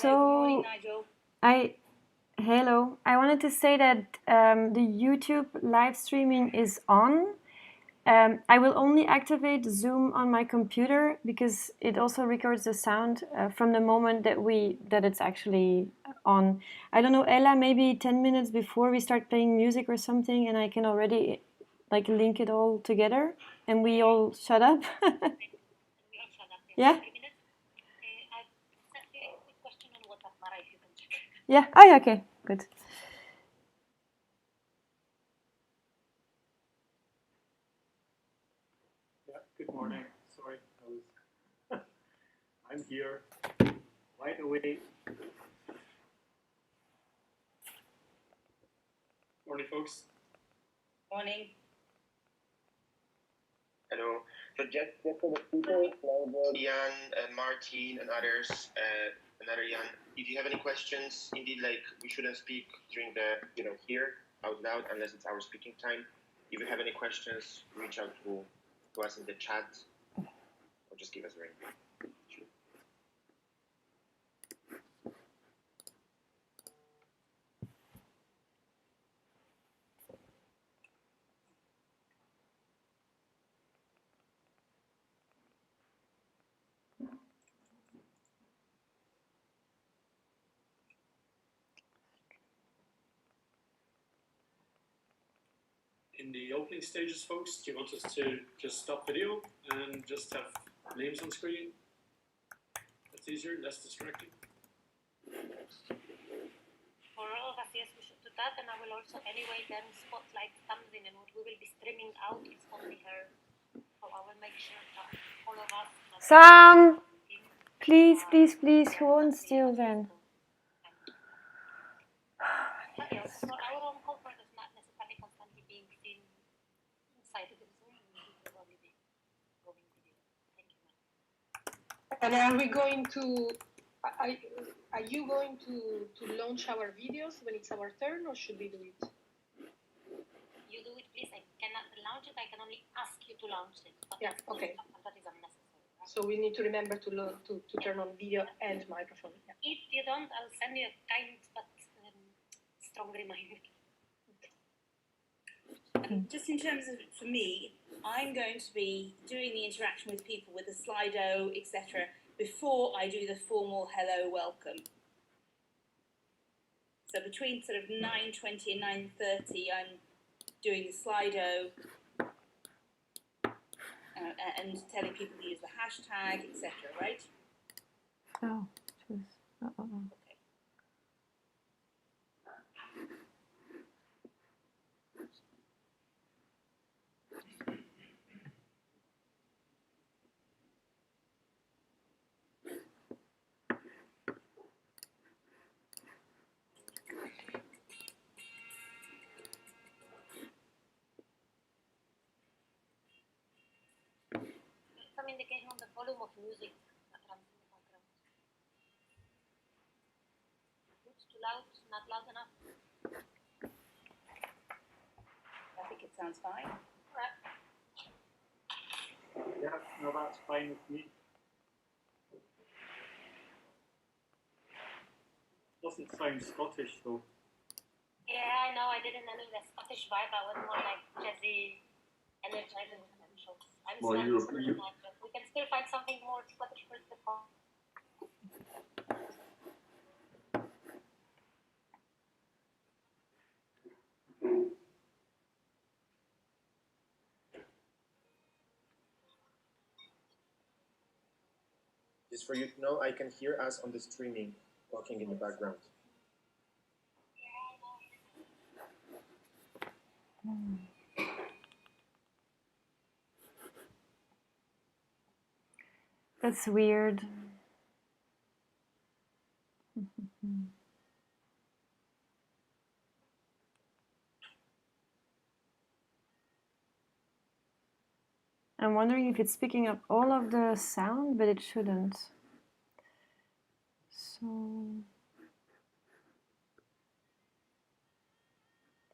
Good morning, Nigel. Hello. I wanted to say that the YouTube live streaming is on. I will only activate Zoom on my computer because it also records the sound from the moment that it's actually on. I don't know, Ella, maybe 10 minutes before we start playing music or something, and I can already like link it all together, and we all shut up. Yeah. I've sent you a quick question on WhatsApp, Mara, if you can check. Yeah. Oh, yeah. Okay. Good. Yeah. Good morning. Sorry, I'm here right away. Morning, folks. Morning. Hello. So just for the people, Jan, Martin, and others, another Jan. If you have any questions, indeed, like we shouldn't speak during the here out loud unless it's our speaking time. If you have any questions, reach out to us in the chat or just give us a ring. Sure. In the opening stages, folks, do you want us to just stop video and just have names on screen? That's easier, less distracting. For all of us, yes, we should do that, and I will also anyway then spotlight something, and what we will be streaming out is only her. So I will make sure that all of us. Sam, please, who wants to then? But yes, for our own comfort, it's not necessarily constantly being seen inside the Zoom. We will only be going video. Thank you, ma'am. And are we going to? Are you going to launch our videos when it's our turn, or should we do it? You do it, please. I cannot launch it. I can only ask you to launch it. But Yeah. Okay. That is unnecessary. Right? So we need to remember to turn on video and microphone. Yeah. If you don't, I'll send you a kind but strong reminder. Just in terms of, for me, I'm going to be doing the interaction with people with the Slido, etc., before I do the formal hello, welcome. So between sort of 9:20 and 9:30, I'm doing the Slido and telling people to use the hashtag, etc., right? Oh, choose. Okay. Some indication on the volume of music that runs in the background. It's too loud, not loud enough. I think it sounds fine. Right. Yeah, no, that's fine with me. Doesn't sound Scottish though. Yeah, I know. I didn't know the Scottish vibe. I was more like jazzy, energizing potential. I'm sorry, we can still find something more Scottish for the call. Just for you to know, I can hear us on the streaming talking in the background. That's weird. I'm wondering if it's picking up all of the sound, but it shouldn't. So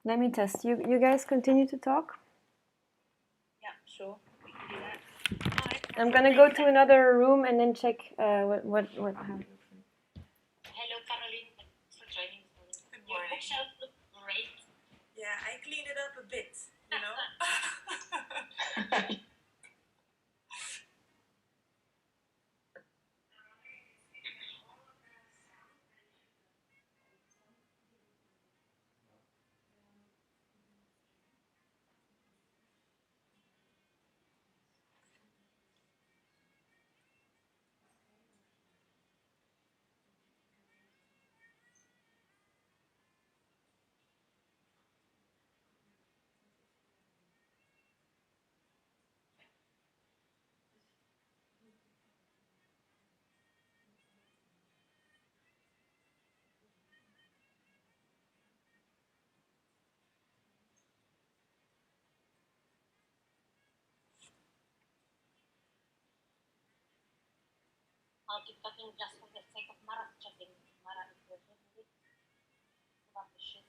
let me test. You guys continue to talk. Yeah, sure. We can do that. I'm gonna go to another room and then check what happened. eggshell look great. Yeah, I cleaned it up a bit, you know. I'll keep talking just for the sake of Mara's chatting. Mara is the favorite about the shit.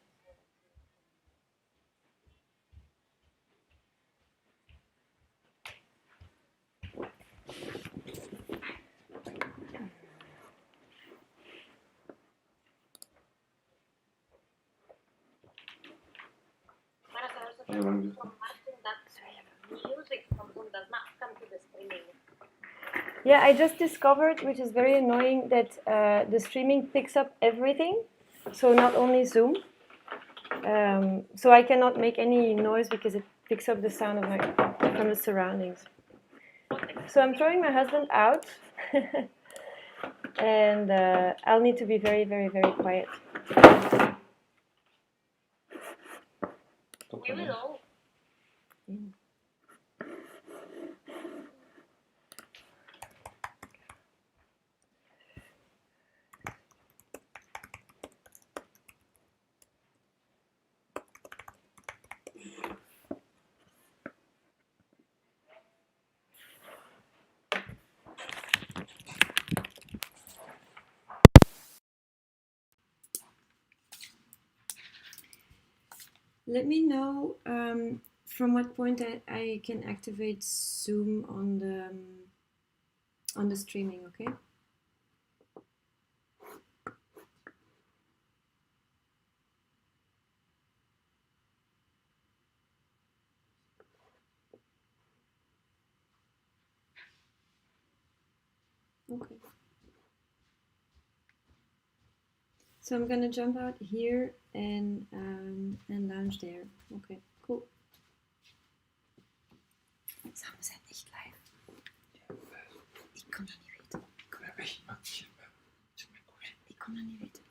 Mara said also from Martin that music from Zoom does not come to the streaming. Yeah, I just discovered, which is very annoying, that the streaming picks up everything, so not only Zoom. So I cannot make any noise because it picks up the sound of from the surroundings. So I'm throwing my husband out, and I'll need to be very, very, very quiet. We will all. Let me know from what point I can activate Zoom on the streaming, okay? Okay. So I'm gonna jump out here and lounge there. Okay, cool. Samen zijn echt live. Ik kon dat niet weten. Ik kon dat niet weten.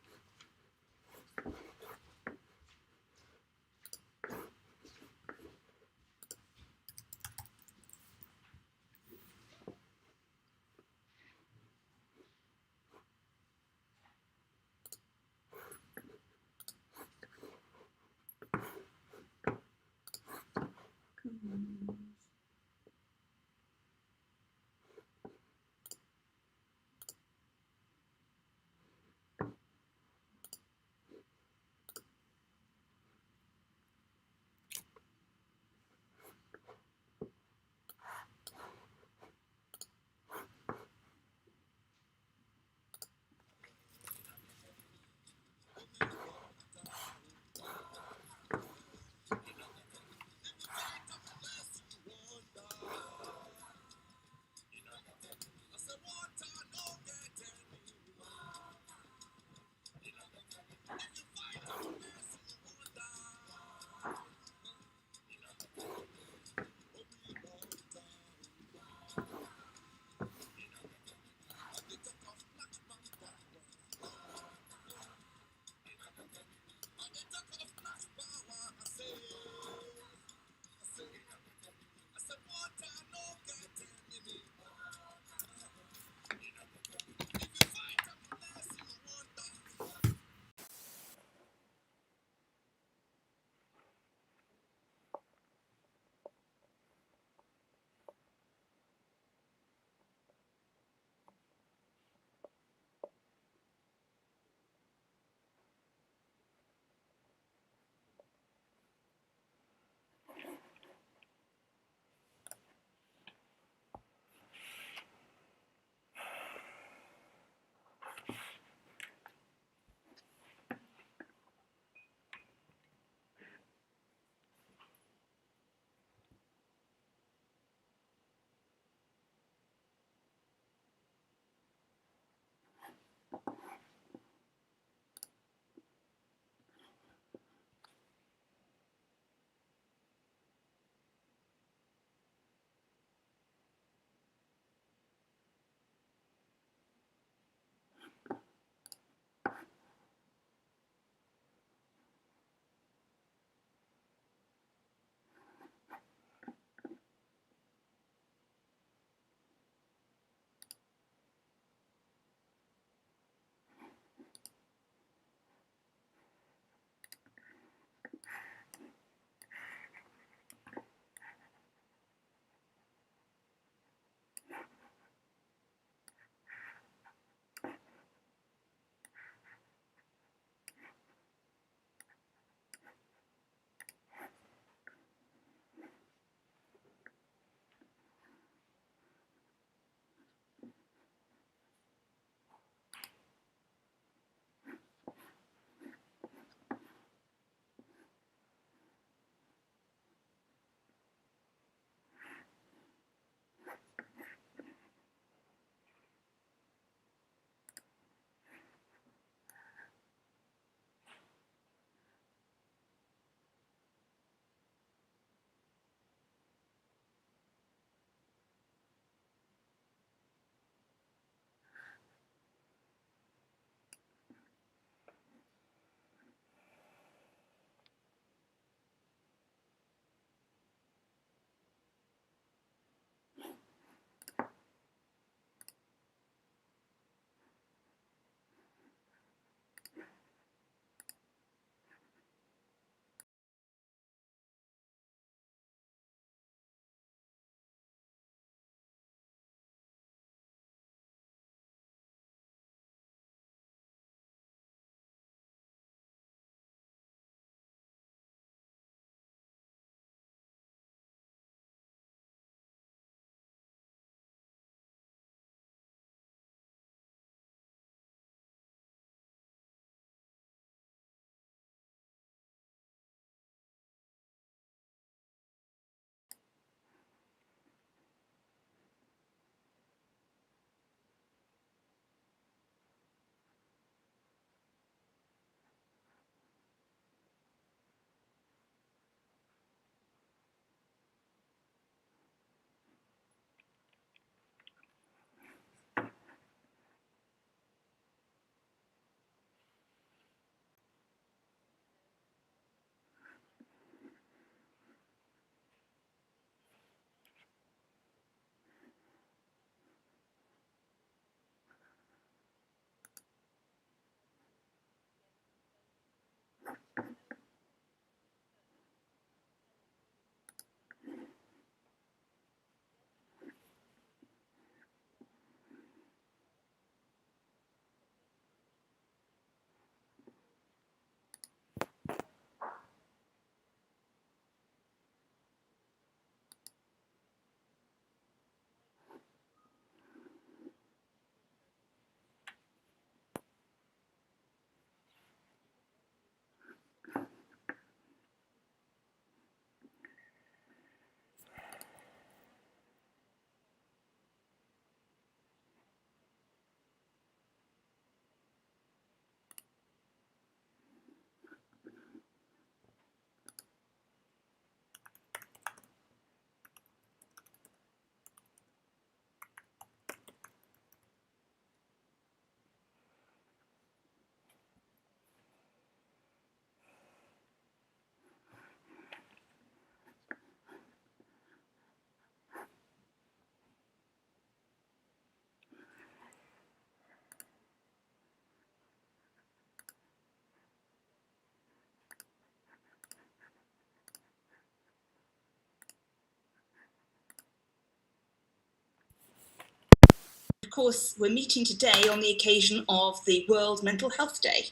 course, we're meeting today on the occasion of the World Mental Health Day.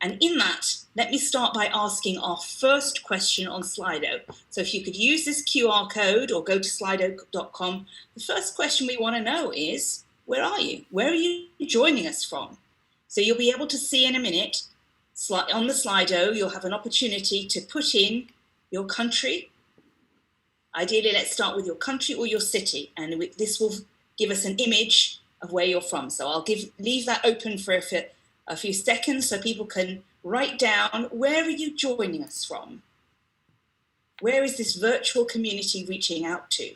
And in that, let me start by asking our first question on Slido. So if you could use this QR code or go to slido.com, the first question we want to know is, where are you? Where are you joining us from? So you'll be able to see in a minute, on the Slido, you'll have an opportunity to put in your country. Ideally, let's start with your country or your city, and this will give us an image of where you're from. So I'll leave that open for a few seconds so people can write down, where are you joining us from? Where is this virtual community reaching out to?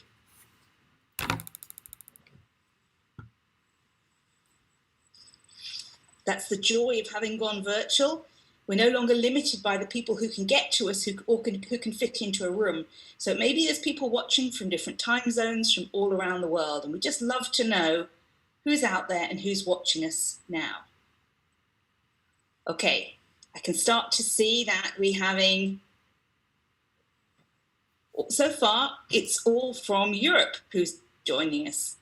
That's the joy of having gone virtual. We're no longer limited by the people who can get to us, who can fit into a room. So maybe there's people watching from different time zones from all around the world, and we just love to know who's out there and who's watching us now. Okay, I can start to see that we're having, so far, it's all from Europe who's joining us.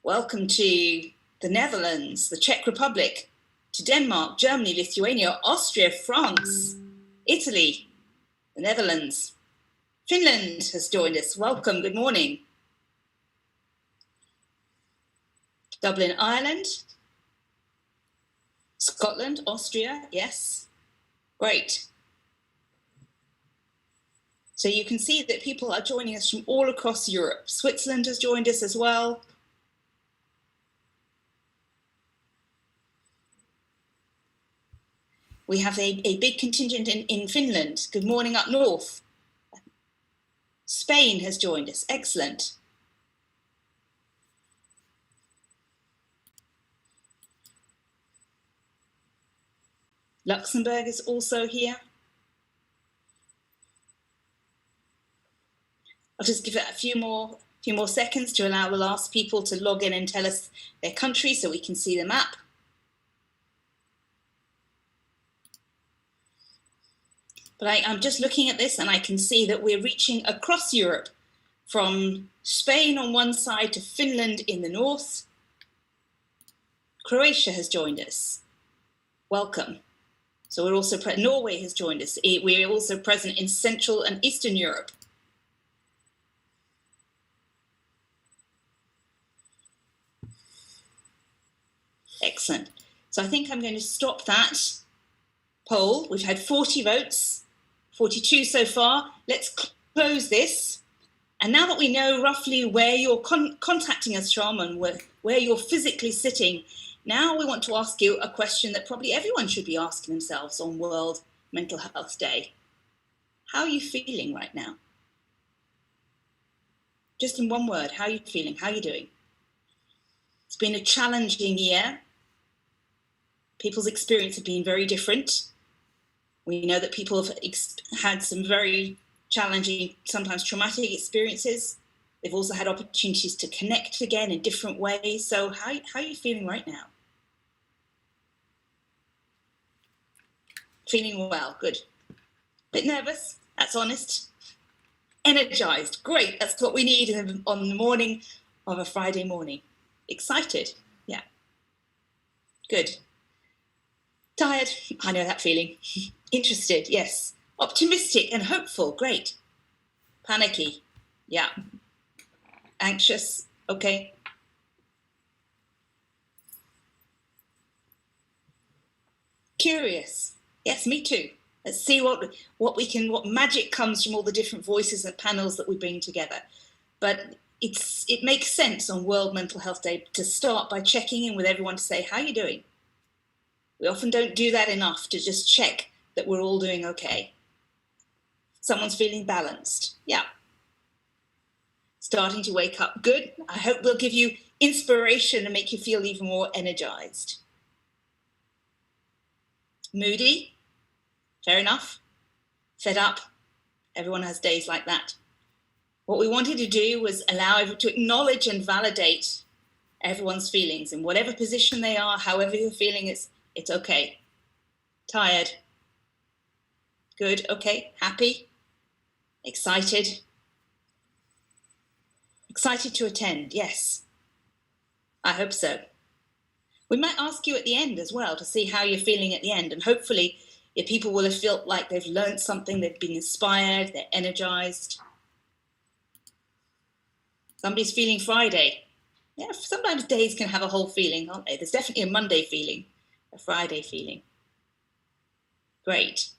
Welcome to the Netherlands, the Czech Republic, to Denmark, Germany, Lithuania, Austria, France, Italy, the Netherlands. Finland has joined us. Welcome, good morning. Dublin, Ireland. Scotland, Austria, yes. Great. So you can see that people are joining us from all across Europe. Switzerland has joined us as well. We have a big contingent in Finland. Good morning up north. Spain has joined us. Excellent. Luxembourg is also here. I'll just give it a few more seconds to allow the last people to log in and tell us their country so we can see the map. But I'm just looking at this and I can see that we're reaching across Europe, from Spain on one side to Finland in the north. Croatia has joined us. Welcome. So we're also Norway has joined us. We're also present in Central and Eastern Europe. Excellent. So I think I'm going to stop that poll. We've had 40 votes, 42 so far. Let's close this. And now that we know roughly where you're contacting us from and where you're physically sitting, now we want to ask you a question that probably everyone should be asking themselves on World Mental Health Day. How are you feeling right now? Just in one word, how are you feeling? How are you doing? It's been a challenging year. People's experience have been very different. We know that people have had some very challenging, sometimes traumatic experiences. They've also had opportunities to connect again in different ways. So how are you feeling right now? Feeling well, good. Bit nervous, that's honest. Energized, great, that's what we need on the morning of a Friday morning. Excited, yeah. Good. Tired, I know that feeling. Interested, yes. Optimistic and hopeful, great. Panicky, yeah. Anxious, okay. Curious, yes, me too. Let's see what magic comes from all the different voices and panels that we bring together. But it makes sense on World Mental Health Day to start by checking in with everyone to say, how are you doing? We often don't do that enough, to just check that we're all doing okay. Someone's feeling balanced, yeah. Starting to wake up, good. I hope we'll give you inspiration and make you feel even more energized. Moody, fair enough. Fed up, everyone has days like that. What we wanted to do was allow everyone to acknowledge and validate everyone's feelings in whatever position they are, however you're feeling, it's okay. Tired, good, okay. Happy, excited. Excited to attend, yes. I hope so. We might ask you at the end as well to see how you're feeling at the end, and hopefully your people will have felt like they've learned something, they've been inspired, they're energized. Somebody's feeling Friday. Yeah, sometimes days can have a whole feeling, aren't they? There's definitely a Monday feeling, a Friday feeling. Great.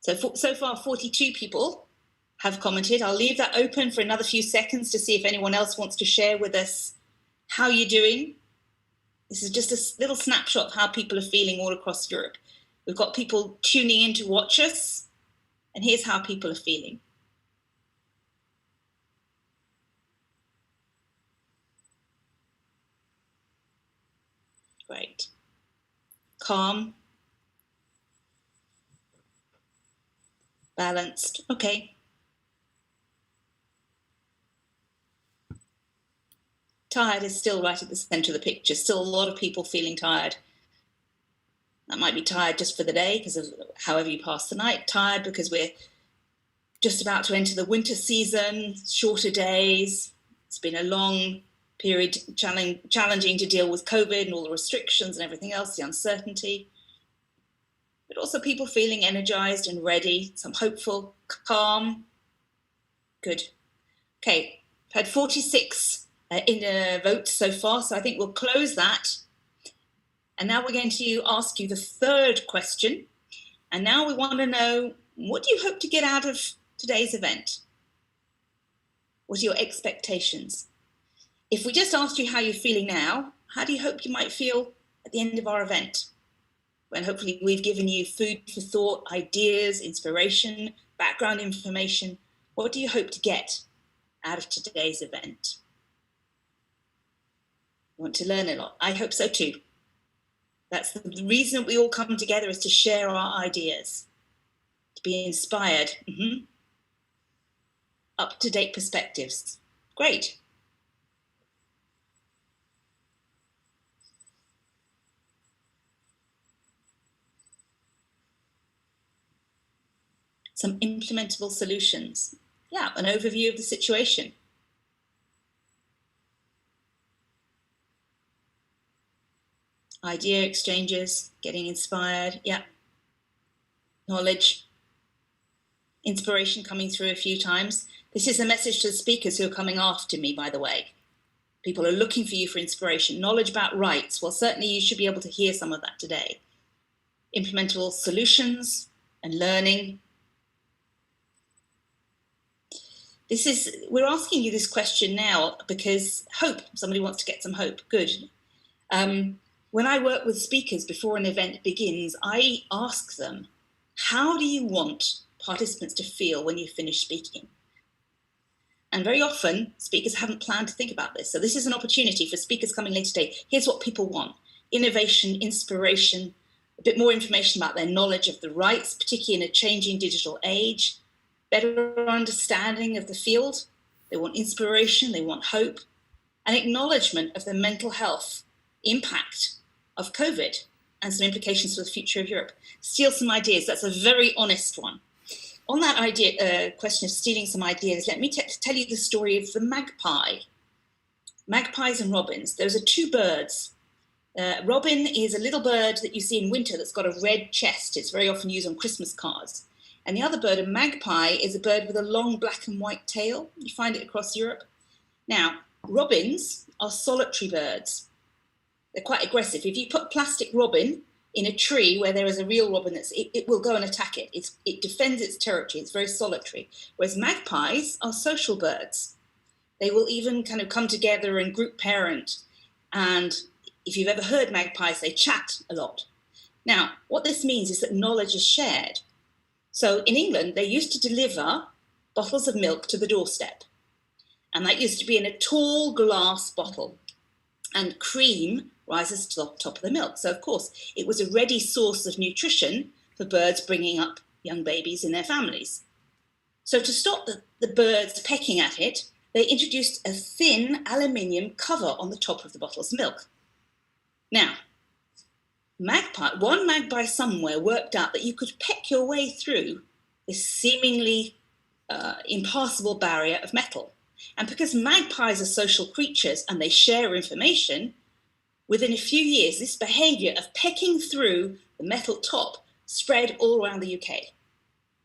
So far, 42 people have commented. I'll leave that open for another few seconds to see if anyone else wants to share with us how you're doing. This is just a little snapshot of how people are feeling all across Europe. We've got people tuning in to watch us, and here's how people are feeling. Great. Calm. Balanced. Okay. Tired is still right at the centre of the picture. Still a lot of people feeling tired. That might be tired just for the day because of however you pass the night. Tired because we're just about to enter the winter season, shorter days. It's been a long period, challenging to deal with COVID and all the restrictions and everything else, the uncertainty. But also people feeling energized and ready, some hopeful, calm. Good. Okay, I've had 46 votes so far, so I think we'll close that. And now we're going to ask you the third question. And now we want to know, what do you hope to get out of today's event? What are your expectations? If we just asked you how you're feeling now, how do you hope you might feel at the end of our event? When hopefully we've given you food for thought, ideas, inspiration, background information. What do you hope to get out of today's event? You want to learn a lot. I hope so too. That's the reason we all come together, is to share our ideas, to be inspired. Up-to-date perspectives. Great. Some implementable solutions. Yeah, an overview of the situation. Idea exchanges, getting inspired, yeah. Knowledge, inspiration coming through a few times. This is a message to the speakers who are coming after me, by the way. People are looking for you for inspiration. Knowledge about rights, well, certainly you should be able to hear some of that today. Implementable solutions and learning. We're asking you this question now because hope, somebody wants to get some hope, good. When I work with speakers before an event begins, I ask them, how do you want participants to feel when you finish speaking? And very often, speakers haven't planned to think about this. So this is an opportunity for speakers coming later today. Here's what people want: innovation, inspiration, a bit more information about their knowledge of the rights, particularly in a changing digital age, better understanding of the field. They want inspiration, they want hope, an acknowledgement of the mental health impact of COVID and some implications for the future of Europe. Steal some ideas. That's a very honest one. On that idea, question of stealing some ideas, let me tell you the story of the magpie. Magpies and robins. Those are two birds. Robin is a little bird that you see in winter that's got a red chest. It's very often used on Christmas cards. And the other bird, a magpie, is a bird with a long black and white tail. You find it across Europe. Now, robins are solitary birds. They're quite aggressive. If you put a plastic robin in a tree where there is a real robin, it will go and attack it. It defends its territory. It's very solitary. Whereas magpies are social birds. They will even kind of come together and group parent. And if you've ever heard magpies, they chat a lot. Now, what this means is that knowledge is shared. So in England, they used to deliver bottles of milk to the doorstep. And that used to be in a tall glass bottle. And cream rises to the top of the milk. So, of course, it was a ready source of nutrition for birds bringing up young babies in their families. So to stop the birds pecking at it, they introduced a thin aluminium cover on the top of the bottle's milk. Now, one magpie somewhere worked out that you could peck your way through this seemingly impassable barrier of metal. And because magpies are social creatures and they share information, within a few years, this behaviour of pecking through the metal top spread all around the UK.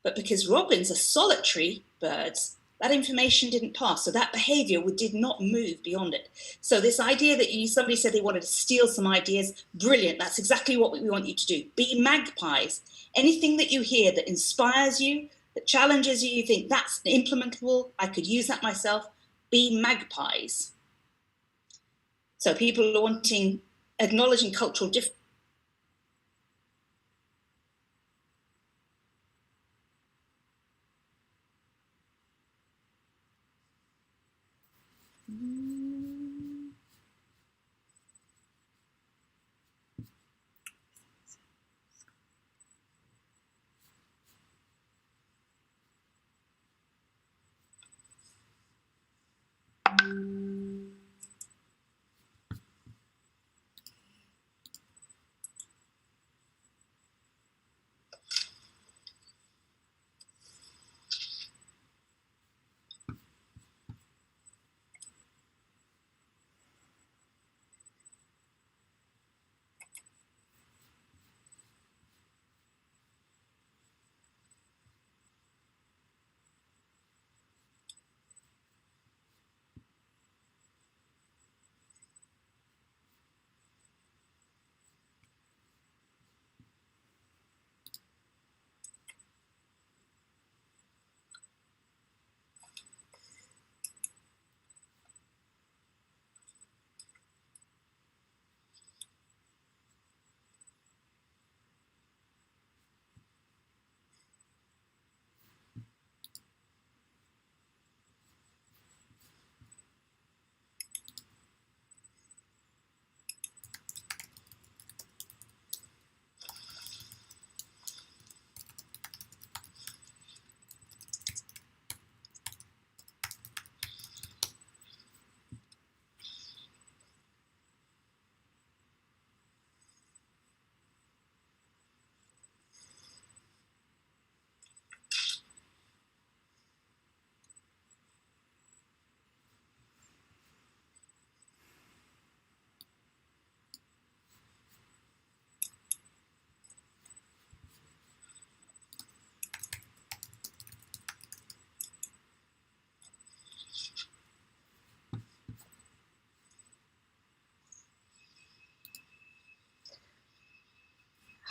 But because robins are solitary birds, that information didn't pass. So that behaviour did not move beyond it. So this idea that somebody said they wanted to steal some ideas, brilliant. That's exactly what we want you to do. Be magpies. Anything that you hear that inspires you, that challenges you, you think that's implementable, I could use that myself, be magpies. So people are wanting, acknowledging cultural differences.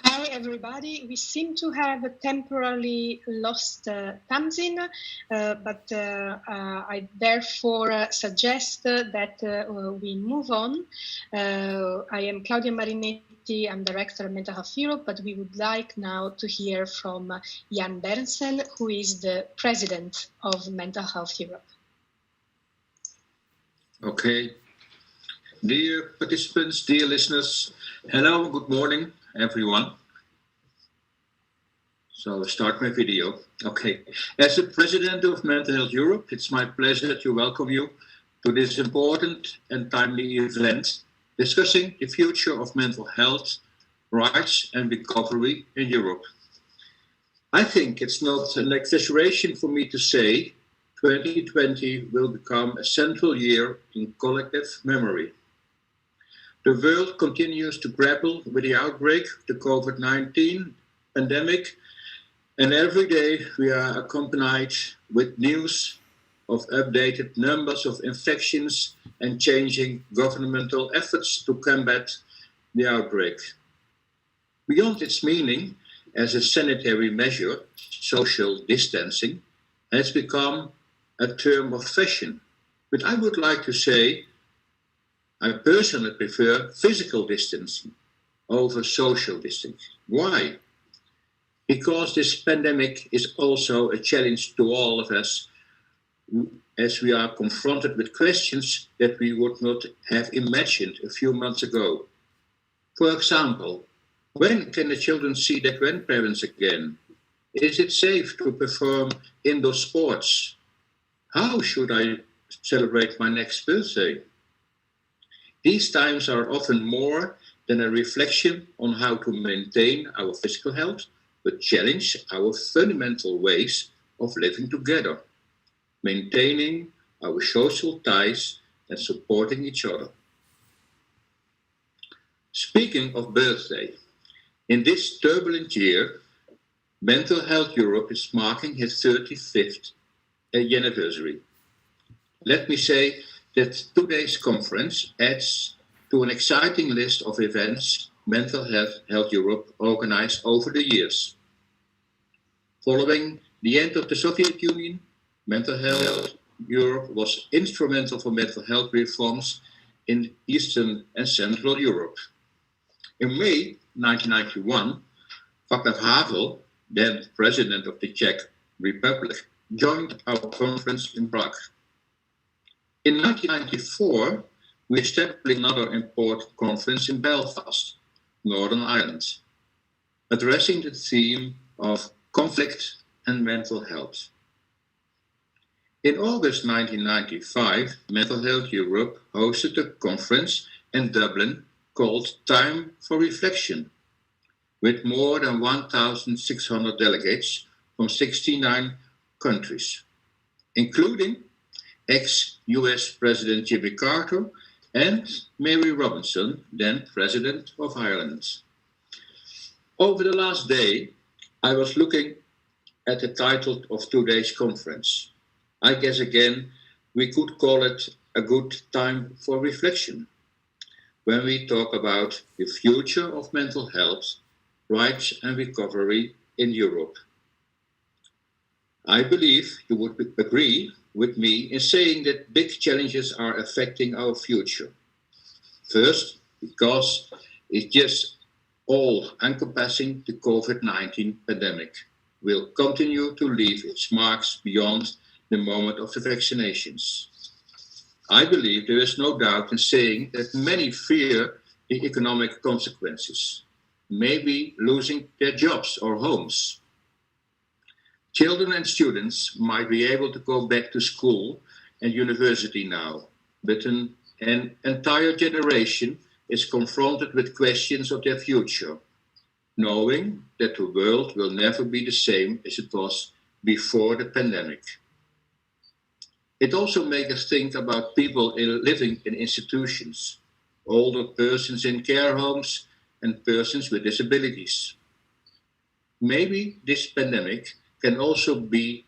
Hi, everybody. We seem to have temporarily lost Tamzin, but I therefore suggest that we move on. I am Claudia Marinetti. I'm Director of Mental Health Europe, but we would like now to hear from Jan Berntsen, who is the President of Mental Health Europe. Okay. Dear participants, dear listeners, hello, good morning, everyone. So I'll start my video. Okay. As the President of Mental Health Europe, it's my pleasure to welcome you to this important and timely event discussing the future of mental health, rights and recovery in Europe. I think it's not an exaggeration for me to say 2020 will become a central year in collective memory. The world continues to grapple with the outbreak of the COVID-19 pandemic, and every day we are accompanied with news of updated numbers of infections and changing governmental efforts to combat the outbreak. Beyond its meaning as a sanitary measure, social distancing has become a term of fashion. But I would like to say I personally prefer physical distancing over social distancing. Why? Because this pandemic is also a challenge to all of us, as we are confronted with questions that we would not have imagined a few months ago. For example, when can the children see their grandparents again? Is it safe to perform indoor sports? How should I celebrate my next birthday? These times are often more than a reflection on how to maintain our physical health, but challenge our fundamental ways of living together, maintaining our social ties, and supporting each other. Speaking of birthday, in this turbulent year, Mental Health Europe is marking its 35th anniversary. Let me say that today's conference adds to an exciting list of events Mental Health Europe organized over the years. Following the end of the Soviet Union, Mental Health Europe was instrumental for mental health reforms in Eastern and Central Europe. In May 1991, Václav Havel, then President of the Czech Republic, joined our conference in Prague. In 1994, we established another important conference in Belfast, Northern Ireland, addressing the theme of conflict and mental health. In August 1995, Mental Health Europe hosted a conference in Dublin called Time for Reflection, with more than 1,600 delegates from 69 countries, including ex-US President Jimmy Carter and Mary Robinson, then President of Ireland. Over the last day, I was looking at the title of today's conference. I guess again, we could call it a good time for reflection when we talk about the future of mental health, rights and recovery in Europe. I believe you would agree with me in saying that big challenges are affecting our future. First, because it's just all encompassing the COVID-19 pandemic will continue to leave its marks beyond the moment of the vaccinations. I believe there is no doubt in saying that many fear the economic consequences, maybe losing their jobs or homes. Children and students might be able to go back to school and university now, but an entire generation is confronted with questions of their future, knowing that the world will never be the same as it was before the pandemic. It also makes us think about people living in institutions, older persons in care homes, and persons with disabilities. Maybe this pandemic can also be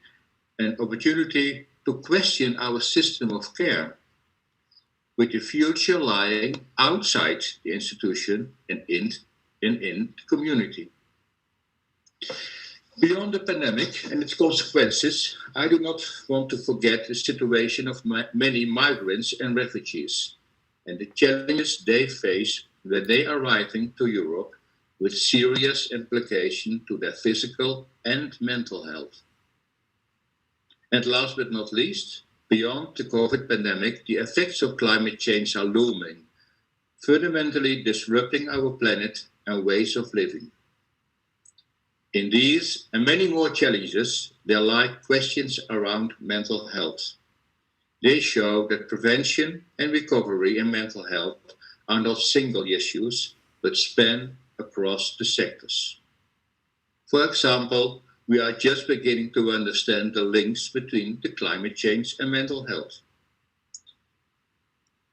an opportunity to question our system of care, with the future lying outside the institution and in the community. Beyond the pandemic and its consequences, I do not want to forget the situation of many migrants and refugees and the challenges they face when they are arriving to Europe, with serious implications to their physical and mental health. And last but not least, beyond the COVID pandemic, the effects of climate change are looming, fundamentally disrupting our planet and ways of living. In these and many more challenges, there lie questions around mental health. They show that prevention and recovery in mental health are not single issues, but span across the sectors. For example, we are just beginning to understand the links between the climate change and mental health.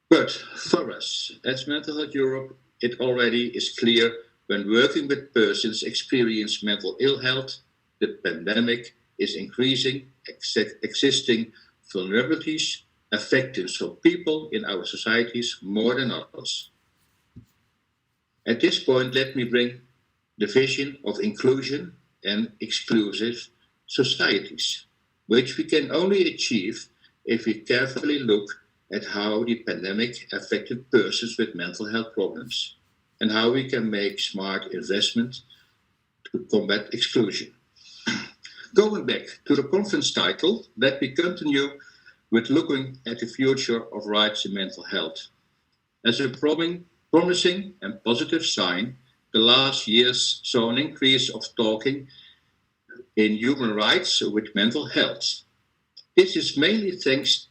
But for us, as Mental Health Europe, it already is clear when working with persons experiencing mental ill health, the pandemic is increasing existing vulnerabilities affecting some people in our societies more than others. At this point, let me bring the vision of inclusion and exclusive societies, which we can only achieve if we carefully look at how the pandemic affected persons with mental health problems and how we can make smart investment to combat exclusion. Going back to the conference title, let me continue with looking at the future of rights in mental health. As a promising and positive sign, the last years saw an increase of talking in human rights with mental health. This is mainly thanks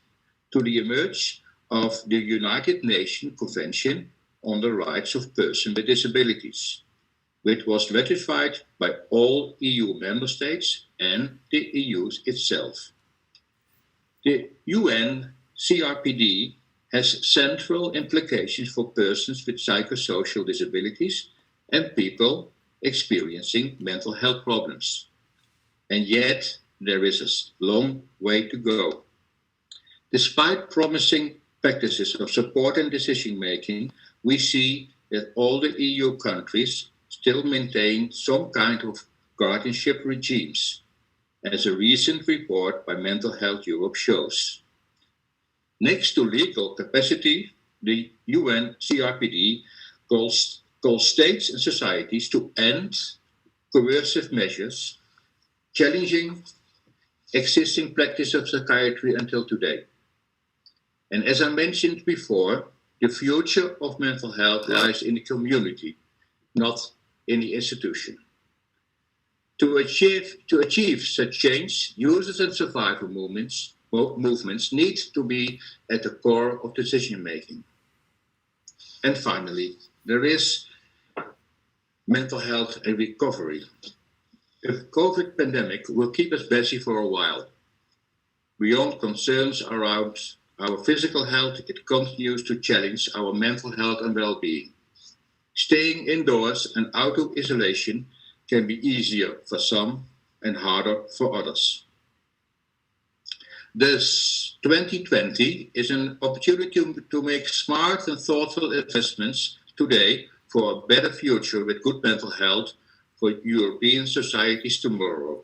to the emergence of the United Nations Convention on the Rights of Persons with Disabilities, which was ratified by all EU member states and the EU itself. The UN CRPD has central implications for persons with psychosocial disabilities and people experiencing mental health problems. And yet, there is a long way to go. Despite promising practices of support and decision-making, we see that all the EU countries still maintain some kind of guardianship regimes, as a recent report by Mental Health Europe shows. Next to legal capacity, the UN CRPD calls states and societies to end coercive measures challenging existing practice of psychiatry until today. And as I mentioned before, the future of mental health lies in the community, not in the institution. To achieve such change, users and survivor movements need to be at the core of decision making. And finally, there is mental health and recovery. The COVID pandemic will keep us busy for a while. Beyond concerns around our physical health, it continues to challenge our mental health and well-being. Staying indoors and out of isolation can be easier for some and harder for others. Thus, 2020 is an opportunity to make smart and thoughtful investments today for a better future with good mental health for European societies tomorrow.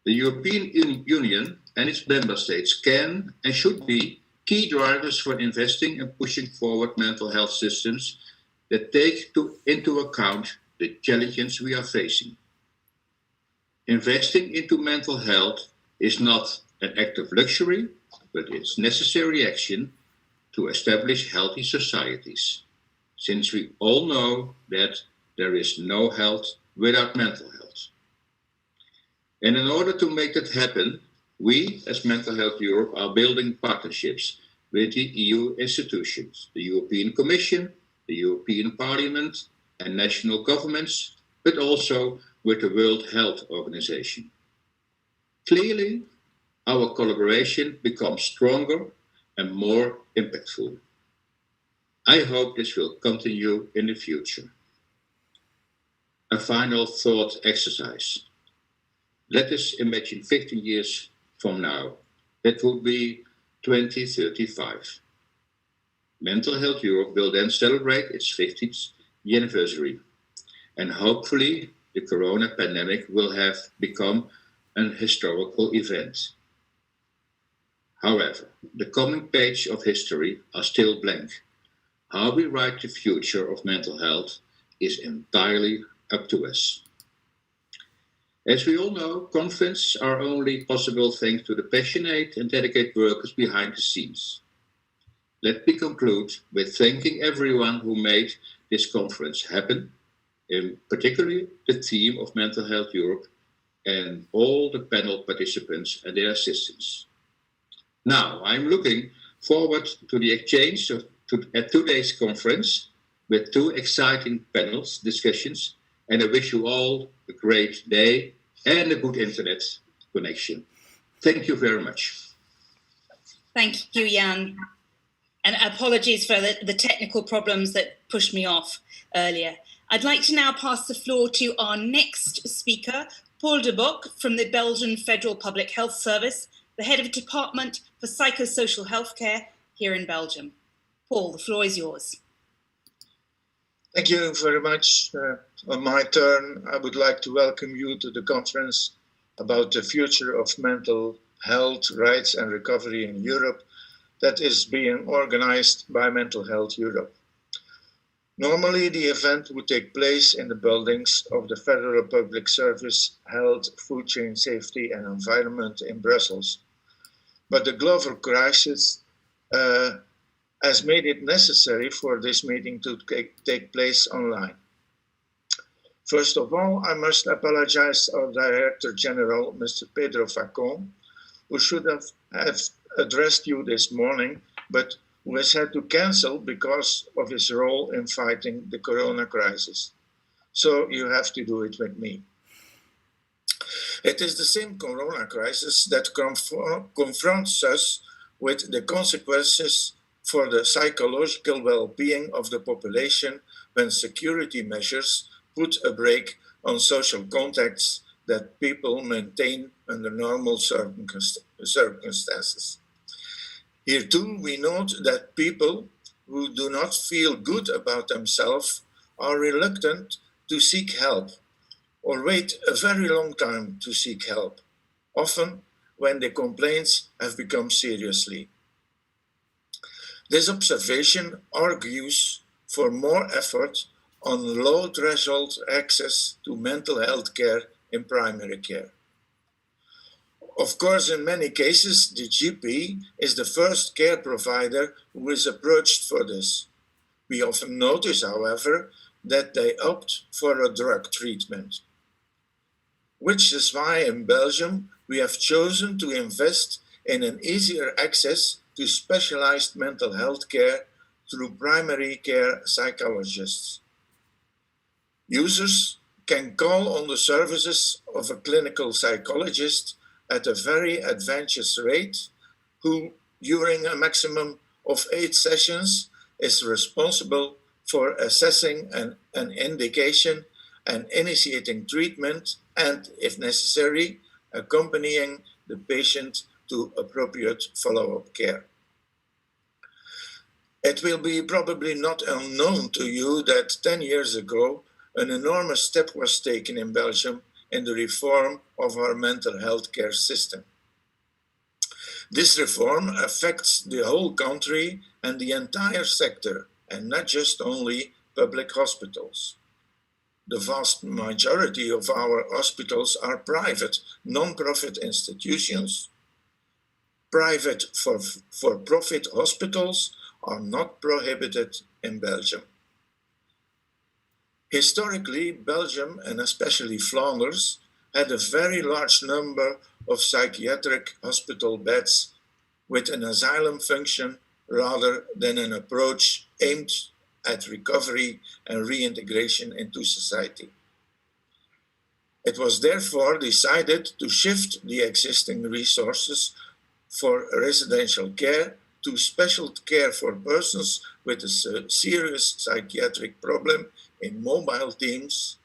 The European Union and its member states can and should be key drivers for investing and pushing forward mental health systems that take into account the challenges we are facing. Investing into mental health is not an act of luxury, but it's necessary action to establish healthy societies, since we all know that there is no health without mental health. And in order to make that happen, we, as Mental Health Europe, are building partnerships with the EU institutions, the European Commission, the European Parliament, and national governments, but also with the World Health Organization. Clearly, our collaboration becomes stronger and more impactful. I hope this will continue in the future. A final thought exercise. Let us imagine 15 years from now. That would be 2035. Mental Health Europe will then celebrate its 50th anniversary. And hopefully the corona pandemic will have become an historical event. However, the coming page of history are still blank. How we write the future of mental health is entirely up to us. As we all know, conferences are only possible thanks to the passionate and dedicated workers behind the scenes. Let me conclude with thanking everyone who made this conference happen, in particularly the team of Mental Health Europe and all the panel participants and their assistants. Now, I'm looking forward to the exchange at today's conference with two exciting panels discussions, and I wish you all a great day and a good internet connection. Thank you very much. Thank you, Jan. And apologies for the technical problems that pushed me off earlier. I'd like to now pass the floor to our next speaker, Paul de Bock from the Belgian Federal Public Health Service, the head of Department for Psychosocial Healthcare here in Belgium. Paul, the floor is yours. Thank you very much. On my turn, I would like to welcome you to the conference about the future of mental health, rights and recovery in Europe that is being organized by Mental Health Europe. Normally, the event would take place in the buildings of the Federal Public Service Health, Food Chain Safety and Environment in Brussels. But the global crisis has made it necessary for this meeting to take place online. First of all, I must apologize to our Director General, Mr. Pedro Facon, who should have addressed you this morning, but who has had to cancel because of his role in fighting the corona crisis. So you have to do it with me. It is the same corona crisis that confronts us with the consequences for the psychological well-being of the population when security measures put a brake on social contacts that people maintain under normal circumstances. Here too, we note that people who do not feel good about themselves are reluctant to seek help or wait a very long time to seek help, often when the complaints have become seriously. This observation argues for more effort on low threshold access to mental health care in primary care. Of course, in many cases, the GP is the first care provider who is approached for this. We often notice, however, that they opt for a drug treatment, which is why in Belgium we have chosen to invest in an easier access to specialized mental health care through primary care psychologists. Users can call on the services of a clinical psychologist at a very advantageous rate, who, during a maximum of 8 sessions, is responsible for assessing an indication and initiating treatment and, if necessary, accompanying the patient to appropriate follow-up care. It will be probably not unknown to you that 10 years ago, an enormous step was taken in Belgium in the reform of our mental health care system. This reform affects the whole country and the entire sector, and not just only public hospitals. The vast majority of our hospitals are private, non-profit institutions. Private for-profit hospitals are not prohibited in Belgium. Historically, Belgium, and especially Flanders, had a very large number of psychiatric hospital beds with an asylum function rather than an approach aimed at recovery and reintegration into society. It was therefore decided to shift the existing resources for residential care to special care for persons with a serious psychiatric problem in mobile teams,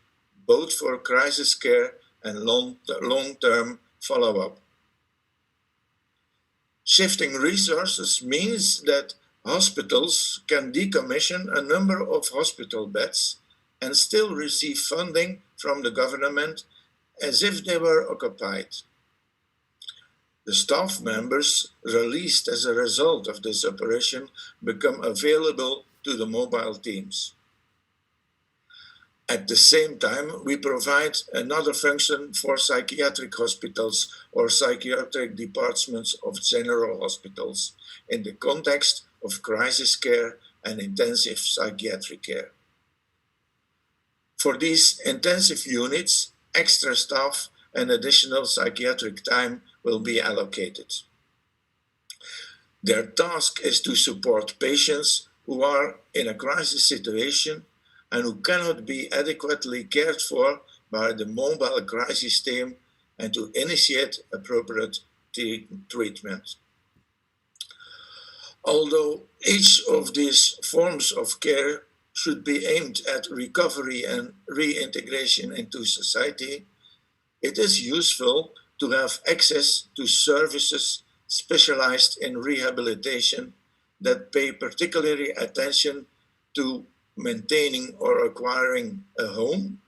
both for crisis care and long-term follow-up. Shifting resources means that hospitals can decommission a number of hospital beds and still receive funding from the government as if they were occupied. The staff members released as a result of this operation become available to the mobile teams. At the same time, we provide another function for psychiatric hospitals or psychiatric departments of general hospitals in the context of crisis care and intensive psychiatric care. For these intensive units, extra staff and additional psychiatric time will be allocated. Their task is to support patients who are in a crisis situation and who cannot be adequately cared for by the mobile crisis team, and to initiate appropriate treatment. Although each of these forms of care should be aimed at recovery and reintegration into society, it is useful to have access to services specialized in rehabilitation that pay particularly attention to maintaining or acquiring a home,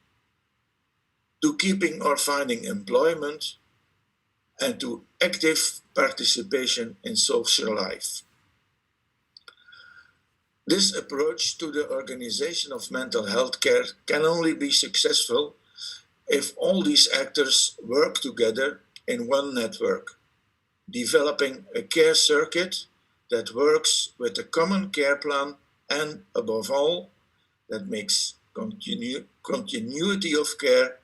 to keeping or finding employment, and to active participation in social life. This approach to the organization of mental health care can only be successful if all these actors work together in one network, developing a care circuit that works with a common care plan and, above all, that makes continuity of care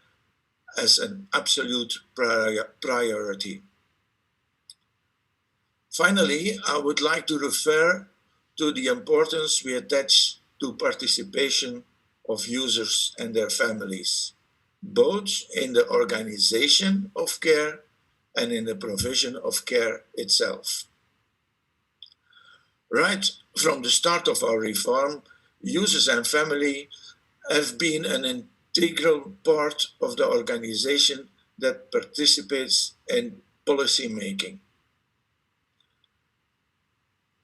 as an absolute priority. Finally, I would like to refer to the importance we attach to participation of users and their families, both in the organization of care and in the provision of care itself. Right from the start of our reform, users and family have been an integral part of the organization that participates in policy making.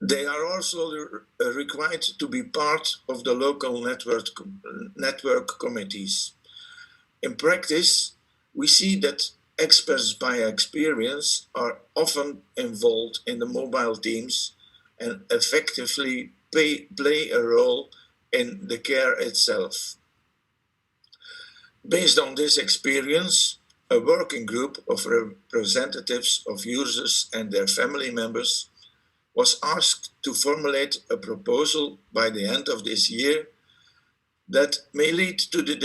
They are also required to be part of the local network committees. In practice, we see that experts by experience are often involved in the mobile teams and effectively play a role in the care itself. Based on this experience, a working group of representatives of users and their family members was asked to formulate a proposal by the end of this year that may lead to the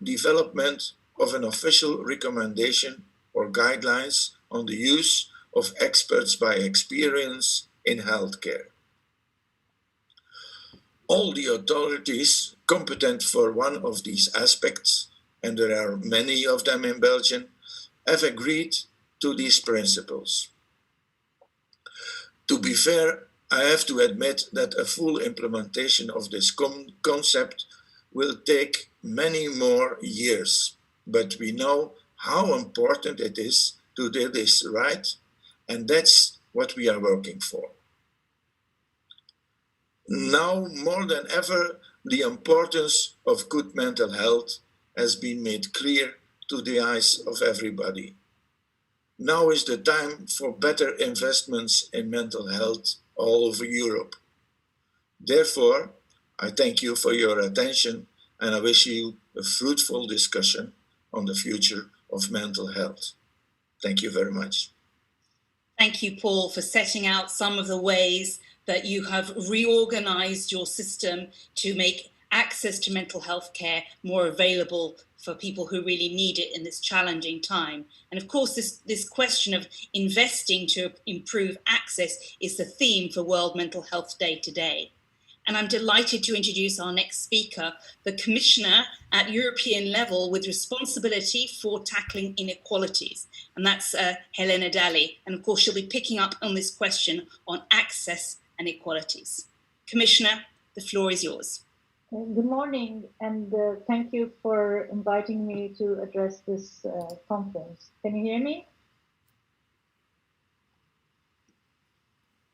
development of an official recommendation or guidelines on the use of experts by experience in healthcare. All the authorities competent for one of these aspects, and there are many of them in Belgium, have agreed to these principles. To be fair, I have to admit that a full implementation of this concept will take many more years, but we know how important it is to do this right, and that's what we are working for. Now, more than ever, the importance of good mental health has been made clear to the eyes of everybody. Now is the time for better investments in mental health all over Europe. Therefore, I thank you for your attention and I wish you a fruitful discussion on the future of mental health. Thank you very much. Thank you, Paul, for setting out some of the ways that you have reorganized your system to make access to mental health care more available for people who really need it in this challenging time. And of course, this question of investing to improve access is the theme for World Mental Health Day today. And I'm delighted to introduce our next speaker, the Commissioner at European level with responsibility for tackling inequalities. And that's Helena Dalli. And of course, she'll be picking up on this question on access and equalities. Commissioner, the floor is yours. Good morning, and thank you for inviting me to address this conference. Can you hear me?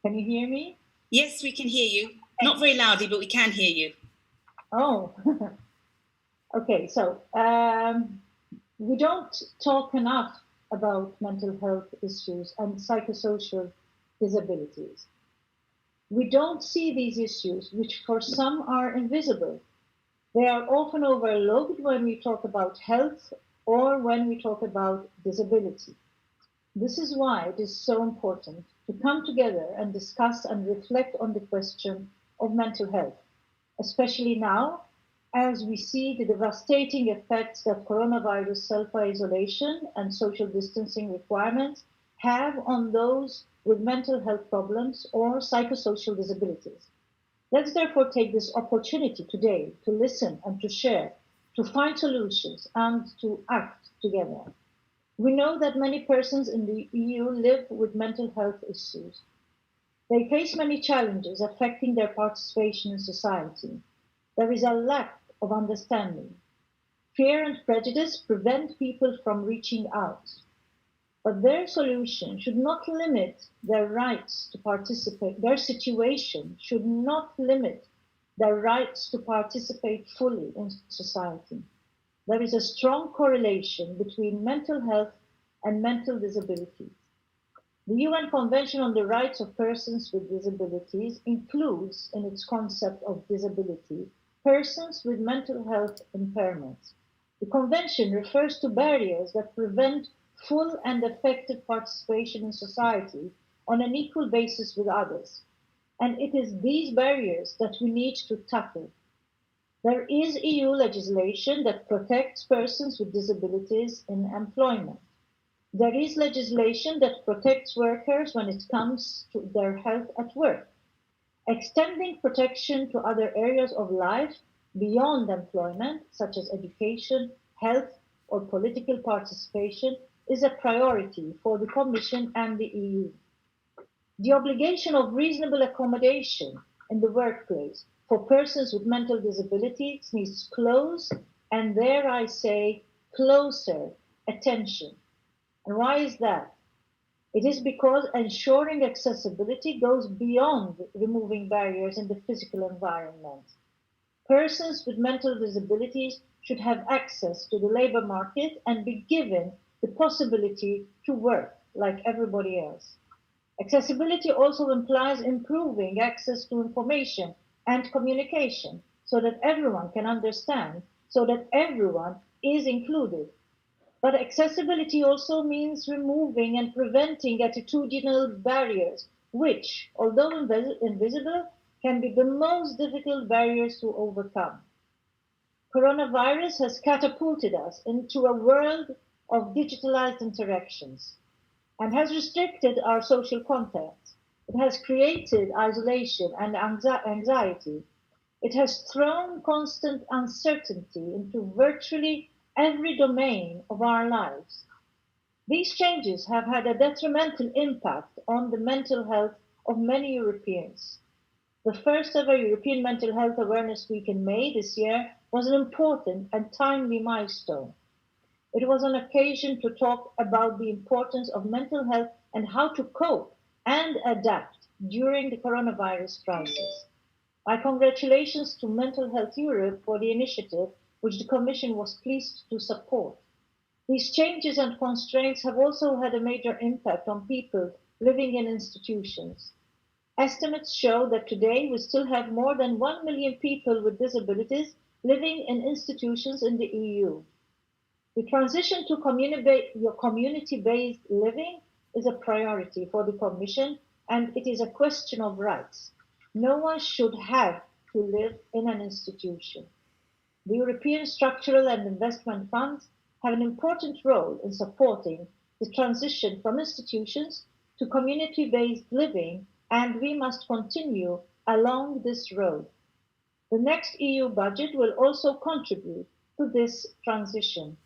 Can you hear me? Yes, we can hear you. Not very loudly, but we can hear you. Oh, okay. So we don't talk enough about mental health issues and psychosocial disabilities. We don't see these issues, which for some are invisible. They are often overlooked when we talk about health or when we talk about disability. This is why it is so important to come together and discuss and reflect on the question of mental health, especially now as we see the devastating effects that coronavirus self-isolation and social distancing requirements have on those with mental health problems or psychosocial disabilities. Let's therefore take this opportunity today to listen and to share, to find solutions and to act together. We know that many persons in the EU live with mental health issues. They face many challenges affecting their participation in society. There is a lack of understanding. Fear and prejudice prevent people from reaching out. But their solution should not limit their rights to participate. Their situation should not limit their rights to participate fully in society. There is a strong correlation between mental health and mental disabilities. The UN Convention on the Rights of Persons with Disabilities includes in its concept of disability persons with mental health impairments. The Convention refers to barriers that prevent full and effective participation in society on an equal basis with others. And it is these barriers that we need to tackle. There is EU legislation that protects persons with disabilities in employment. There is legislation that protects workers when it comes to their health at work. Extending protection to other areas of life beyond employment, such as education, health, or political participation, is a priority for the Commission and the EU. The obligation of reasonable accommodation in the workplace for persons with mental disabilities needs close, and dare I say, closer attention. And why is that? It is because ensuring accessibility goes beyond removing barriers in the physical environment. Persons with mental disabilities should have access to the labor market and be given the possibility to work like everybody else. Accessibility also implies improving access to information and communication so that everyone can understand, so that everyone is included. But accessibility also means removing and preventing attitudinal barriers, which, although invisible, can be the most difficult barriers to overcome. Coronavirus has catapulted us into a world of digitalized interactions and has restricted our social contacts. It has created isolation and anxiety. It has thrown constant uncertainty into virtually every domain of our lives. These changes have had a detrimental impact on the mental health of many Europeans. The first ever European Mental Health Awareness Week in May this year was an important and timely milestone. It was an occasion to talk about the importance of mental health and how to cope and adapt during the coronavirus crisis. My congratulations to Mental Health Europe for the initiative, which the Commission was pleased to support. These changes and constraints have also had a major impact on people living in institutions. Estimates show that today we still have more than 1 million people with disabilities living in institutions in the EU. The transition to community-based living is a priority for the Commission, and it is a question of rights. No one should have to live in an institution. The European Structural and Investment Funds have an important role in supporting the transition from institutions to community-based living, and we must continue along this road. The next EU budget will also contribute to this transition.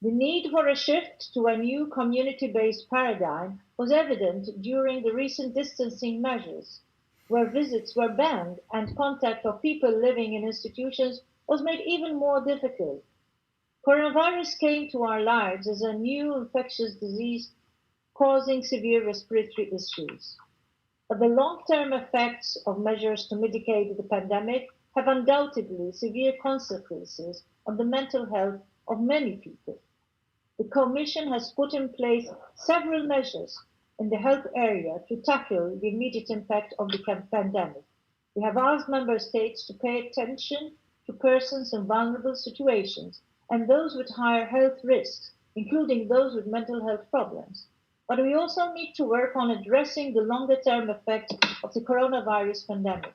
The need for a shift to a new community-based paradigm was evident during the recent distancing measures, where visits were banned and contact of people living in institutions was made even more difficult. Coronavirus came to our lives as a new infectious disease causing severe respiratory issues. But the long-term effects of measures to mitigate the pandemic have undoubtedly severe consequences on the mental health of many people. The Commission has put in place several measures in the health area to tackle the immediate impact of the pandemic. We have asked Member States to pay attention to persons in vulnerable situations and those with higher health risks, including those with mental health problems. But we also need to work on addressing the longer-term effects of the coronavirus pandemic.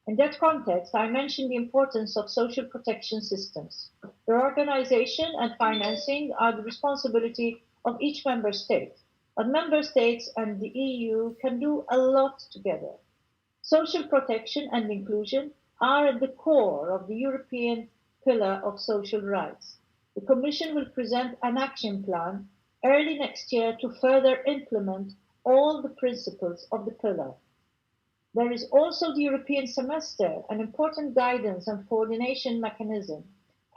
In that context, I mentioned the importance of social protection systems. Their organization and financing are the responsibility of each member state, but member states and the EU can do a lot together. Social protection and inclusion are at the core of the European Pillar of Social Rights. The Commission will present an action plan early next year to further implement all the principles of the pillar. There is also the European semester, an important guidance and coordination mechanism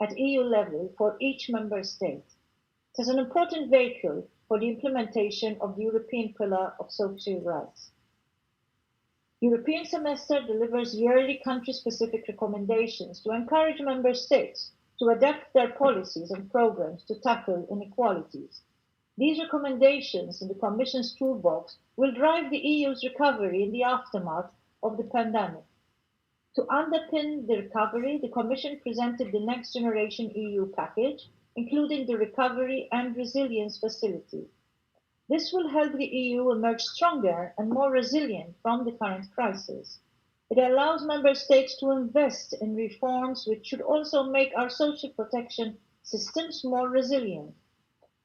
at EU level for each member state. It is an important vehicle for the implementation of the European Pillar of Social Rights. The European semester delivers yearly country-specific recommendations to encourage member states to adapt their policies and programs to tackle inequalities. These recommendations in the Commission's toolbox will drive the EU's recovery in the aftermath of the pandemic. To underpin the recovery, the Commission presented the Next Generation EU package, including the Recovery and Resilience Facility. This will help the EU emerge stronger and more resilient from the current crisis. It allows member states to invest in reforms which should also make our social protection systems more resilient.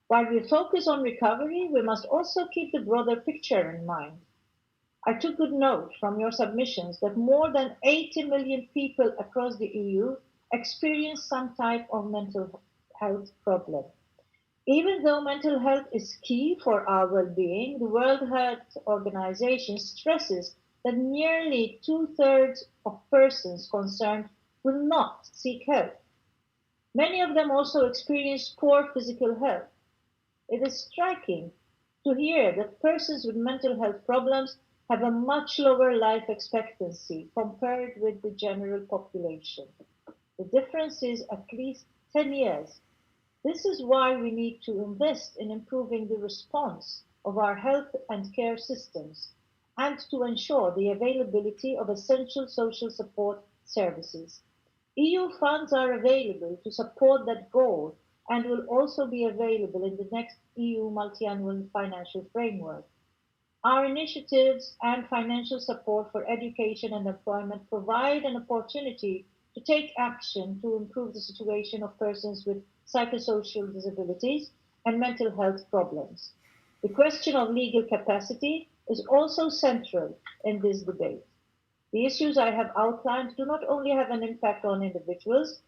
While we focus on recovery, we must also keep the broader picture in mind. I took good note from your submissions that more than 80 million people across the EU experience some type of mental health problem. Even though mental health is key for our well-being, the World Health Organization stresses that nearly 2/3 of persons concerned will not seek help. Many of them also experience poor physical health. It is striking to hear that persons with mental health problems have a much lower life expectancy compared with the general population. The difference is at least 10 years. This is why we need to invest in improving the response of our health and care systems and to ensure the availability of essential social support services. EU funds are available to support that goal and will also be available in the next EU multi-annual financial framework. Our initiatives and financial support for education and employment provide an opportunity to take action to improve the situation of persons with psychosocial disabilities and mental health problems. The question of legal capacity is also central in this debate. The issues I have outlined do not only have an impact on individuals,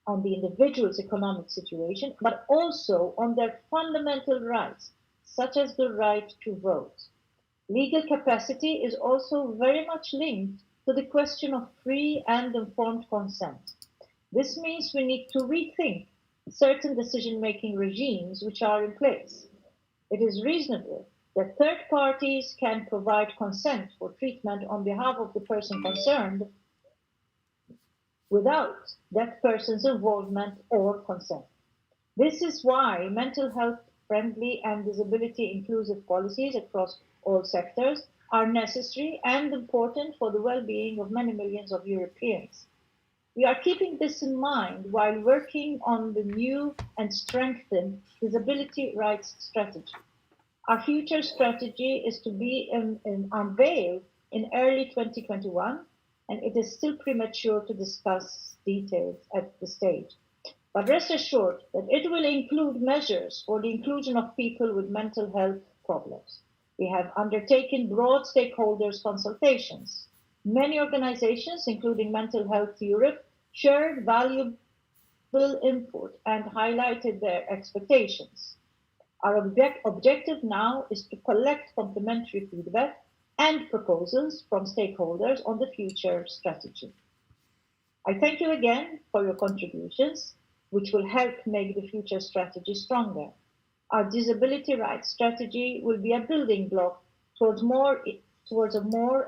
on the individual's economic situation, but also on their fundamental rights, such as the right to vote. Legal capacity is also very much linked to the question of free and informed consent. This means we need to rethink certain decision-making regimes which are in place. It is reasonable that third parties can provide consent for treatment on behalf of the person concerned without that person's involvement or consent. This is why mental health friendly and disability inclusive policies across all sectors are necessary and important for the well-being of many millions of Europeans. We are keeping this in mind while working on the new and strengthened disability rights strategy. Our future strategy is to be unveiled in early 2021, and it is still premature to discuss details at this stage. But rest assured that it will include measures for the inclusion of people with mental health problems. We have undertaken broad stakeholders consultations. Many organizations, including Mental Health Europe, shared valuable input and highlighted their expectations. Our objective now is to collect complementary feedback and proposals from stakeholders on the future strategy. I thank you again for your contributions, which will help make the future strategy stronger. Our disability rights strategy will be a building block towards a more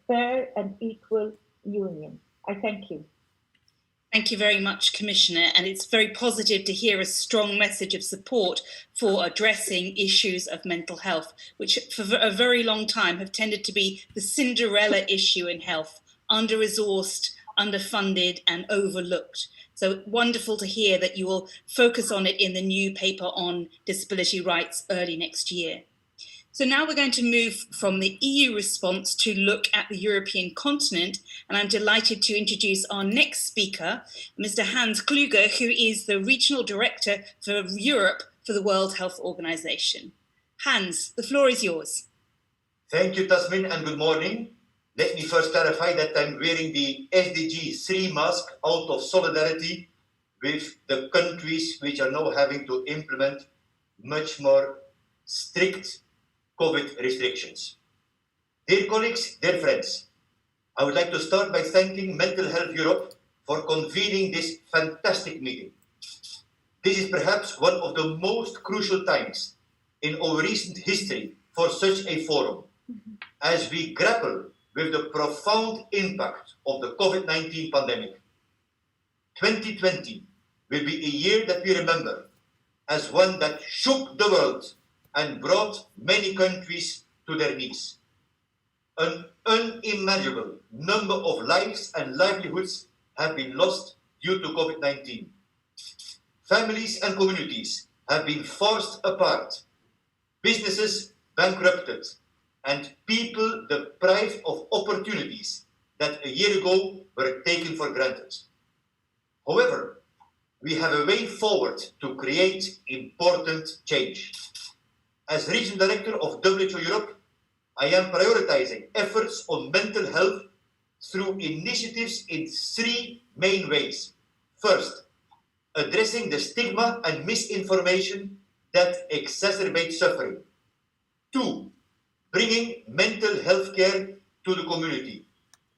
fair and equal union. I thank you. Thank you very much, Commissioner. And it's very positive to hear a strong message of support for addressing issues of mental health, which for a very long time have tended to be the Cinderella issue in health, under-resourced, underfunded and overlooked. So wonderful to hear that you will focus on it in the new paper on disability rights early next year. So now we're going to move from the EU response to look at the European continent, and I'm delighted to introduce our next speaker, Mr. Hans Kluge, who is the Regional Director for Europe for the World Health Organization. Hans, the floor is yours. Thank you, Tasmin, and good morning. Let me first clarify that I'm wearing the SDG 3 mask out of solidarity with the countries which are now having to implement much more strict COVID restrictions. Dear colleagues, dear friends, I would like to start by thanking Mental Health Europe for convening this fantastic meeting. This is perhaps one of the most crucial times in our recent history for such a forum, as we grapple with the profound impact of the COVID-19 pandemic. 2020 will be a year that we remember as one that shook the world and brought many countries to their knees. An unimaginable number of lives and livelihoods have been lost due to COVID-19. Families and communities have been forced apart, businesses bankrupted, and people deprived of opportunities that a year ago were taken for granted. However, we have a way forward to create important change. As Regional Director of WHO Europe, I am prioritizing efforts on mental health through initiatives in 3 main ways. First, addressing the stigma and misinformation that exacerbate suffering. 2, bringing mental health care to the community.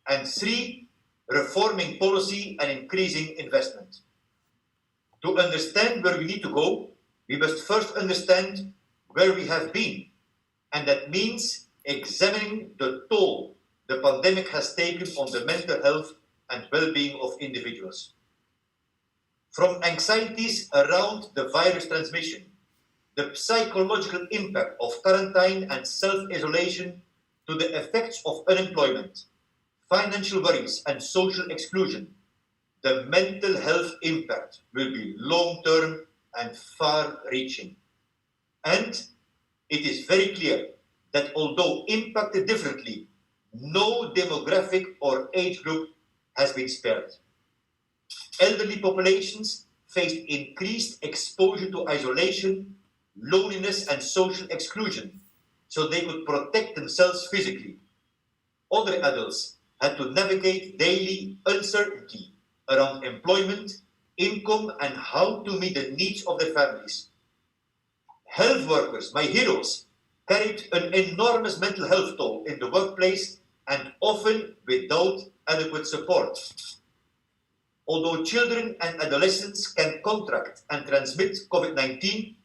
And 3, reforming policy and increasing investment. To understand where we need to go, we must first understand where we have been. And that means examining the toll the pandemic has taken on the mental health and well-being of individuals. From anxieties around the virus transmission, the psychological impact of quarantine and self-isolation, to the effects of unemployment, financial worries and social exclusion, the mental health impact will be long-term and far-reaching. And it is very clear that although impacted differently, no demographic or age group has been spared. Elderly populations faced increased exposure to isolation, loneliness and social exclusion, so they could protect themselves physically. Other adults had to navigate daily uncertainty around employment, income and how to meet the needs of their families. Health workers, my heroes, carried an enormous mental health toll in the workplace and often without adequate support. Although children and adolescents can contract and transmit COVID-19,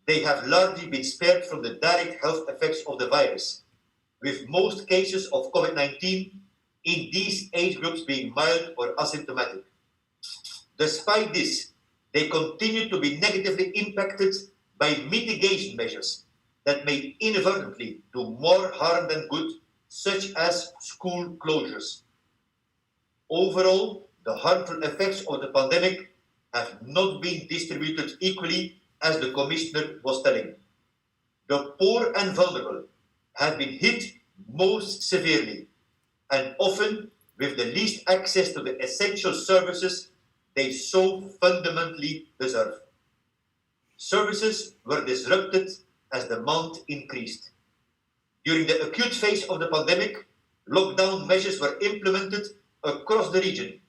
they have largely been spared from the direct health effects of the virus, with most cases of COVID-19 in these age groups being mild or asymptomatic. Despite this, they continue to be negatively impacted by mitigation measures that may inadvertently do more harm than good, such as school closures. Overall, the harmful effects of the pandemic have not been distributed equally, as the Commissioner was telling. The poor and vulnerable have been hit most severely, and often with the least access to the essential services they so fundamentally deserve. Services were disrupted as demand increased. During the acute phase of the pandemic, lockdown measures were implemented across the region,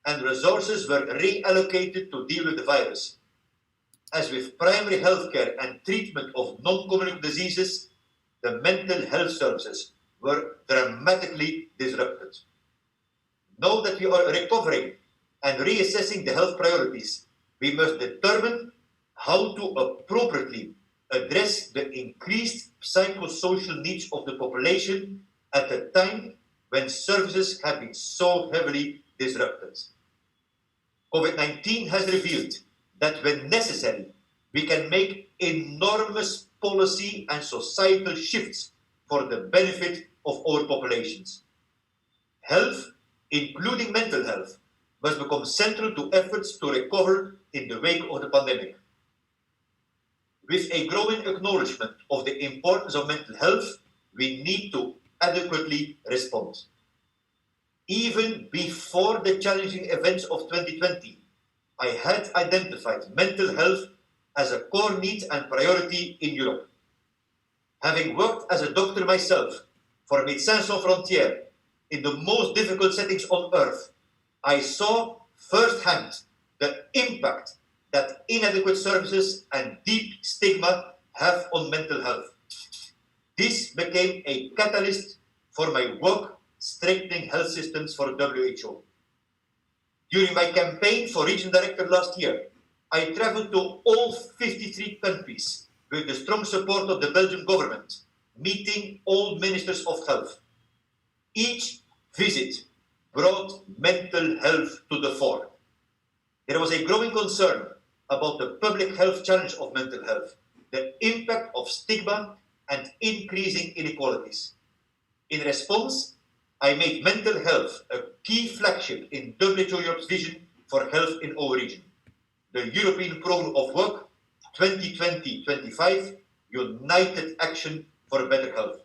and resources were reallocated to deal with the virus. As with primary healthcare and treatment of non-communicable diseases, the mental health services were dramatically disrupted. Now that we are recovering and reassessing the health priorities, we must determine how to appropriately address the increased psychosocial needs of the population at a time when services have been so heavily disrupted. COVID-19 has revealed that when necessary, we can make enormous policy and societal shifts for the benefit of our populations. Health, including mental health, must become central to efforts to recover in the wake of the pandemic. With a growing acknowledgement of the importance of mental health, we need to adequately respond. Even before the challenging events of 2020, I had identified mental health as a core need and priority in Europe. Having worked as a doctor myself for Médecins Sans Frontières in the most difficult settings on earth, I saw firsthand the impact that inadequate services and deep stigma have on mental health. This became a catalyst for my work strengthening health systems for WHO. During my campaign for Region Director last year, I traveled to all 53 countries with the strong support of the Belgian government, meeting all ministers of health. Each visit brought mental health to the fore. There was a growing concern about the public health challenge of mental health, the impact of stigma and increasing inequalities. In response, I made mental health a key flagship in WHO Europe's vision for health in our region. The European Programme of Work 2020-25, United Action for Better Health.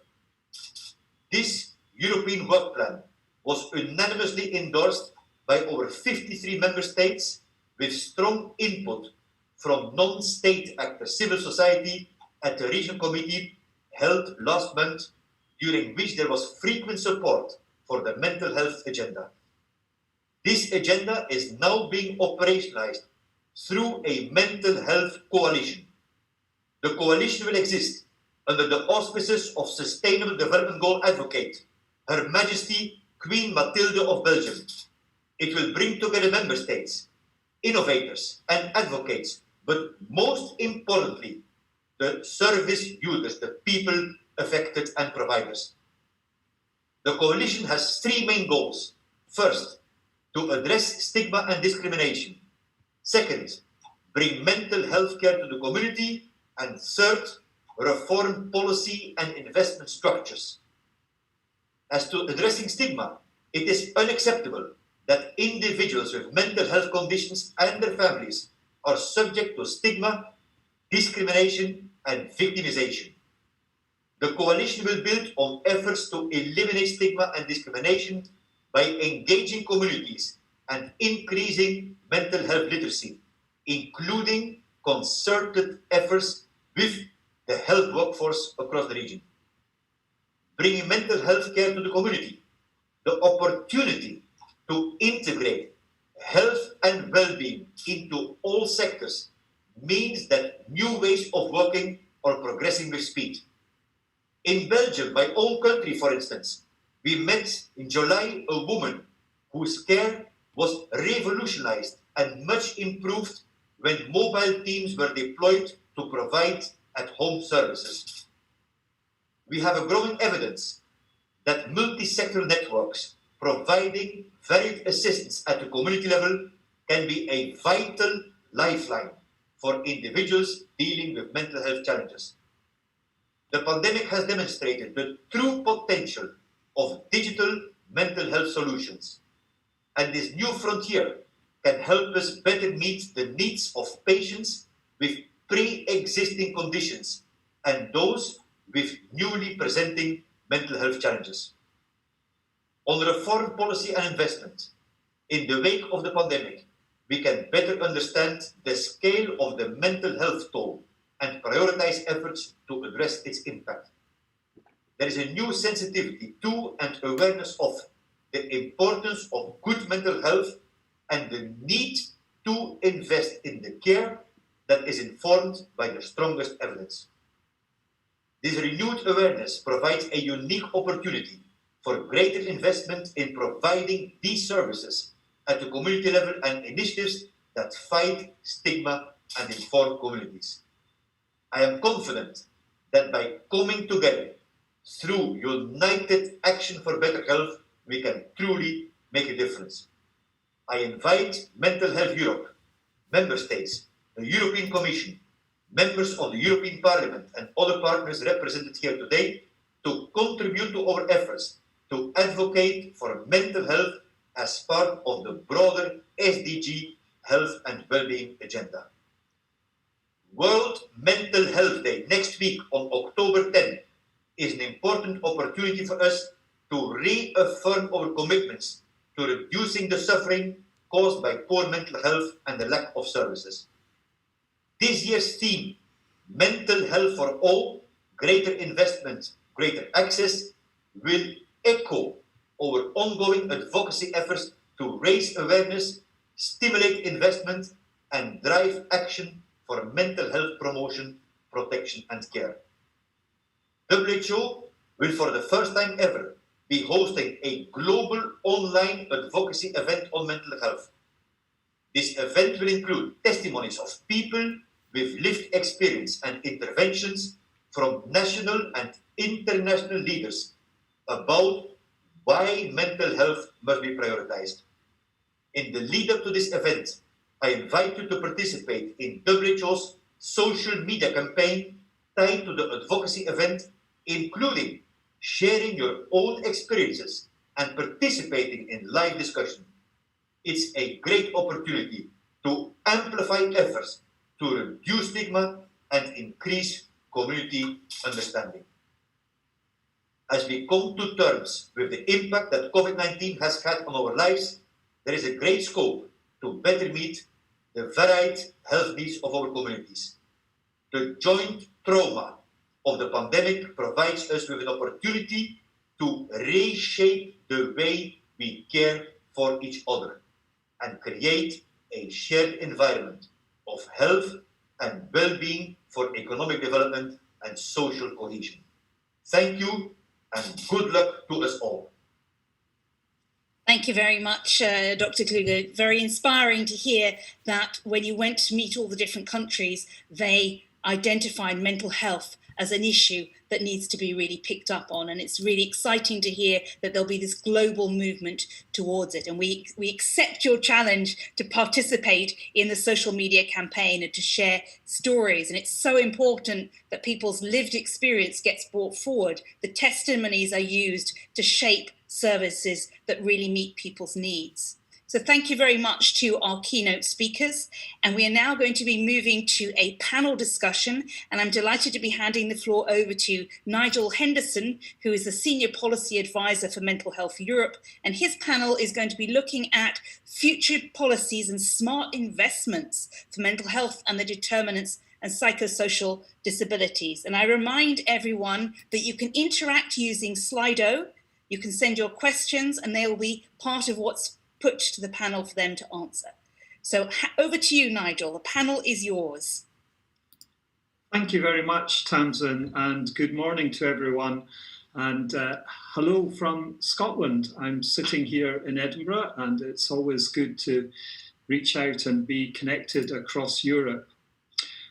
This European work plan was unanimously endorsed by over 53 member states, with strong input from non-state actors, civil society, at the regional committee held last month, during which there was frequent support for the mental health agenda. This agenda is now being operationalized through a mental health coalition. The coalition will exist under the auspices of Sustainable Development Goal Advocate, Her Majesty Queen Mathilde of Belgium. It will bring together member states, innovators and advocates, but most importantly, the service users, the people affected and providers. The coalition has three main goals. First, to address stigma and discrimination. Second, bring mental health care to the community. And third, reform policy and investment structures. As to addressing stigma, it is unacceptable that individuals with mental health conditions and their families are subject to stigma, discrimination, and victimization. The coalition will build on efforts to eliminate stigma and discrimination by engaging communities and increasing mental health literacy, including concerted efforts with the health workforce across the region. Bringing mental health care to the community, the opportunity to integrate health and well-being into all sectors means that new ways of working are progressing with speed. In Belgium, my own country, for instance, we met in July a woman whose care was revolutionized and much improved when mobile teams were deployed to provide at-home services. We have a growing evidence that multi-sectoral networks providing varied assistance at the community level can be a vital lifeline for individuals dealing with mental health challenges. The pandemic has demonstrated the true potential of digital mental health solutions, and this new frontier can help us better meet the needs of patients with pre-existing conditions and those with newly presenting mental health challenges. On reform policy and investment, in the wake of the pandemic, we can better understand the scale of the mental health toll and prioritize efforts to address its impact. There is a new sensitivity to and awareness of the importance of good mental health and the need to invest in the care that is informed by the strongest evidence. This renewed awareness provides a unique opportunity for greater investment in providing these services at the community level and initiatives that fight stigma and inform communities. I am confident that by coming together through united action for better health, we can truly make a difference. I invite Mental Health Europe, member states, the European Commission, members of the European Parliament and other partners represented here today to contribute to our efforts to advocate for mental health as part of the broader SDG health and well-being agenda. World Mental Health Day next week on October 10 is an important opportunity for us to reaffirm our commitments to reducing the suffering caused by poor mental health and the lack of services. This year's theme, Mental Health for All, Greater Investment, Greater Access, will echo our ongoing advocacy efforts to raise awareness, stimulate investment, and drive action for mental health promotion, protection, and care. WHO will for the first time ever be hosting a global online advocacy event on mental health. This event will include testimonies of people with lived experience and interventions from national and international leaders about why mental health must be prioritized. In the lead up to this event, I invite you to participate in WHO's social media campaign tied to the advocacy event, including sharing your own experiences and participating in live discussion. It's a great opportunity to amplify efforts to reduce stigma and increase community understanding. As we come to terms with the impact that COVID-19 has had on our lives, there is a great scope to better meet the varied health needs of our communities. The joint trauma of the pandemic provides us with an opportunity to reshape the way we care for each other and create a shared environment of health and well-being for economic development and social cohesion. Thank you and good luck to us all. Thank you very much, Dr. Kluge. Very inspiring to hear that when you went to meet all the different countries, they identified mental health as an issue that needs to be really picked up on. And it's really exciting to hear that there'll be this global movement towards it. And we accept your challenge to participate in the social media campaign and to share stories. And it's so important that people's lived experience gets brought forward. The testimonies are used to shape services that really meet people's needs. So thank you very much to our keynote speakers. And we are now going to be moving to a panel discussion. And I'm delighted to be handing the floor over to Nigel Henderson, who is the Senior Policy Advisor for Mental Health Europe. And his panel is going to be looking at future policies and smart investments for mental health and the determinants and psychosocial disabilities. And I remind everyone that you can interact using Slido. You can send your questions and they will be part of what's put to the panel for them to answer. So over to you, Nigel. The panel is yours. Thank you very much, Tamsin, and good morning to everyone. And hello from Scotland. I'm sitting here in Edinburgh, and it's always good to reach out and be connected across Europe.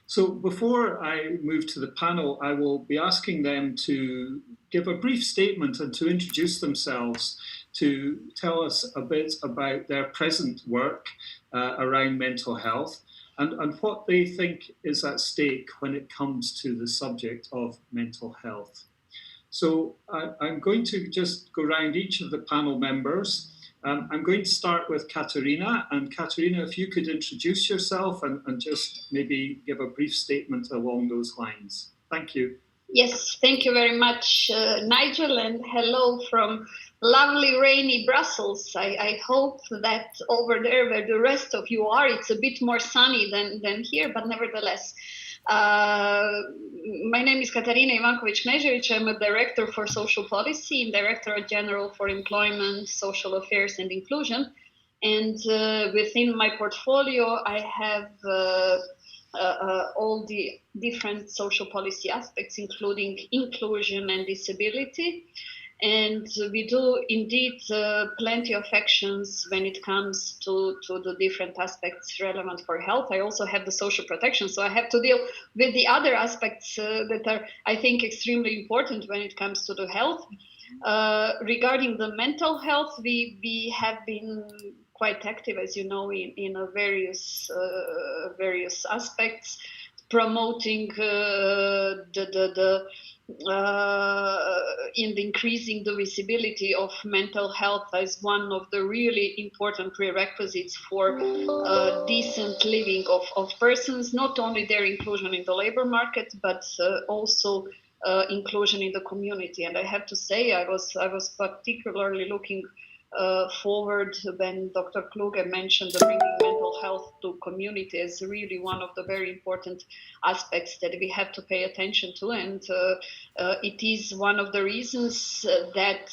So before I move to the panel, I will be asking them to give a brief statement and to introduce themselves, to tell us a bit about their present work around mental health and what they think is at stake when it comes to the subject of mental health. So I'm going to just go around each of the panel members. I'm going to start with Katerina. And Katerina, if you could introduce yourself and just maybe give a brief statement along those lines. Thank you. Yes, thank you very much, Nigel, and hello from lovely rainy Brussels. I hope that over there where the rest of you are, it's a bit more sunny than here, but nevertheless. My name is Katarina Ivankovic-Knežević. I'm a Director for Social Policy and Director General for Employment, Social Affairs and Inclusion. And within my portfolio, I have all the different social policy aspects, including inclusion and disability. And we do indeed plenty of actions when it comes to the different aspects relevant for health. I also have the social protection, so I have to deal with the other aspects that are, I think, extremely important when it comes to the health. Regarding the mental health, we have been quite active, as you know, in various aspects, promoting in increasing the visibility of mental health as one of the really important prerequisites for decent living of persons, not only their inclusion in the labor market, but also inclusion in the community. And I have to say, I was particularly looking forward when Dr. Kluge mentioned the bringing mental health to community as really one of the very important aspects that we have to pay attention to. And it is one of the reasons that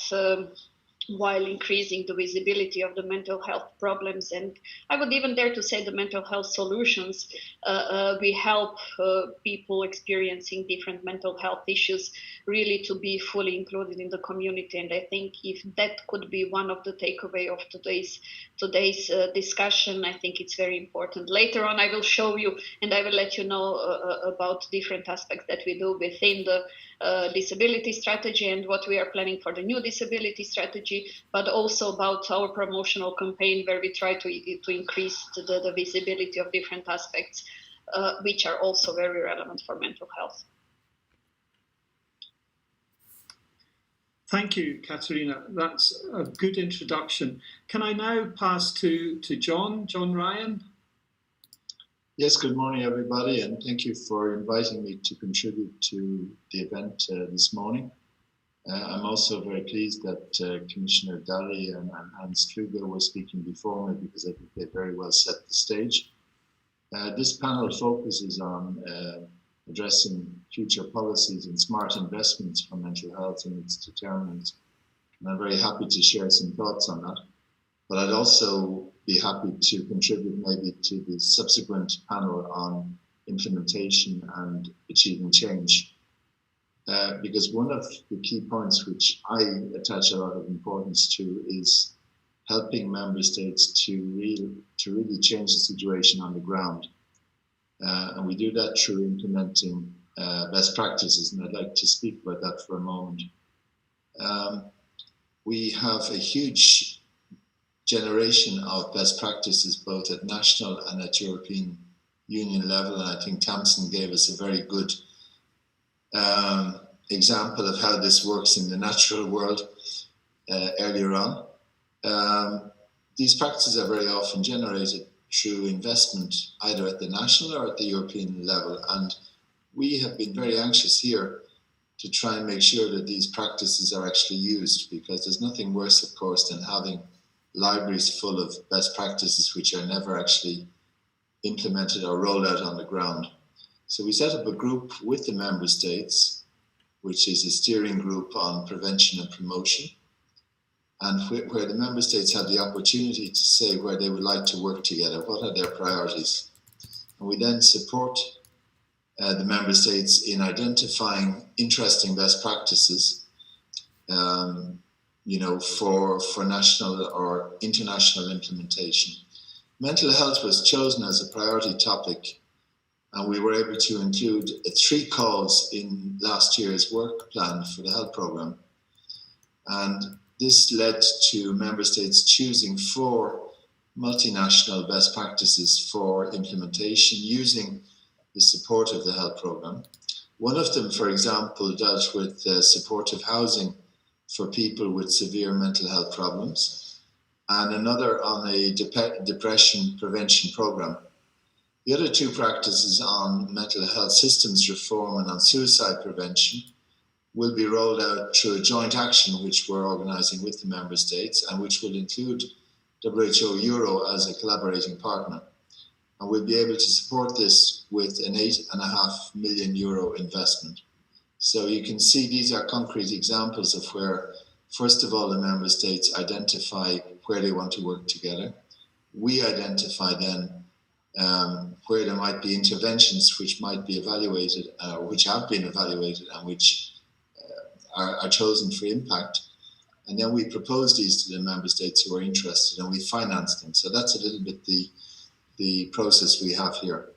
while increasing the visibility of the mental health problems, and I would even dare to say the mental health solutions, we help people experiencing different mental health issues really to be fully included in the community. And I think if that could be one of the takeaway of today's discussion, I think it's very important. Later on, I will show you and I will let you know about different aspects that we do within the disability strategy and what we are planning for the new disability strategy, but also about our promotional campaign where we try to increase the visibility of different aspects, which are also very relevant for mental health. Thank you, Katerina. That's a good introduction. Can I now pass to John Ryan? Yes, good morning, everybody, and thank you for inviting me to contribute to the event this morning. I'm also very pleased that Commissioner Dalli and Hans Kluge were speaking before me because I think they very well set the stage. This panel focuses on addressing future policies and smart investments for mental health and its determinants. And I'm very happy to share some thoughts on that. But I'd also be happy to contribute maybe to the subsequent panel on implementation and achieving change. Because one of the key points which I attach a lot of importance to is helping member states to really change the situation on the ground. And we do that through implementing best practices, and I'd like to speak about that for a moment. We have a huge generation of best practices, both at national and at European Union level, and I think Tamsin gave us a very good example of how this works in the natural world earlier on. These practices are very often generated through investment either at the national or at the European level, and we have been very anxious here to try and make sure that these practices are actually used, because there's nothing worse, of course, than having libraries full of best practices which are never actually implemented or rolled out on the ground. So we set up a group with the member states, which is a steering group on prevention and promotion, and where the member states have the opportunity to say where they would like to work together, what are their priorities. And we then support the member states in identifying interesting best practices, for national or international implementation. Mental health was chosen as a priority topic, and we were able to include 3 calls in last year's work plan for the health programme. And this led to member states choosing 4 multinational best practices for implementation using the support of the health programme. One of them, for example, dealt with supportive housing for people with severe mental health problems, and another on a depression prevention programme. The other 2 practices on mental health systems reform and on suicide prevention will be rolled out through a joint action which we're organising with the member states, and which will include WHO Euro as a collaborating partner. And we'll be able to support this with an €8.5 million investment. So you can see these are concrete examples of where, first of all, the member states identify where they want to work together. We identify then where there might be interventions which might be evaluated, which have been evaluated and which are chosen for impact. And then we propose these to the member states who are interested, and we finance them. So that's a little bit the process we have here.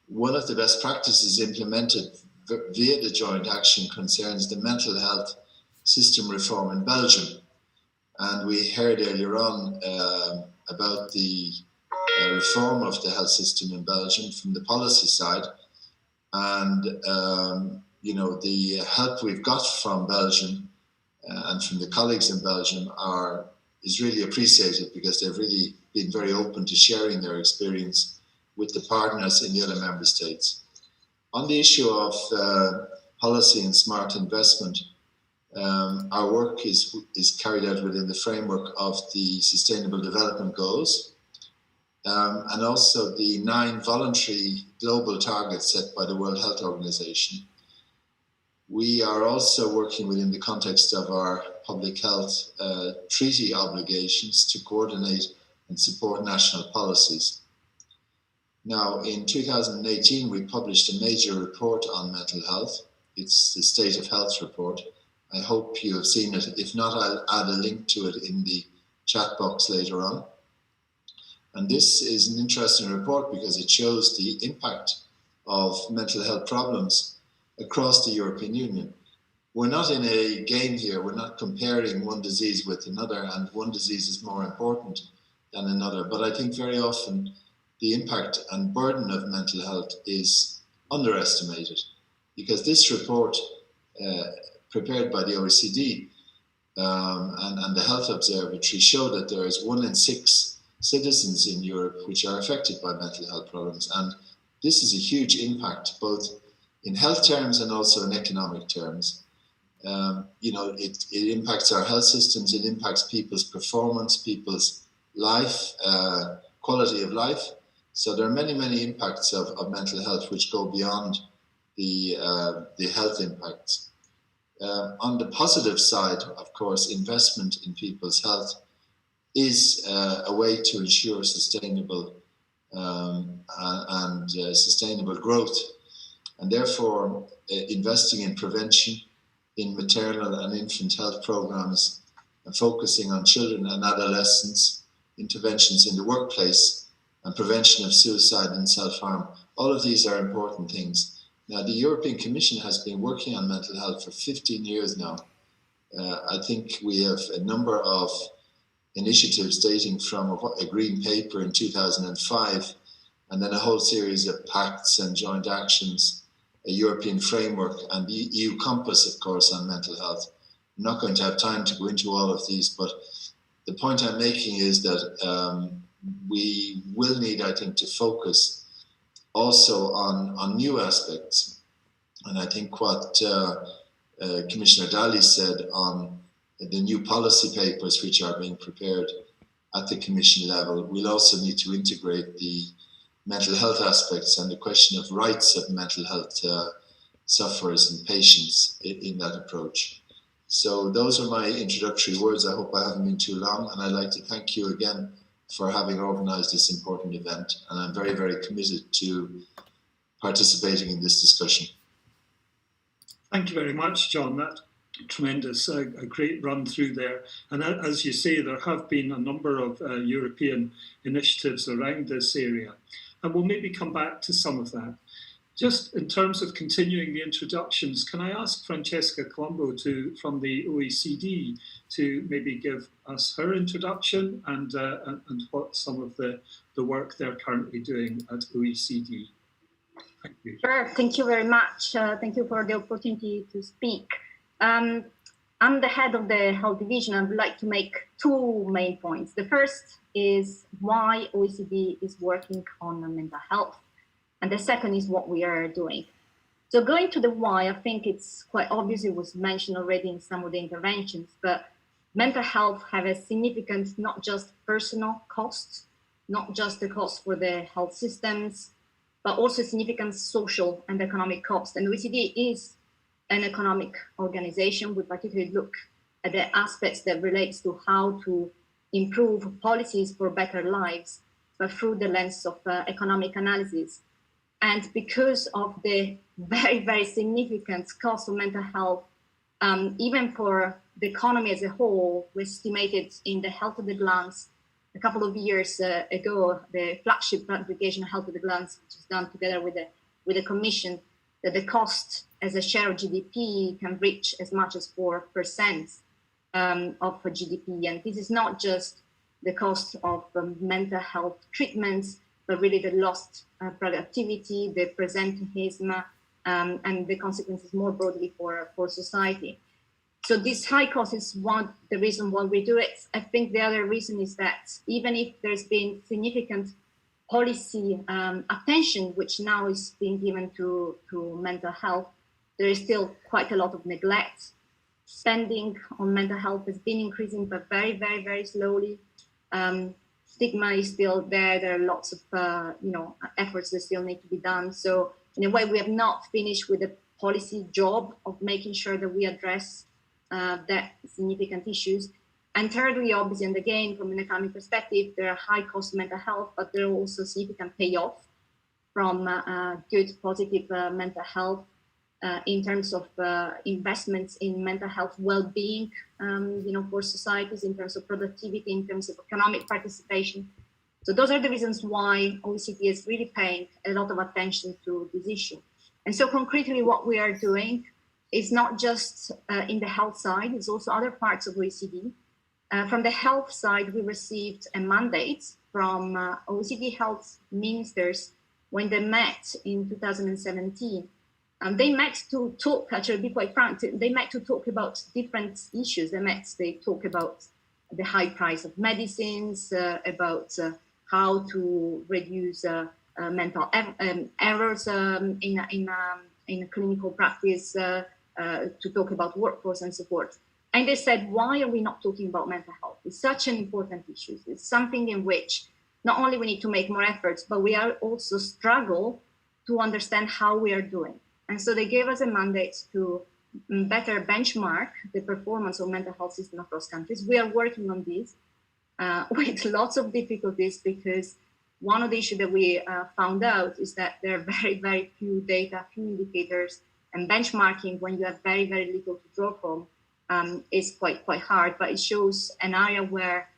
One of the best practices implemented via the joint action concerns the mental health system reform in Belgium. And we heard earlier on about the reform of the health system in Belgium from the policy side. And, the help we've got from Belgium and from the colleagues in Belgium is really appreciated, because they've really been very open to sharing their experience with the partners in the other member states. On the issue of policy and smart investment, our work is carried out within the framework of the Sustainable Development Goals, and also the 9 voluntary global targets set by the World Health Organization. We are also working within the context of our public health treaty obligations to coordinate and support national policies. Now, in 2018, we published a major report on mental health. It's the State of Health report. I hope you have seen it. If not, I'll add a link to it in the chat box later on. And this is an interesting report because it shows the impact of mental health problems across the European Union. We're not in a game here. We're not comparing one disease with another, and one disease is more important than another. But I think very often the impact and burden of mental health is underestimated, because this report prepared by the OECD and the Health Observatory show that there is 1 in 6 citizens in Europe which are affected by mental health problems. And this is a huge impact, both in health terms and also in economic terms. It impacts our health systems, it impacts people's performance, people's life, quality of life. So there are many, many impacts of mental health which go beyond the health impacts. On the positive side, of course, investment in people's health is a way to ensure sustainable and sustainable growth. And therefore, investing in prevention, in maternal and infant health programs, and focusing on children and adolescents, interventions in the workplace, and prevention of suicide and self-harm. All of these are important things. Now, the European Commission has been working on mental health for 15 years now. I think we have a number of initiatives dating from a green paper in 2005, and then a whole series of pacts and joint actions, a European framework, and the EU Compass, of course, on mental health. I'm not going to have time to go into all of these, but the point I'm making is that we will need, I think, to focus also on new aspects. And I think what Commissioner Dalli said on the new policy papers which are being prepared at the Commission level, we'll also need to integrate the mental health aspects and the question of rights of mental health sufferers and patients in that approach. So those are my introductory words. I hope I haven't been too long, and I'd like to thank you again for having organised this important event, and I'm very, very committed to participating in this discussion. Thank you very much, John. That's tremendous, a great run through there. And as you say, there have been a number of European initiatives around this area, and we'll maybe come back to some of that. Just in terms of continuing the introductions, can I ask Francesca Colombo from the OECD to maybe give us her introduction and what some of the work they're currently doing at OECD? Thank you. Sure, thank you very much. Thank you for the opportunity to speak. I'm the head of the Health Division. I would like to make two main points. The first is why OECD is working on mental health. And the second is what we are doing. So going to the why, I think it's quite obvious, it was mentioned already in some of the interventions, but mental health have a significant, not just personal costs, not just the cost for the health systems, but also significant social and economic costs. And OECD is an economic organization. We particularly look at the aspects that relates to how to improve policies for better lives, but through the lens of economic analysis. And because of the very, very significant cost of mental health, even for the economy as a whole, we estimated in the Health at a Glance a couple of years ago, the flagship publication Health at a Glance, which is done together with the Commission, that the cost as a share of GDP can reach as much as 4% of GDP. And this is not just the cost of mental health treatments, but really the lost productivity, the presenteeism, and the consequences more broadly for society. So this high cost is the reason why we do it. I think the other reason is that even if there's been significant policy attention, which now is being given to mental health, there is still quite a lot of neglect. Spending on mental health has been increasing, but very, very, very slowly. Stigma is still there. There are lots of efforts that still need to be done. So in a way, we have not finished with the policy job of making sure that we address that significant issues. And thirdly, obviously, and again, from an economic perspective, there are high cost mental health, but there are also significant payoff from good, positive mental health in terms of investments in mental health well-being, for societies, in terms of productivity, in terms of economic participation. So those are the reasons why OECD is really paying a lot of attention to this issue. And so concretely, what we are doing is not just in the health side, it's also other parts of OECD. From the health side, we received a mandate from OECD health ministers when they met in 2017. They met to talk, actually, to be quite frank, they met to talk about different issues. They talk about the high price of medicines, about how to reduce mental errors in clinical practice, to talk about workforce and support. And they said, why are we not talking about mental health? It's such an important issue. It's something in which not only we need to make more efforts, but we are also struggle to understand how we are doing. And so they gave us a mandate to better benchmark the performance of mental health system across countries. We are working on this with lots of difficulties because one of the issues that we found out is that there are very, very few data, few indicators, and benchmarking when you have very, very little to draw from is quite hard, but it shows an area where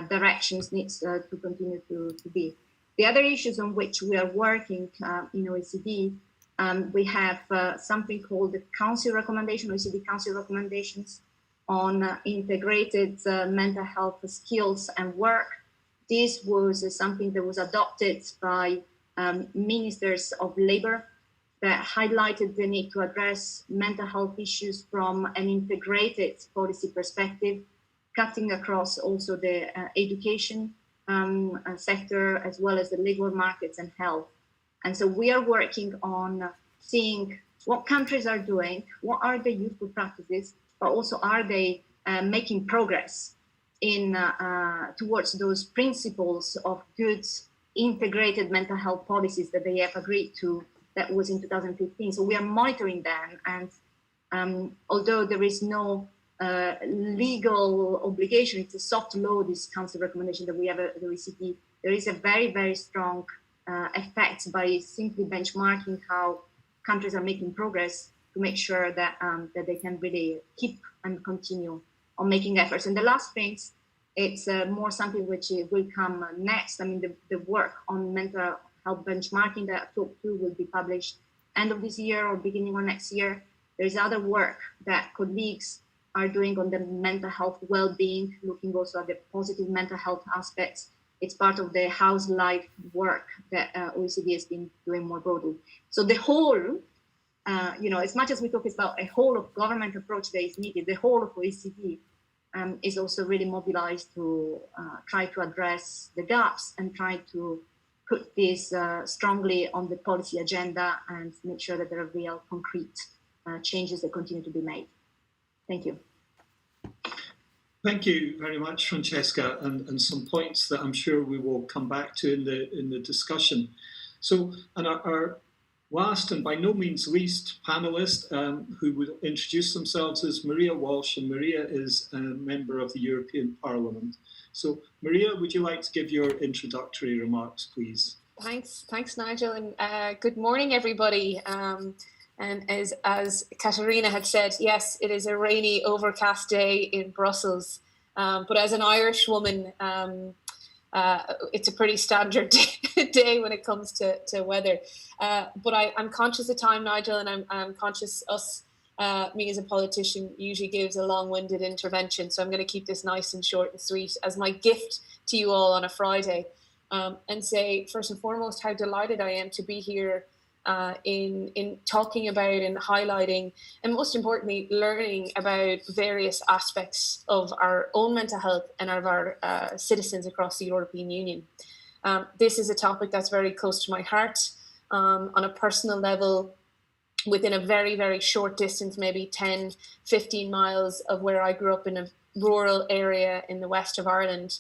directions needs to continue to be. The other issues on which we are working in OECD, we have something called the Council Recommendation, OECD Council Recommendations on integrated mental health skills and work. This was something that was adopted by ministers of labor that highlighted the need to address mental health issues from an integrated policy perspective, cutting across also the education sector as well as the labor markets and health. And so we are working on seeing what countries are doing, what are the useful practices, but also are they making progress in towards those principles of good integrated mental health policies that they have agreed to. That was in 2015. So we are monitoring them, and although there is no legal obligation, it's a soft law, this council recommendation that we have at the OECD, there is a very, very strong effect by simply benchmarking how countries are making progress to make sure that that they can really keep and continue on making efforts. And the last thing, it's more something which will come next. I mean, the work on mental health benchmarking that I talked to will be published end of this year or beginning of next year. There's other work that colleagues are doing on the mental health well-being, looking also at the positive mental health aspects. It's part of the house life work that OECD has been doing more broadly. So the whole, as much as we talk about a whole of government approach that is needed, the whole of OECD is also really mobilized to try to address the gaps and try to put this strongly on the policy agenda and make sure that there are real concrete changes that continue to be made. Thank you. Thank you very much, Francesca, and some points that I'm sure we will come back to in the discussion. So, and our last and by no means least panelist, who will introduce themselves, is Maria Walsh, and Maria is a member of the European Parliament. So, Maria, would you like to give your introductory remarks, please? Thanks, Nigel, and good morning, everybody. And as Katerina had said, yes, it is a rainy, overcast day in Brussels. But as an Irish woman, it's a pretty standard day when it comes to weather. But I'm conscious of time, Nigel, and I'm conscious me as a politician usually gives a long-winded intervention. So I'm going to keep this nice and short and sweet as my gift to you all on a Friday. And say, first and foremost, how delighted I am to be here in talking about and highlighting, and most importantly, learning about various aspects of our own mental health and of our citizens across the European Union. This is a topic that's very close to my heart on a personal level. Within a very, very short distance, maybe 10, 15 miles of where I grew up in a rural area in the west of Ireland,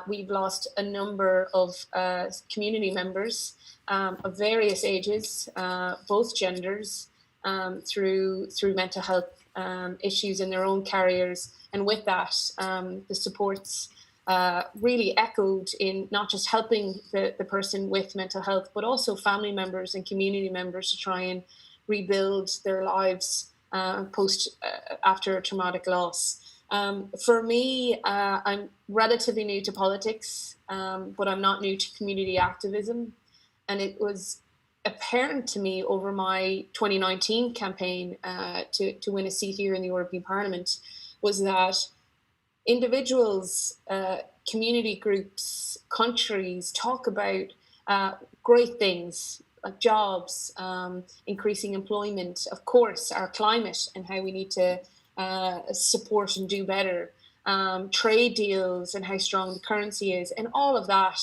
we've lost a number of community members of various ages, both genders, through mental health issues in their own careers. And with that, the supports really echoed in not just helping the person with mental health, but also family members and community members to try and rebuild their lives after a traumatic loss. For me, I'm relatively new to politics, but I'm not new to community activism. And it was apparent to me over my 2019 campaign to win a seat here in the European Parliament was that individuals, community groups, countries talk about great things like jobs, increasing employment, of course, our climate and how we need to support and do better, trade deals and how strong the currency is. And all of that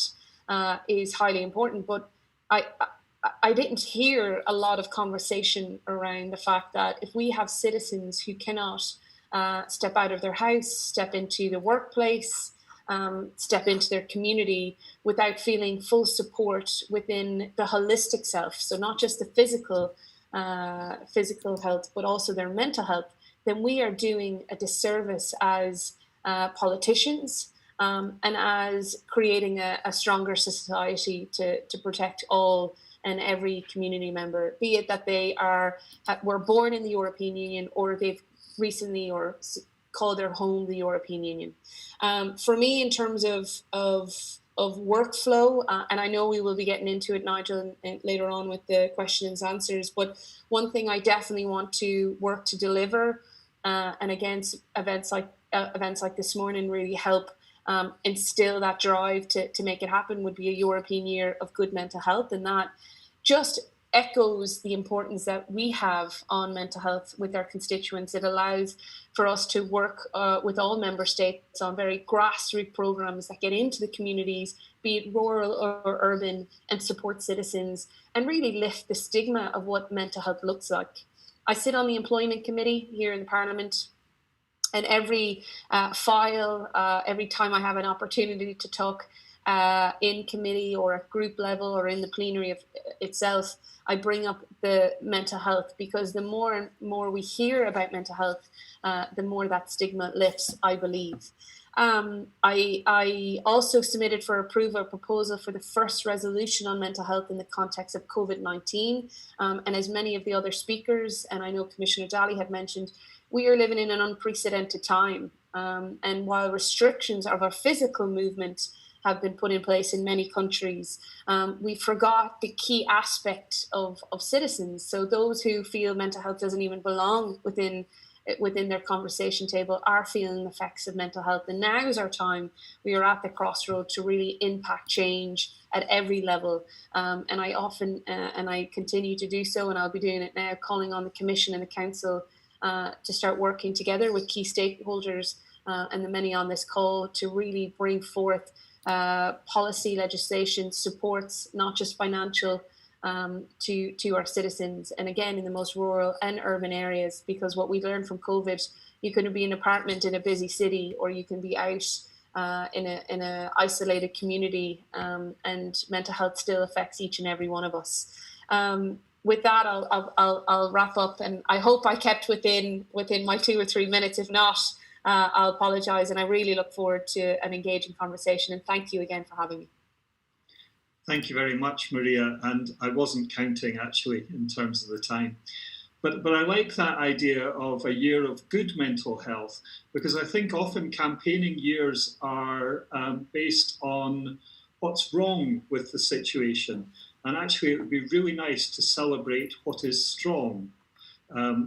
is highly important. But I didn't hear a lot of conversation around the fact that if we have citizens who cannot step out of their house, step into the workplace, step into their community without feeling full support within the holistic self, so not just the physical health, but also their mental health, then we are doing a disservice as politicians, and as creating a stronger society to protect all and every community member, be it that they were born in the European Union or they've recently or call their home the European Union. For me, in terms of workflow, and I know we will be getting into it, Nigel, and later on with the questions and answers, but one thing I definitely want to work to deliver, and again, events like this morning really help instill that drive to make it happen, would be a European Year of Good Mental Health, and that just echoes the importance that we have on mental health with our constituents. It allows for us to work with all member states on very grassroots programs that get into the communities, be it rural or urban, and support citizens and really lift the stigma of what mental health looks like. I sit on the Employment Committee here in the Parliament, and every file, every time I have an opportunity to talk in committee or at group level or in the plenary itself, I bring up the mental health, because the more and more we hear about mental health, the more that stigma lifts, I believe. I also submitted for approval a proposal for the first resolution on mental health in the context of COVID-19. And as many of the other speakers, and I know Commissioner Daly had mentioned, we are living in an unprecedented time. And while restrictions of our physical movement have been put in place in many countries, we forgot the key aspect of citizens. So those who feel mental health doesn't even belong within their conversation table are feeling the effects of mental health. And now is our time. We are at the crossroad to really impact change at every level. And I often, and I continue to do so, and I'll be doing it now, calling on the Commission and the Council to start working together with key stakeholders and the many on this call to really bring forth policy legislation supports, not just financial, to our citizens, and again in the most rural and urban areas, because what we learned from COVID, you can be in an apartment in a busy city, or you can be out in a isolated community, and mental health still affects each and every one of us. With that, I'll wrap up, and I hope I kept within my 2 or 3 minutes. If not, I'll apologise, and I really look forward to an engaging conversation, and thank you again for having me. Thank you very much, Maria, and I wasn't counting actually in terms of the time. But I like that idea of a year of good mental health, because I think often campaigning years are based on what's wrong with the situation, and actually it would be really nice to celebrate what is strong.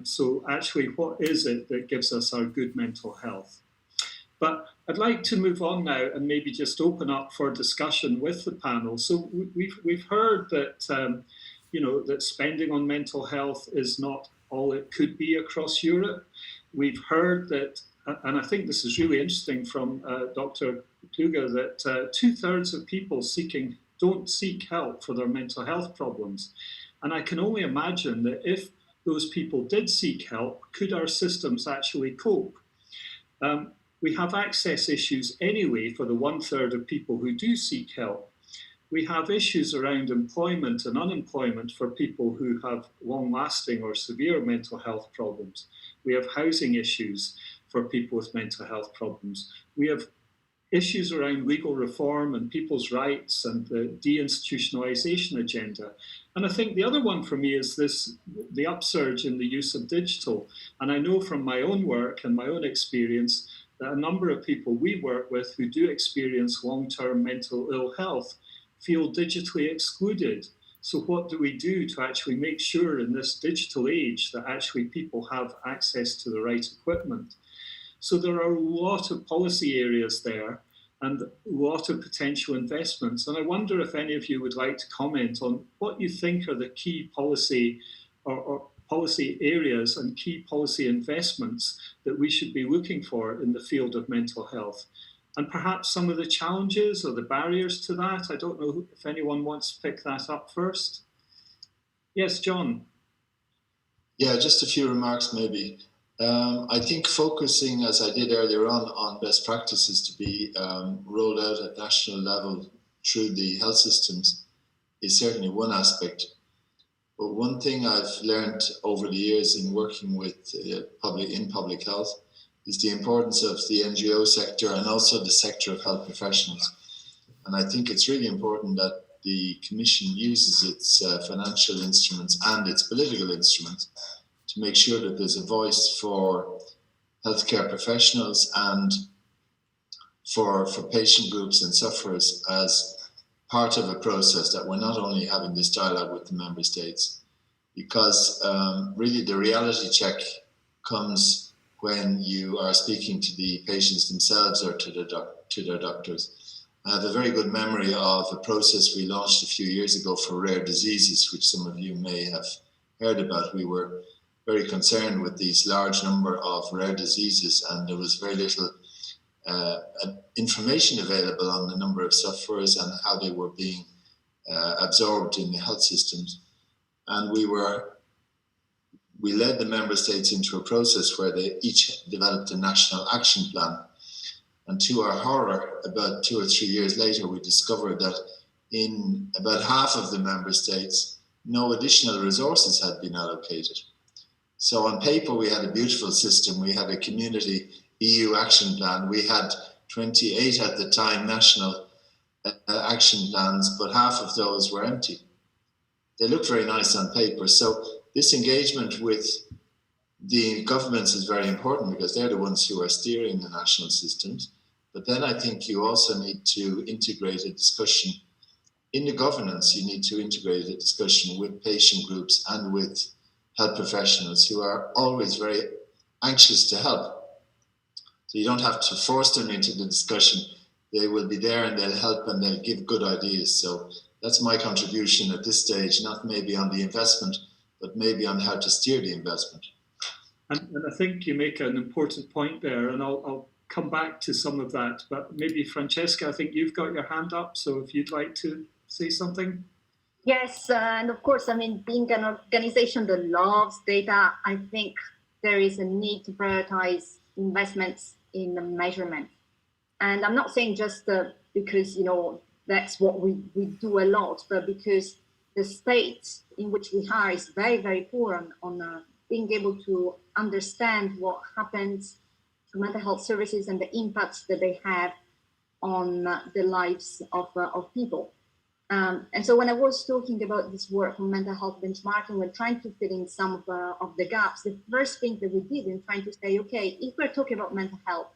So actually, what is it that gives us our good mental health? But I'd like to move on now and maybe just open up for discussion with the panel. So we've heard that that spending on mental health is not all it could be across Europe. We've heard that, and I think this is really interesting from Dr. Kluge, that 2/3 of people don't seek help for their mental health problems. And I can only imagine that if those people did seek help, could our systems actually cope? We have access issues anyway for the 1/3 of people who do seek help. We have issues around employment and unemployment for people who have long-lasting or severe mental health problems. We have housing issues for people with mental health problems. We have issues around legal reform and people's rights and the deinstitutionalization agenda. And I think the other one for me is the upsurge in the use of digital. And I know from my own work and my own experience that a number of people we work with who do experience long-term mental ill health feel digitally excluded. So what do we do to actually make sure in this digital age that actually people have access to the right equipment? So there are a lot of policy areas there and a lot of potential investments. And I wonder if any of you would like to comment on what you think are the key policy or policy areas and key policy investments that we should be looking for in the field of mental health. And perhaps some of the challenges or the barriers to that. I don't know if anyone wants to pick that up first. Yes, John. Yeah, just a few remarks maybe. I think focusing, as I did earlier on best practices to be rolled out at national level through the health systems is certainly one aspect. But one thing I've learned over the years in working with public health is the importance of the NGO sector and also the sector of health professionals. And I think it's really important that the Commission uses its financial instruments and its political instruments to make sure that there's a voice for healthcare professionals and for patient groups and sufferers as part of a process, that we're not only having this dialogue with the member states, because really the reality check comes when you are speaking to the patients themselves or to their doctors. I have a very good memory of a process we launched a few years ago for rare diseases, which some of you may have heard about. We were very concerned with these large number of rare diseases, and there was very little information available on the number of sufferers and how they were being absorbed in the health systems. And we led the member states into a process where they each developed a national action plan. And to our horror, about 2 or 3 years later, we discovered that in about half of the member states, no additional resources had been allocated. So on paper, we had a beautiful system. We had a community EU action plan. We had 28 at the time national action plans, but half of those were empty. They look very nice on paper. So this engagement with the governments is very important because they're the ones who are steering the national systems. But then I think you also need to integrate a discussion in the governance. You need to integrate a discussion with patient groups and with health professionals who are always very anxious to help. So you don't have to force them into the discussion. They will be there and they'll help and they'll give good ideas. So that's my contribution at this stage, not maybe on the investment, but maybe on how to steer the investment. And I think you make an important point there, and I'll come back to some of that. But maybe Francesca, I think you've got your hand up, so if you'd like to say something. Yes, and of course, I mean, being an organization that loves data, I think there is a need to prioritize investments in the measurement. And I'm not saying just because, you know, that's what we do a lot, but because the state in which we are is very, very poor on being able to understand what happens to mental health services and the impacts that they have on the lives of people. And so when I was talking about this work on mental health benchmarking, we're trying to fill in some of the gaps. The first thing that we did in trying to say, okay, if we're talking about mental health,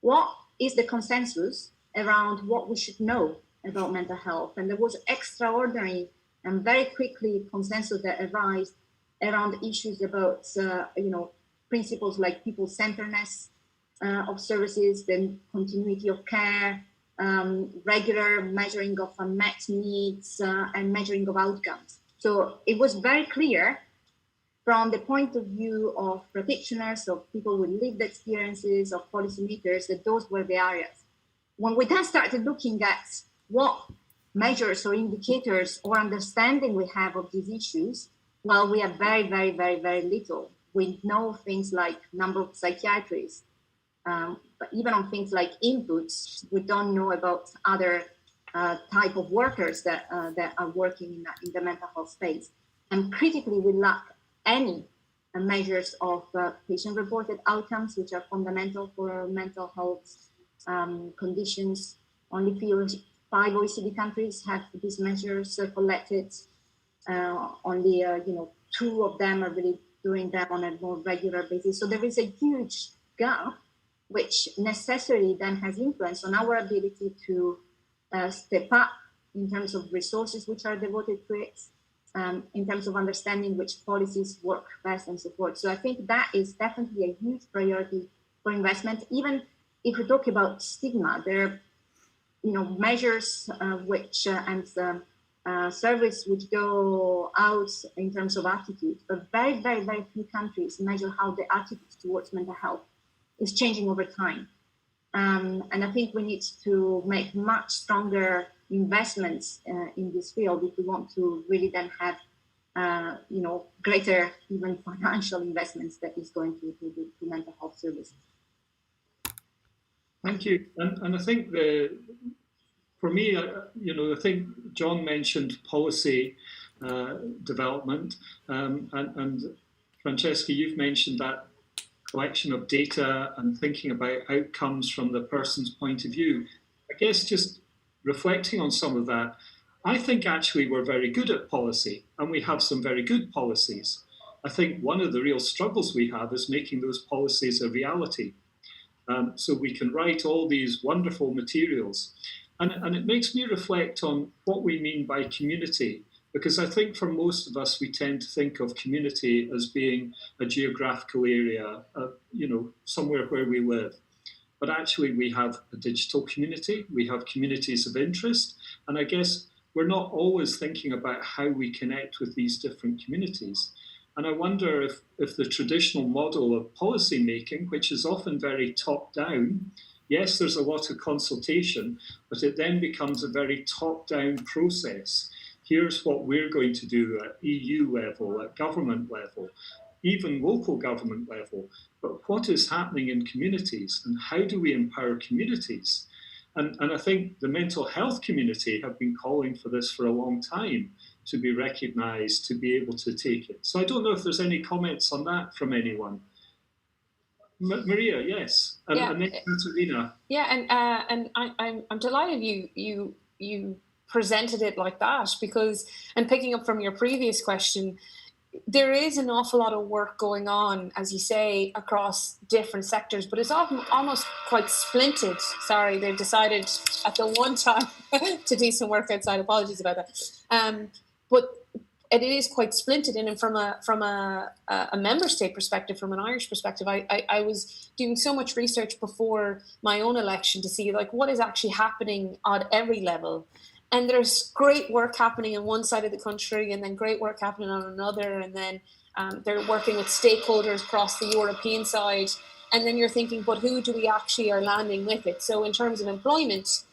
what is the consensus around what we should know about mental health? And there was extraordinary and very quickly consensus that arose around issues about, principles like people-centeredness of services, then continuity of care, regular measuring of unmet needs and measuring of outcomes. So it was very clear from the point of view of practitioners, of people with lived experiences, of policymakers, that those were the areas. When we then started looking at what measures or indicators or understanding we have of these issues, well, we have very, very, very, very little. We know things like number of psychiatrists, but even on things like inputs, we don't know about other type of workers that are working in the mental health space. And critically, we lack any measures of patient-reported outcomes, which are fundamental for mental health conditions. Only 5 OECD countries have these measures collected. Only 2 of them are really doing that on a more regular basis. So there is a huge gap, which necessarily then has influence on our ability to step up in terms of resources which are devoted to it, in terms of understanding which policies work best and so forth. So I think that is definitely a huge priority for investment. Even if we talk about stigma, there are measures which and surveys which go out in terms of attitude, but very, very, very few countries measure how the attitude towards mental health is changing over time. And I think we need to make much stronger investments in this field if we want to really then have greater even financial investments that is going to mental health services. Thank you. And I think for me, I think John mentioned policy development, and Francesca, you've mentioned that collection of data and thinking about outcomes from the person's point of view. I guess just reflecting on some of that, I think actually we're very good at policy, and we have some very good policies. I think one of the real struggles we have is making those policies a reality. So we can write all these wonderful materials. And it makes me reflect on what we mean by community, because I think for most of us, we tend to think of community as being a geographical area, somewhere where we live. But actually, we have a digital community, we have communities of interest, and I guess we're not always thinking about how we connect with these different communities. And I wonder if the traditional model of policy making, which is often very top-down, yes, there's a lot of consultation, but it then becomes a very top-down process. Here's what we're going to do at EU level, at government level, even local government level. But what is happening in communities, and how do we empower communities? And I think the mental health community have been calling for this for a long time, to be recognised, to be able to take it. So I don't know if there's any comments on that from anyone. Maria, yes, and then Katerina. Yeah, and I'm delighted you presented it like that, because, and picking up from your previous question, there is an awful lot of work going on, as you say, across different sectors, but it's often almost quite splintered. Sorry, they've decided at the one time to do some work outside. Apologies about that. But it is quite splintered, and from a member state perspective, from an Irish perspective, I was doing so much research before my own election to see like what is actually happening at every level. And there's great work happening on one side of the country, and then great work happening on another, and then they're working with stakeholders across the European side. And then you're thinking, but who do we actually are landing with it? So in terms of employment,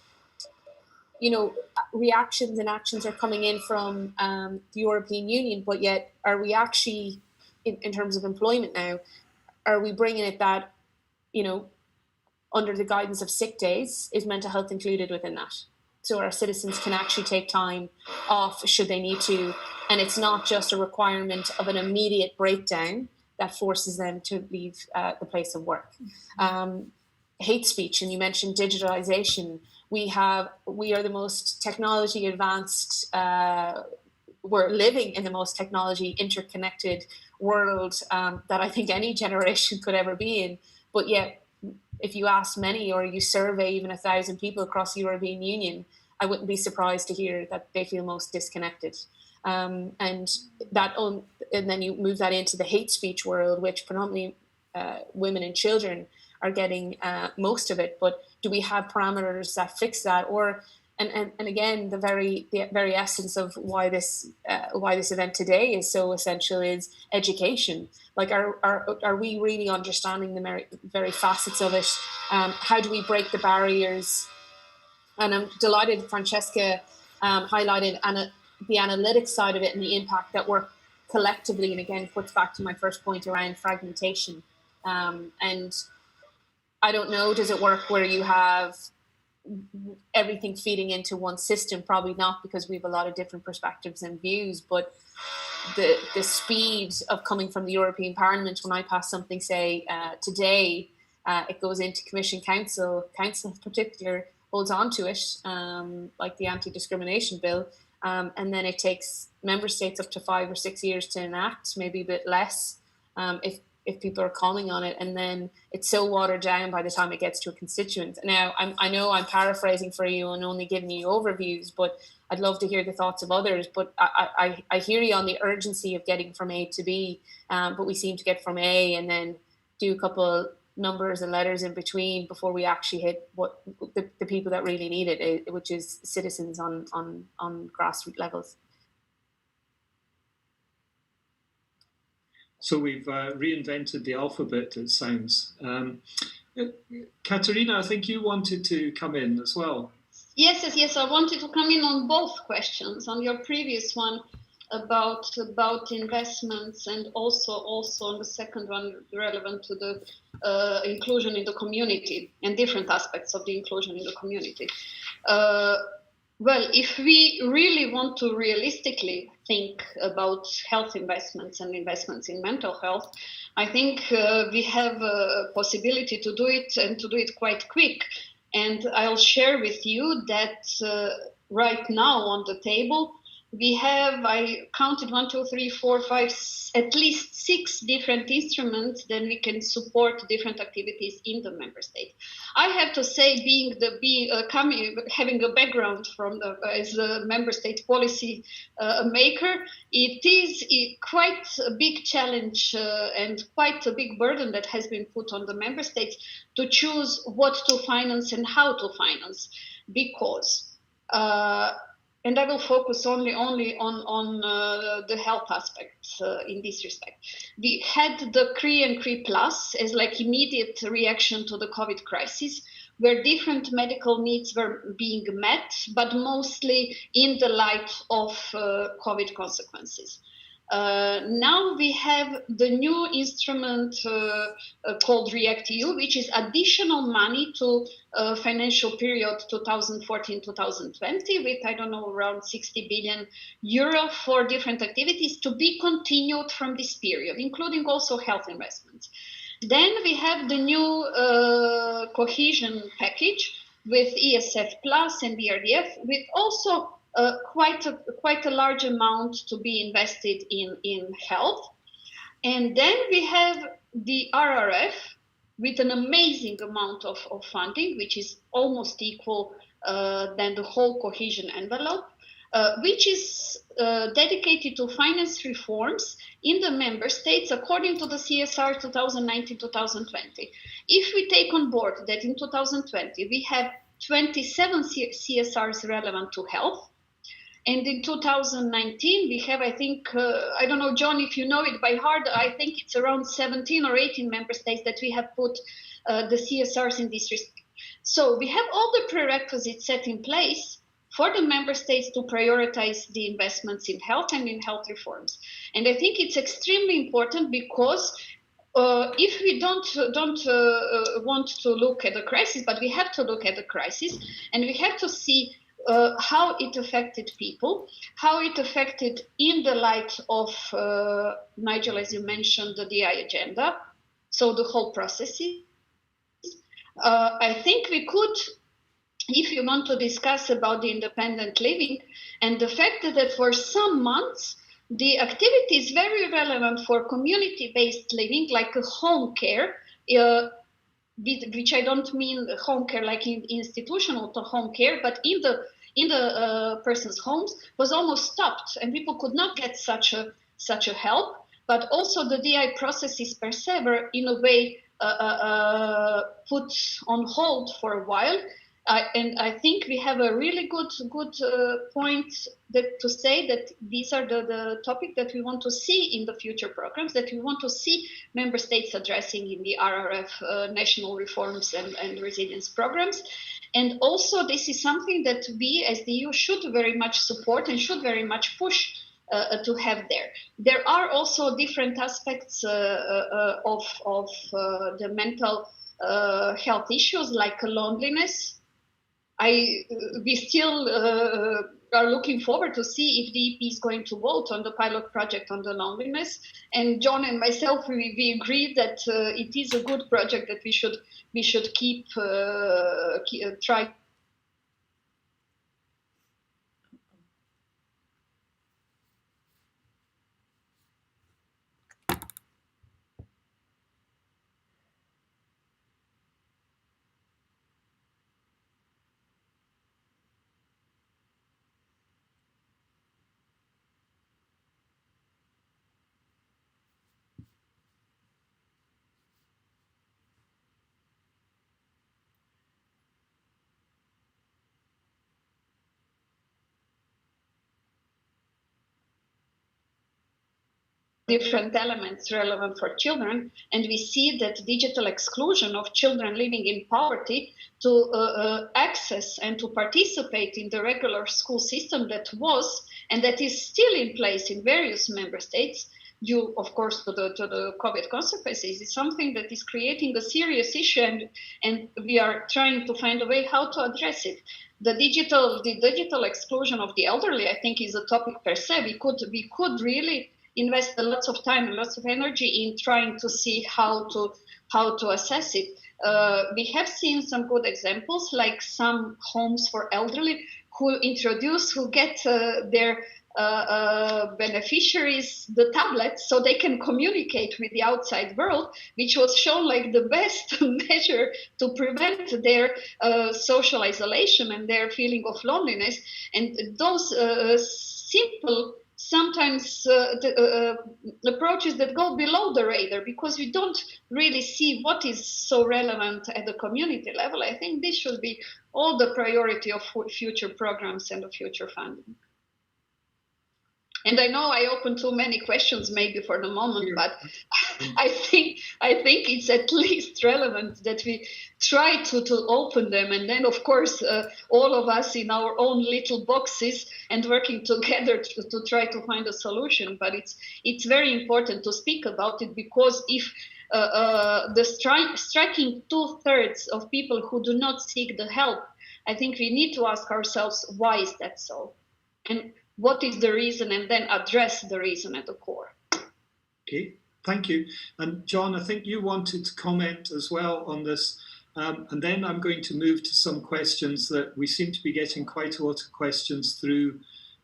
reactions and actions are coming in from the European Union, but yet are we actually, in terms of employment now, are we bringing it that, under the guidance of sick days, is mental health included within that? So our citizens can actually take time off should they need to. And it's not just a requirement of an immediate breakdown that forces them to leave the place of work. Hate speech, and you mentioned digitalization. We are the most technology advanced, we're living in the most technology interconnected world that I think any generation could ever be in. But yet, if you ask many, or you survey even 1,000 people across the European Union, I wouldn't be surprised to hear that they feel most disconnected. And then you move that into the hate speech world, which predominantly women and children are getting most of it. But do we have parameters that fix that? And again, the very essence of why this event today is so essential is education. Like, are we really understanding the very facets of it? How do we break the barriers? And I'm delighted Francesca highlighted the analytics side of it and the impact that work collectively. And again, puts back to my first point around fragmentation. And I don't know, does it work where you have everything feeding into one system? Probably not, because we have a lot of different perspectives and views. But the speed of coming from the European Parliament, when I pass something, say today, it goes into Commission Council in particular holds on to it, like the anti-discrimination bill, and then it takes member states up to 5 or 6 years to enact, maybe a bit less, if people are calling on it, and then it's so watered down by the time it gets to a constituent. Now, I know I'm paraphrasing for you and only giving you overviews, but I'd love to hear the thoughts of others. But I hear you on the urgency of getting from A to B, but we seem to get from A and then do a couple numbers and letters in between before we actually hit what the people that really need it, which is citizens on grassroots levels. So we've reinvented the alphabet, it sounds. Katerina, I think you wanted to come in as well. Yes. I wanted to come in on both questions. On your previous one about investments, and also on the second one relevant to the inclusion in the community and different aspects of the inclusion in the community. Well, if we really want to realistically think about health investments and investments in mental health, I think we have a possibility to do it and to do it quite quick. And I'll share with you that right now on the table, we have, I counted 1, 2, 3, 4, 5, at least 6 different instruments that we can support different activities in the member state. I have to say, having a background from as a member state policy maker, it is quite a big challenge and quite a big burden that has been put on the member states to choose what to finance and how to finance, because and I will focus only on the health aspects in this respect. We had the CRE and CRE Plus as like immediate reaction to the COVID crisis, where different medical needs were being met, but mostly in the light of COVID consequences. Now we have the new instrument called REACT-EU, which is additional money to financial period 2014-2020 with, I don't know, around 60 billion euro for different activities to be continued from this period, including also health investments. Then we have the new cohesion package with ESF Plus and BRDF, with also quite a large amount to be invested in health. And then we have the RRF with an amazing amount of funding, which is almost equal than the whole cohesion envelope, which is dedicated to finance reforms in the member states according to the CSR 2019-2020. If we take on board that in 2020 we have 27 CSRs relevant to health, and in 2019, we have, I think, I don't know, John, if you know it by heart, I think it's around 17 or 18 member states that we have put the CSRs in this respect. So we have all the prerequisites set in place for the member states to prioritize the investments in health and in health reforms. And I think it's extremely important because if we don't want to look at the crisis, but we have to look at the crisis, and we have to see how it affected people, how it affected in the light of, Nigel, as you mentioned, the DI agenda, so the whole processes. I think we could, if you want to discuss about the independent living and the fact that for some months, the activity is very relevant for community-based living, like a home care, which I don't mean home care like in institutional home care, but in the person's homes, was almost stopped, and people could not get such a help. But also the DI processes per se were in a way put on hold for a while. And I think we have a really good point to say that these are the topics that we want to see in the future programs, that we want to see member states addressing in the RRF national reforms and resilience programs. And also this is something that we as the EU should very much support and should very much push to have there. There are also different aspects of the mental health issues like loneliness. We still are looking forward to see if the EP is going to vote on the pilot project on the loneliness. And John and myself, we agreed that it is a good project that we should keep try. Different elements relevant for children, and we see that digital exclusion of children living in poverty to access and to participate in the regular school system that was and that is still in place in various member states due, of course, to the COVID consequences, is something that is creating a serious issue, and we are trying to find a way how to address it. The digital exclusion of the elderly, I think, is a topic per se. We could really invest lots of time and lots of energy in trying to see how to assess it. We have seen some good examples, like some homes for elderly who get their beneficiaries the tablets so they can communicate with the outside world, which was shown like the best measure to prevent their social isolation and their feeling of loneliness. And those simple, sometimes approaches that go below the radar because we don't really see what is so relevant at the community level. I think this should be all the priority of future programs and of future funding. And I know I opened too many questions maybe for the moment, but I think it's at least relevant that we try to open them. And then, of course, all of us in our own little boxes and working together to try to find a solution. But it's very important to speak about it, because if the striking 2/3 of people who do not seek the help, I think we need to ask ourselves, why is that so? And what is the reason, and then address the reason at the core. Okay, thank you. And John, I think you wanted to comment as well on this. And then I'm going to move to some questions that we seem to be getting quite a lot of questions through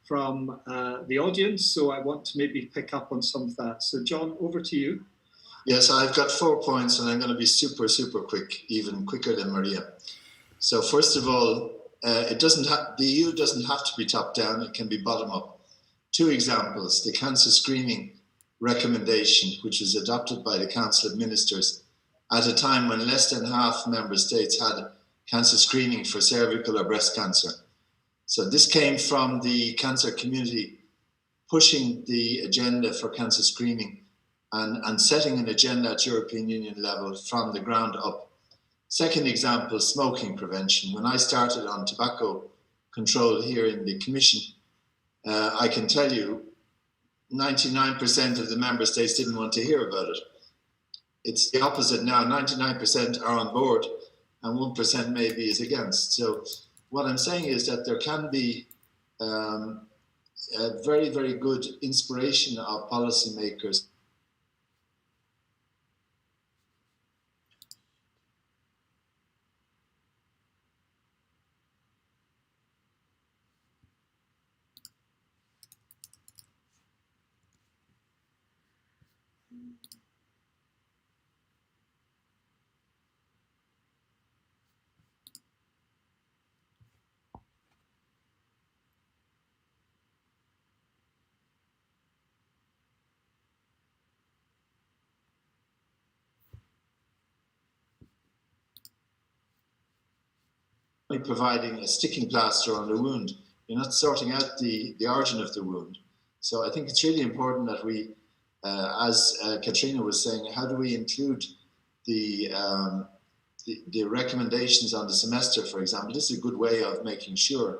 from the audience. So I want to maybe pick up on some of that. So John, over to you. Yes, I've got 4 points and I'm going to be super, super quick, even quicker than Maria. So first of all, the EU doesn't have to be top down, it can be bottom up. 2 examples: the cancer screening recommendation, which was adopted by the Council of Ministers at a time when less than half member states had cancer screening for cervical or breast cancer. So this came from the cancer community pushing the agenda for cancer screening and setting an agenda at European Union level from the ground up. Second example, smoking prevention. When I started on tobacco control here in the Commission, I can tell you 99% of the member states didn't want to hear about it. It's the opposite now. 99% are on board and 1% maybe is against. So what I'm saying is that there can be a very, very good inspiration of policymakers providing a sticking plaster on the wound. You're not sorting out the origin of the wound. So I think it's really important that we, as Katrina was saying, how do we include the recommendations on the semester, for example? This is a good way of making sure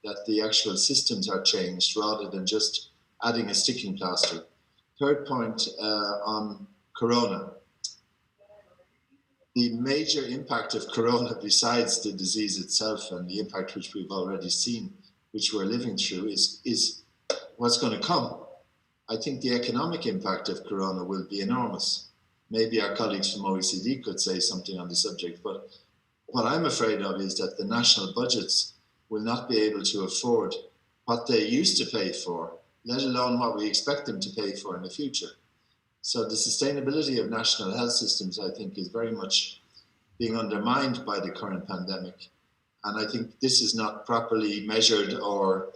that the actual systems are changed rather than just adding a sticking plaster. Third point on Corona. The major impact of Corona, besides the disease itself and the impact which we've already seen, which we're living through, is what's going to come. I think the economic impact of Corona will be enormous. Maybe our colleagues from OECD could say something on the subject, but what I'm afraid of is that the national budgets will not be able to afford what they used to pay for, let alone what we expect them to pay for in the future. So the sustainability of national health systems, I think, is very much being undermined by the current pandemic. And I think this is not properly measured or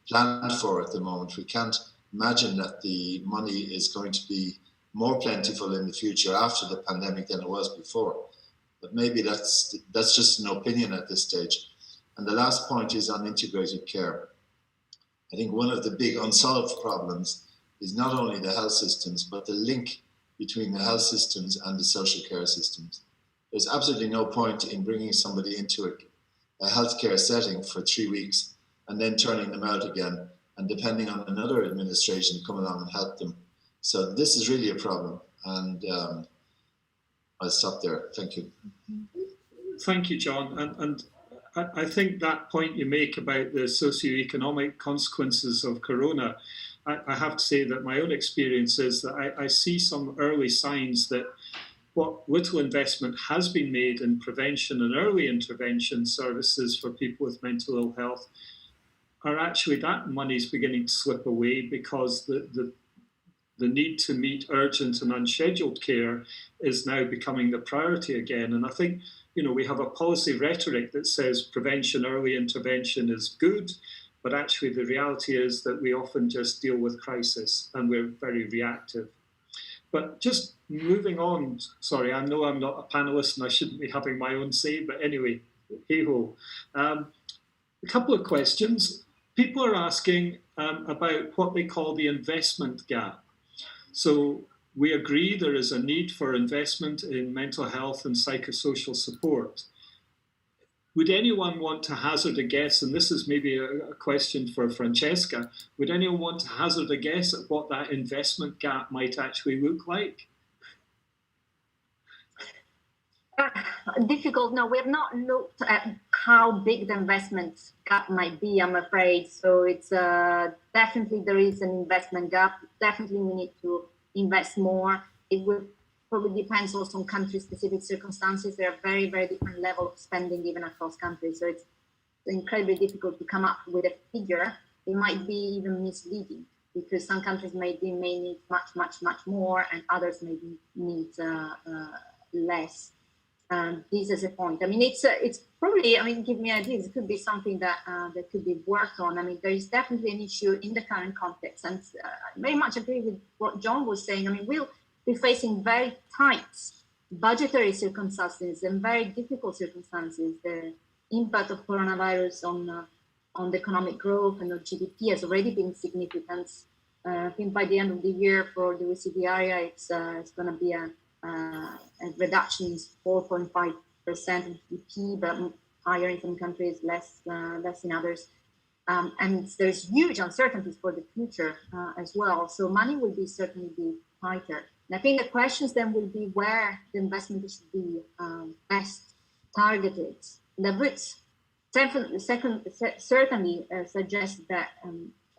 planned for at the moment. We can't imagine that the money is going to be more plentiful in the future after the pandemic than it was before. But maybe that's just an opinion at this stage. And the last point is on integrated care. I think one of the big unsolved problems is not only the health systems, but the link between the health systems and the social care systems. There's absolutely no point in bringing somebody into a healthcare setting for 3 weeks and then turning them out again and depending on another administration to come along and help them. So this is really a problem. And I'll stop there. Thank you. Thank you, John. And I think that point you make about the socioeconomic consequences of Corona, I have to say that my own experience is that I see some early signs that what little investment has been made in prevention and early intervention services for people with mental ill health are actually, that money is beginning to slip away because the need to meet urgent and unscheduled care is now becoming the priority again. And I think, we have a policy rhetoric that says prevention, early intervention is good, but actually the reality is that we often just deal with crisis and we're very reactive. But just moving on, sorry, I know I'm not a panelist and I shouldn't be having my own say, but anyway, hey-ho. A couple of questions. People are asking about what they call the investment gap. So we agree there is a need for investment in mental health and psychosocial support. Would anyone want to hazard a guess, and this is maybe a question for Francesca, would anyone want to hazard a guess at what that investment gap might actually look like? Difficult. No, we have not looked at how big the investment gap might be, I'm afraid. So it's definitely there is an investment gap. Definitely we need to invest more. It will probably depends also on country-specific circumstances. There are very, very different levels of spending even across countries. So it's incredibly difficult to come up with a figure. It might be even misleading because some countries may need much more and others may need less. This is a point. I mean, it's probably, give me ideas. It could be something that could be worked on. I mean, there is definitely an issue in the current context. And I very much agree with what John was saying. I mean, we'll be facing very tight budgetary circumstances and very difficult circumstances. The impact of coronavirus on the economic growth and on GDP has already been significant. I think by the end of the year for the OECD area, it's going to be a reduction is 4.5% of GDP, but higher in some countries, less in others. And there's huge uncertainties for the future as well. So money will certainly be tighter. And I think the questions then will be where the investment should be best targeted. And I would certainly suggest that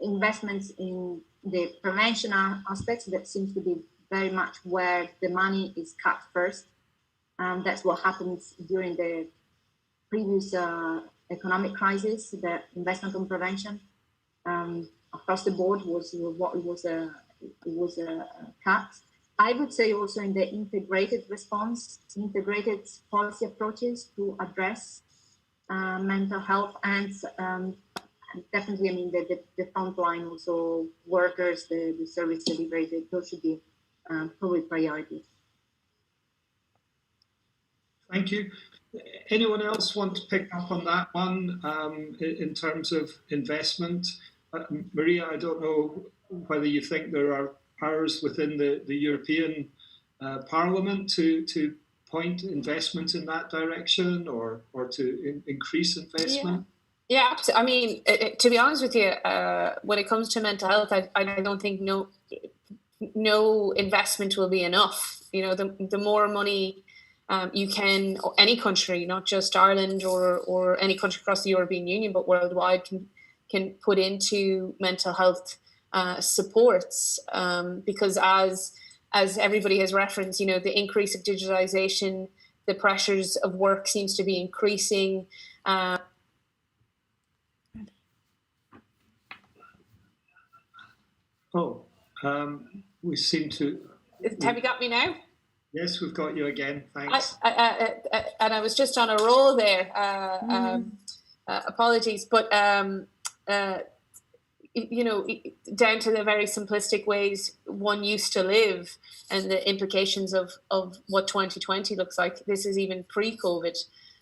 investments in the prevention aspects, that seems to be very much where the money is cut first. That's what happens during the previous economic crisis. The investment on prevention across the board was cut. I would say also in the integrated response, integrated policy approaches to address mental health and definitely, I mean, the frontline also workers, the service delivery, those should be probably priorities. Thank you. Anyone else want to pick up on that one in terms of investment? Maria, I don't know whether you think there are powers within the European Parliament to point investment in that direction or to increase investment? Yeah, absolutely. I mean, to be honest with you, when it comes to mental health, I don't think no investment will be enough. The more money you can, or any country, not just Ireland or any country across the European Union, but worldwide, can put into mental health supports, because as everybody has referenced, the increase of digitalization, the pressures of work seems to be increasing. We seem to... Have you got me now? Yes, we've got you again. Thanks. And I was just on a roll there. Apologies, but down to the very simplistic ways one used to live and the implications of what 2020 looks like. This is even pre-COVID.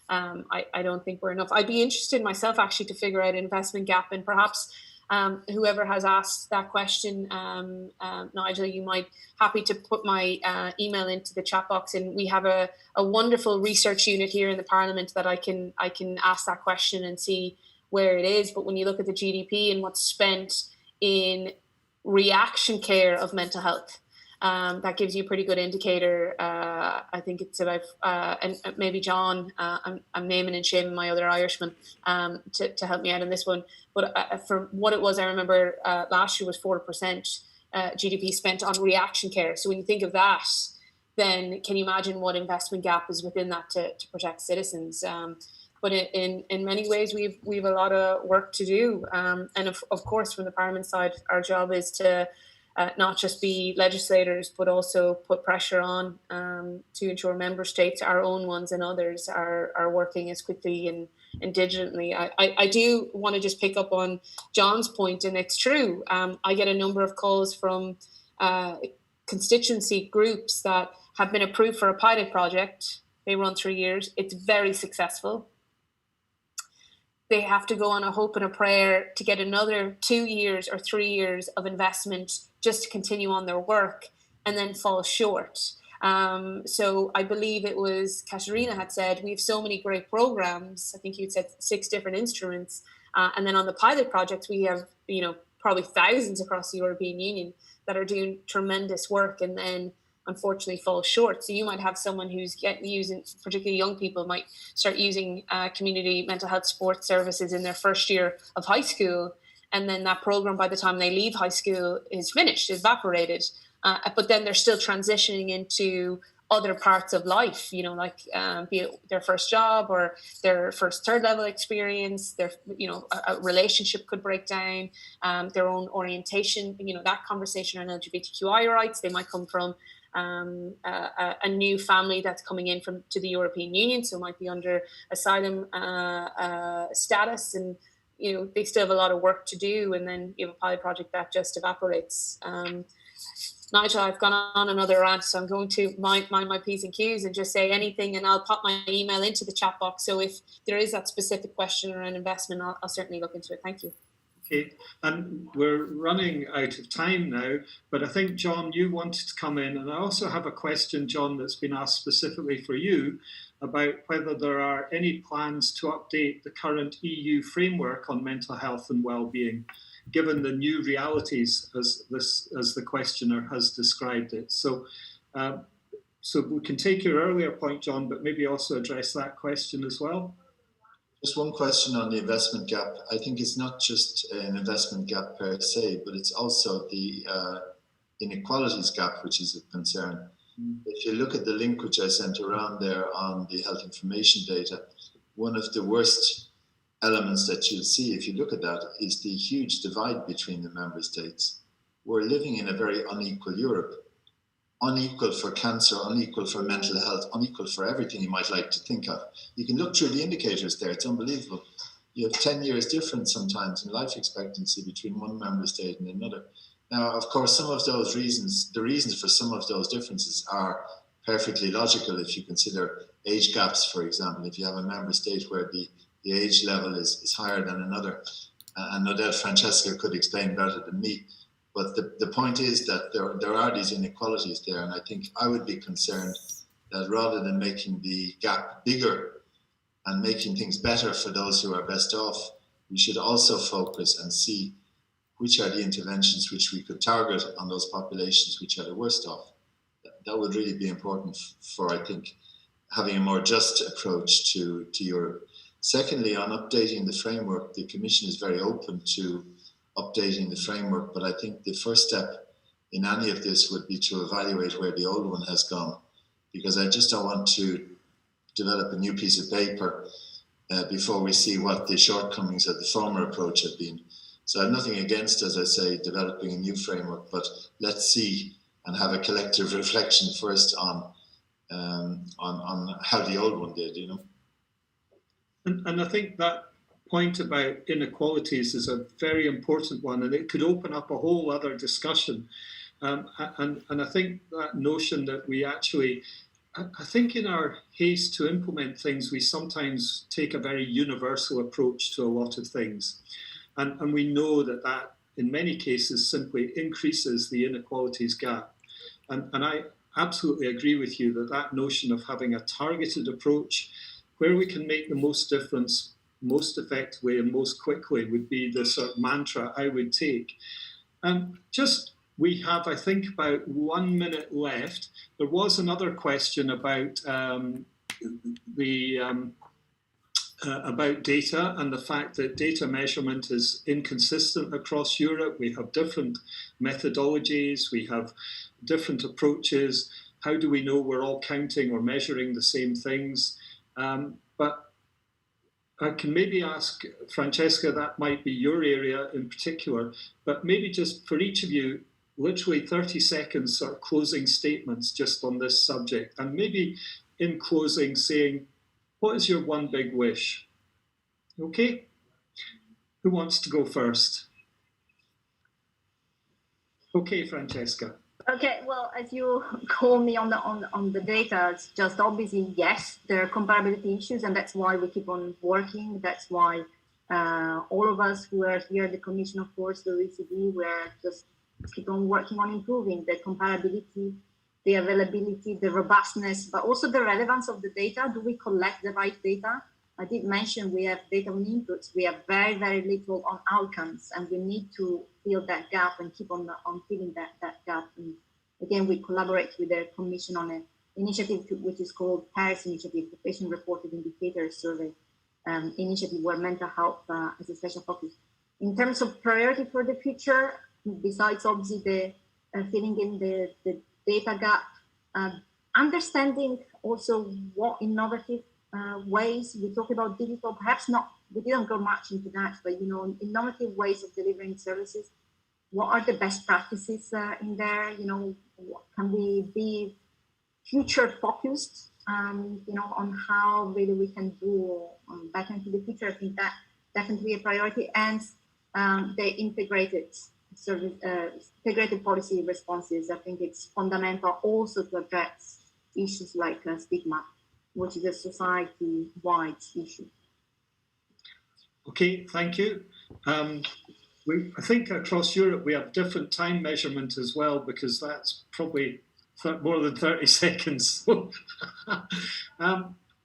I don't think we're enough. I'd be interested myself actually to figure out investment gap, and perhaps whoever has asked that question, Nigel, you might happy to put my email into the chat box, and we have a wonderful research unit here in the Parliament that I can ask that question and see where it is. But when you look at the GDP and what's spent in reaction care of mental health, that gives you a pretty good indicator. I think it's about, and maybe John, I'm naming and shaming my other Irishman to help me out on this one. But for what it was, I remember last year was 4% GDP spent on reaction care. So when you think of that, then can you imagine what investment gap is within that to protect citizens? But in many ways, we've a lot of work to do. And of course, from the Parliament side, our job is to not just be legislators, but also put pressure on to ensure member states, our own ones and others, are working as quickly and diligently. I do want to just pick up on John's point, and it's true. I get a number of calls from constituency groups that have been approved for a pilot project. They run 3 years. It's very successful. They have to go on a hope and a prayer to get another 2 years or 3 years of investment just to continue on their work, and then fall short. So I believe it was Katarina had said, we have so many great programs. I think you'd said 6 different instruments. And then on the pilot projects, we have, probably thousands across the European Union that are doing tremendous work and then unfortunately fall short. So you might have someone who's using, particularly young people, might start using community mental health support services in their first year of high school. And then that program, by the time they leave high school, is finished, evaporated. But then they're still transitioning into other parts of life, be it their first job or their first third level experience, a relationship could break down, their own orientation, that conversation on LGBTQI rights. They might come from a new family that's coming in to the European Union, so might be under asylum status, and they still have a lot of work to do, and then you have a pilot project that just evaporates. Nigel, I've gone on another rant, so I'm going to mind my P's and Q's and just say anything, and I'll pop my email into the chat box. So if there is that specific question or an investment, I'll certainly look into it. Thank you. Okay, and we're running out of time now, but I think, John, you wanted to come in, and I also have a question, John, that's been asked specifically for you about whether there are any plans to update the current EU framework on mental health and well-being, given the new realities as the questioner has described it. So we can take your earlier point, John, but maybe also address that question as well. Just one question on the investment gap. I think it's not just an investment gap per se, but it's also the inequalities gap, which is a concern. If you look at the link which I sent around there on the health information data, one of the worst elements that you'll see if you look at that is the huge divide between the member states. We're living in a very unequal Europe. Unequal for cancer, unequal for mental health, unequal for everything you might like to think of. You can look through the indicators there, it's unbelievable. You have 10 years difference sometimes in life expectancy between one member state and another. Now, of course, some of those reasons, the reasons for some of those differences are perfectly logical if you consider age gaps, for example. If you have a member state where the age level is higher than another, and no doubt Francesca could explain better than me. But the point is that there are these inequalities there, and I think I would be concerned that rather than making the gap bigger and making things better for those who are best off, we should also focus and see which are the interventions which we could target on those populations which are the worst off. That would really be important for, I think, having a more just approach to Europe. Secondly, on updating the framework, the Commission is very open to updating the framework, but I think the first step in any of this would be to evaluate where the old one has gone, because I just don't want to develop a new piece of paper before we see what the shortcomings of the former approach have been. So I have nothing against, as I say, developing a new framework, but let's see and have a collective reflection first on how the old one did, And I think that point about inequalities is a very important one, and it could open up a whole other discussion. And I think that notion that we actually, I think in our haste to implement things, we sometimes take a very universal approach to a lot of things. And we know that in many cases simply increases the inequalities gap. And I absolutely agree with you that notion of having a targeted approach where we can make the most difference most effectively and most quickly would be the sort of mantra I would take. Just We have, I think, about 1 minute left. There was another question about about data and the fact that data measurement is inconsistent across Europe. We have different methodologies, we have different approaches. How do we know we're all counting or measuring the same things? But I can maybe ask Francesca, that might be your area in particular, but maybe just for each of you, literally 30 seconds sort of closing statements just on this subject, and maybe in closing saying, what is your one big wish? Okay, who wants to go first? Okay, Francesca. Okay, well, as you call me on the data, it's just obviously, yes, there are comparability issues, and that's why we keep on working. That's why all of us who are here at the Commission, of course, the OECD, we're just keep on working on improving the comparability, the availability, the robustness, but also the relevance of the data. Do we collect the right data? I did mention we have data on inputs. We have very, very little on outcomes, and we need to fill that gap and keep on filling that gap. And again, we collaborate with the Commission on an initiative which is called Paris Initiative, the Patient Reported Indicators Survey initiative, where mental health is a special focus. In terms of priority for the future, besides obviously the filling in the data gap, understanding also what innovative ways, we talk about digital, perhaps not, we didn't go much into that, but innovative ways of delivering services. What are the best practices in there? What can we be future focused, on how really we can do better into the future? I think that definitely a priority, and the integrated service, integrated policy responses. I think it's fundamental also to address issues like stigma, which is a society-wide issue. Okay, thank you. I think across Europe we have different time measurement as well, because that's probably more than 30 seconds.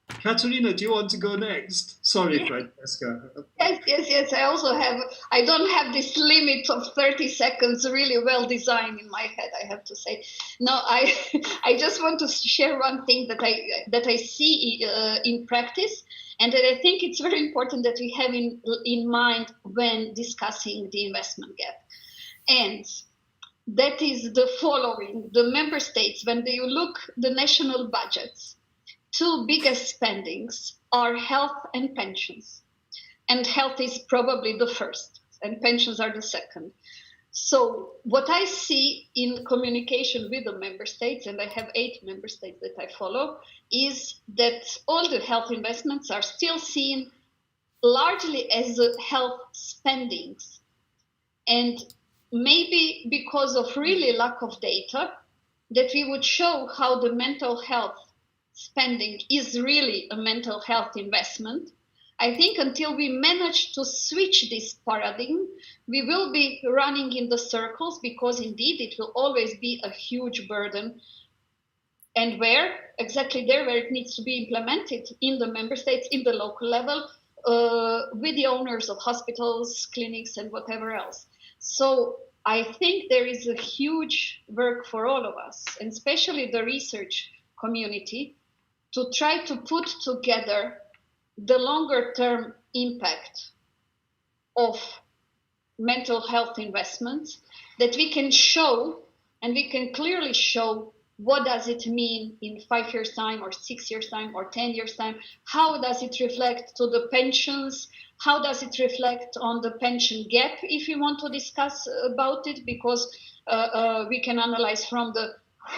Katerina, do you want to go next? Sorry, Francesca. Yes. I don't have this limit of 30 seconds really well designed in my head, I have to say. No, I just want to share one thing that I see in practice, and that I think it's very important that we have in mind when discussing the investment gap. And that is the following: the member states, when you look the national budgets, two biggest spendings are health and pensions. And health is probably the first, and pensions are the second. So what I see in communication with the member states, and I have 8 member states that I follow, is that all the health investments are still seen largely as health spendings. And maybe because of really lack of data, that we would show how the mental health spending is really a mental health investment. I think until we manage to switch this paradigm, we will be running in the circles, because indeed it will always be a huge burden. And where it needs to be implemented in the member states, in the local level, with the owners of hospitals, clinics, and whatever else. So I think there is a huge work for all of us, and especially the research community, to try to put together the longer term impact of mental health investments, that we can show, and we can clearly show, what does it mean in 5 years' time, or 6 years' time, or 10 years' time? How does it reflect to the pensions? How does it reflect on the pension gap, if we want to discuss about it? Because we can analyze from the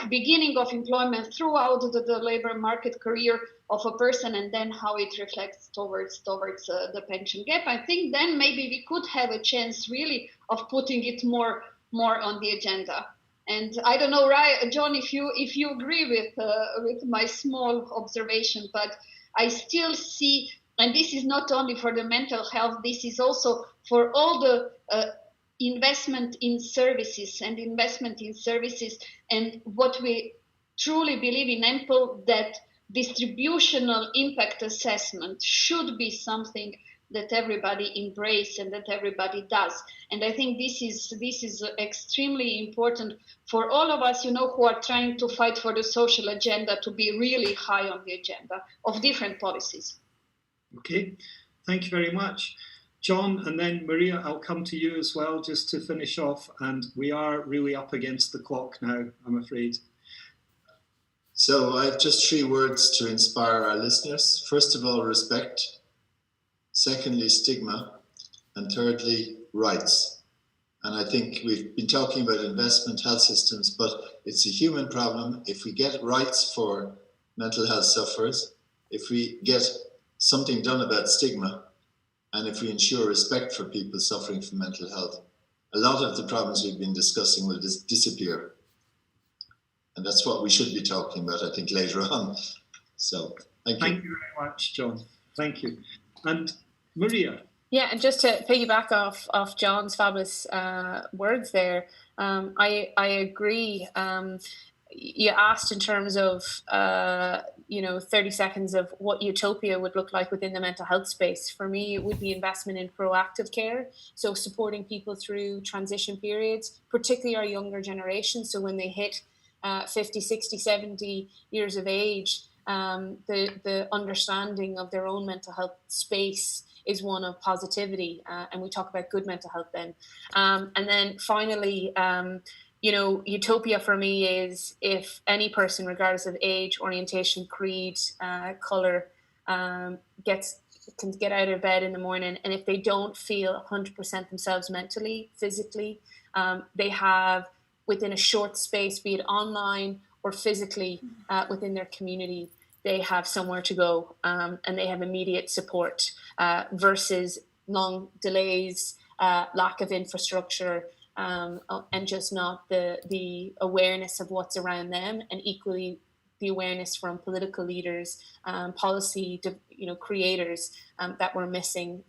beginning of employment throughout the labor market career of a person, and then how it reflects towards the pension gap. I think then maybe we could have a chance really of putting it more on the agenda. And I don't know, John, if you agree with my small observation, but I still see, and this is not only for the mental health, this is also for all the investment in services, and what we truly believe in EMPL, that distributional impact assessment should be something that everybody embrace and that everybody does. And I think this is extremely important for all of us, who are trying to fight for the social agenda to be really high on the agenda of different policies. Okay, thank you very much. John, and then Maria, I'll come to you as well, just to finish off. And we are really up against the clock now, I'm afraid. So I have just 3 words to inspire our listeners. First of all, respect. Secondly, stigma. And thirdly, rights. And I think we've been talking about investment, health systems, but it's a human problem. If we get rights for mental health sufferers, if we get something done about stigma, and if we ensure respect for people suffering from mental health, a lot of the problems we've been discussing will disappear. And that's what we should be talking about, I think, later on. So, thank you. Thank you very much, John. Thank you. And Maria. Yeah, and just to piggyback off John's fabulous words there, I agree. You asked in terms of 30 seconds of what utopia would look like within the mental health space. For me, it would be investment in proactive care, so supporting people through transition periods, particularly our younger generation. So when they hit 50, 60, 70 years of age, the understanding of their own mental health space is one of positivity, and we talk about good mental health then. And then finally, utopia for me is if any person, regardless of age, orientation, creed, color, can get out of bed in the morning, and if they don't feel 100% themselves mentally, physically, they have within a short space, be it online or physically within their community, they have somewhere to go, and they have immediate support versus long delays, lack of infrastructure, and just not the awareness of what's around them, and equally the awareness from political leaders, policy creators, that we're missing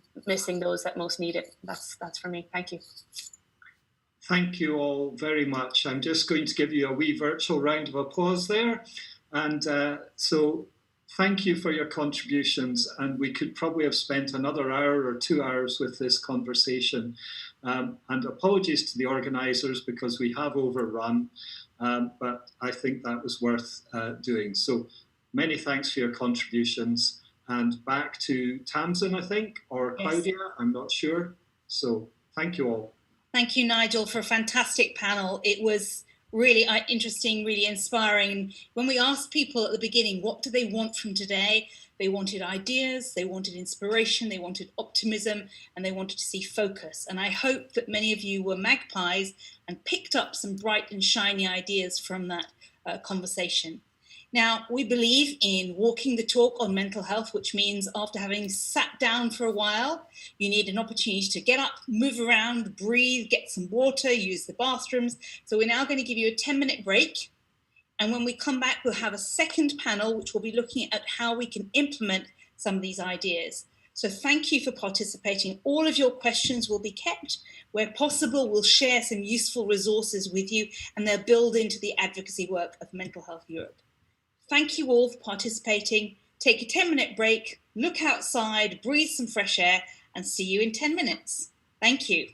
those that most need it. That's for me. Thank you. Thank you all very much. I'm just going to give you a wee virtual round of applause there. And so thank you for your contributions. And we could probably have spent another hour or 2 hours with this conversation. And apologies to the organisers because we have overrun, but I think that was worth doing. So many thanks for your contributions. And back to Tamsin, I think, or Claudia, yes. I'm not sure. So thank you all. Thank you, Nigel, for a fantastic panel. It was really interesting, really inspiring. When we asked people at the beginning, what do they want from today? They wanted ideas, they wanted inspiration, they wanted optimism, and they wanted to see focus. And I hope that many of you were magpies and picked up some bright and shiny ideas from that conversation. Now, we believe in walking the talk on mental health, which means after having sat down for a while, you need an opportunity to get up, move around, breathe, get some water, use the bathrooms. So we're now going to give you a 10-minute break. And when we come back, we'll have a second panel, which will be looking at how we can implement some of these ideas. So thank you for participating. All of your questions will be kept. Where possible, we'll share some useful resources with you, and they'll build into the advocacy work of Mental Health Europe. Thank you all for participating. Take a 10-minute break, look outside, breathe some fresh air, and see you in 10 minutes. Thank you.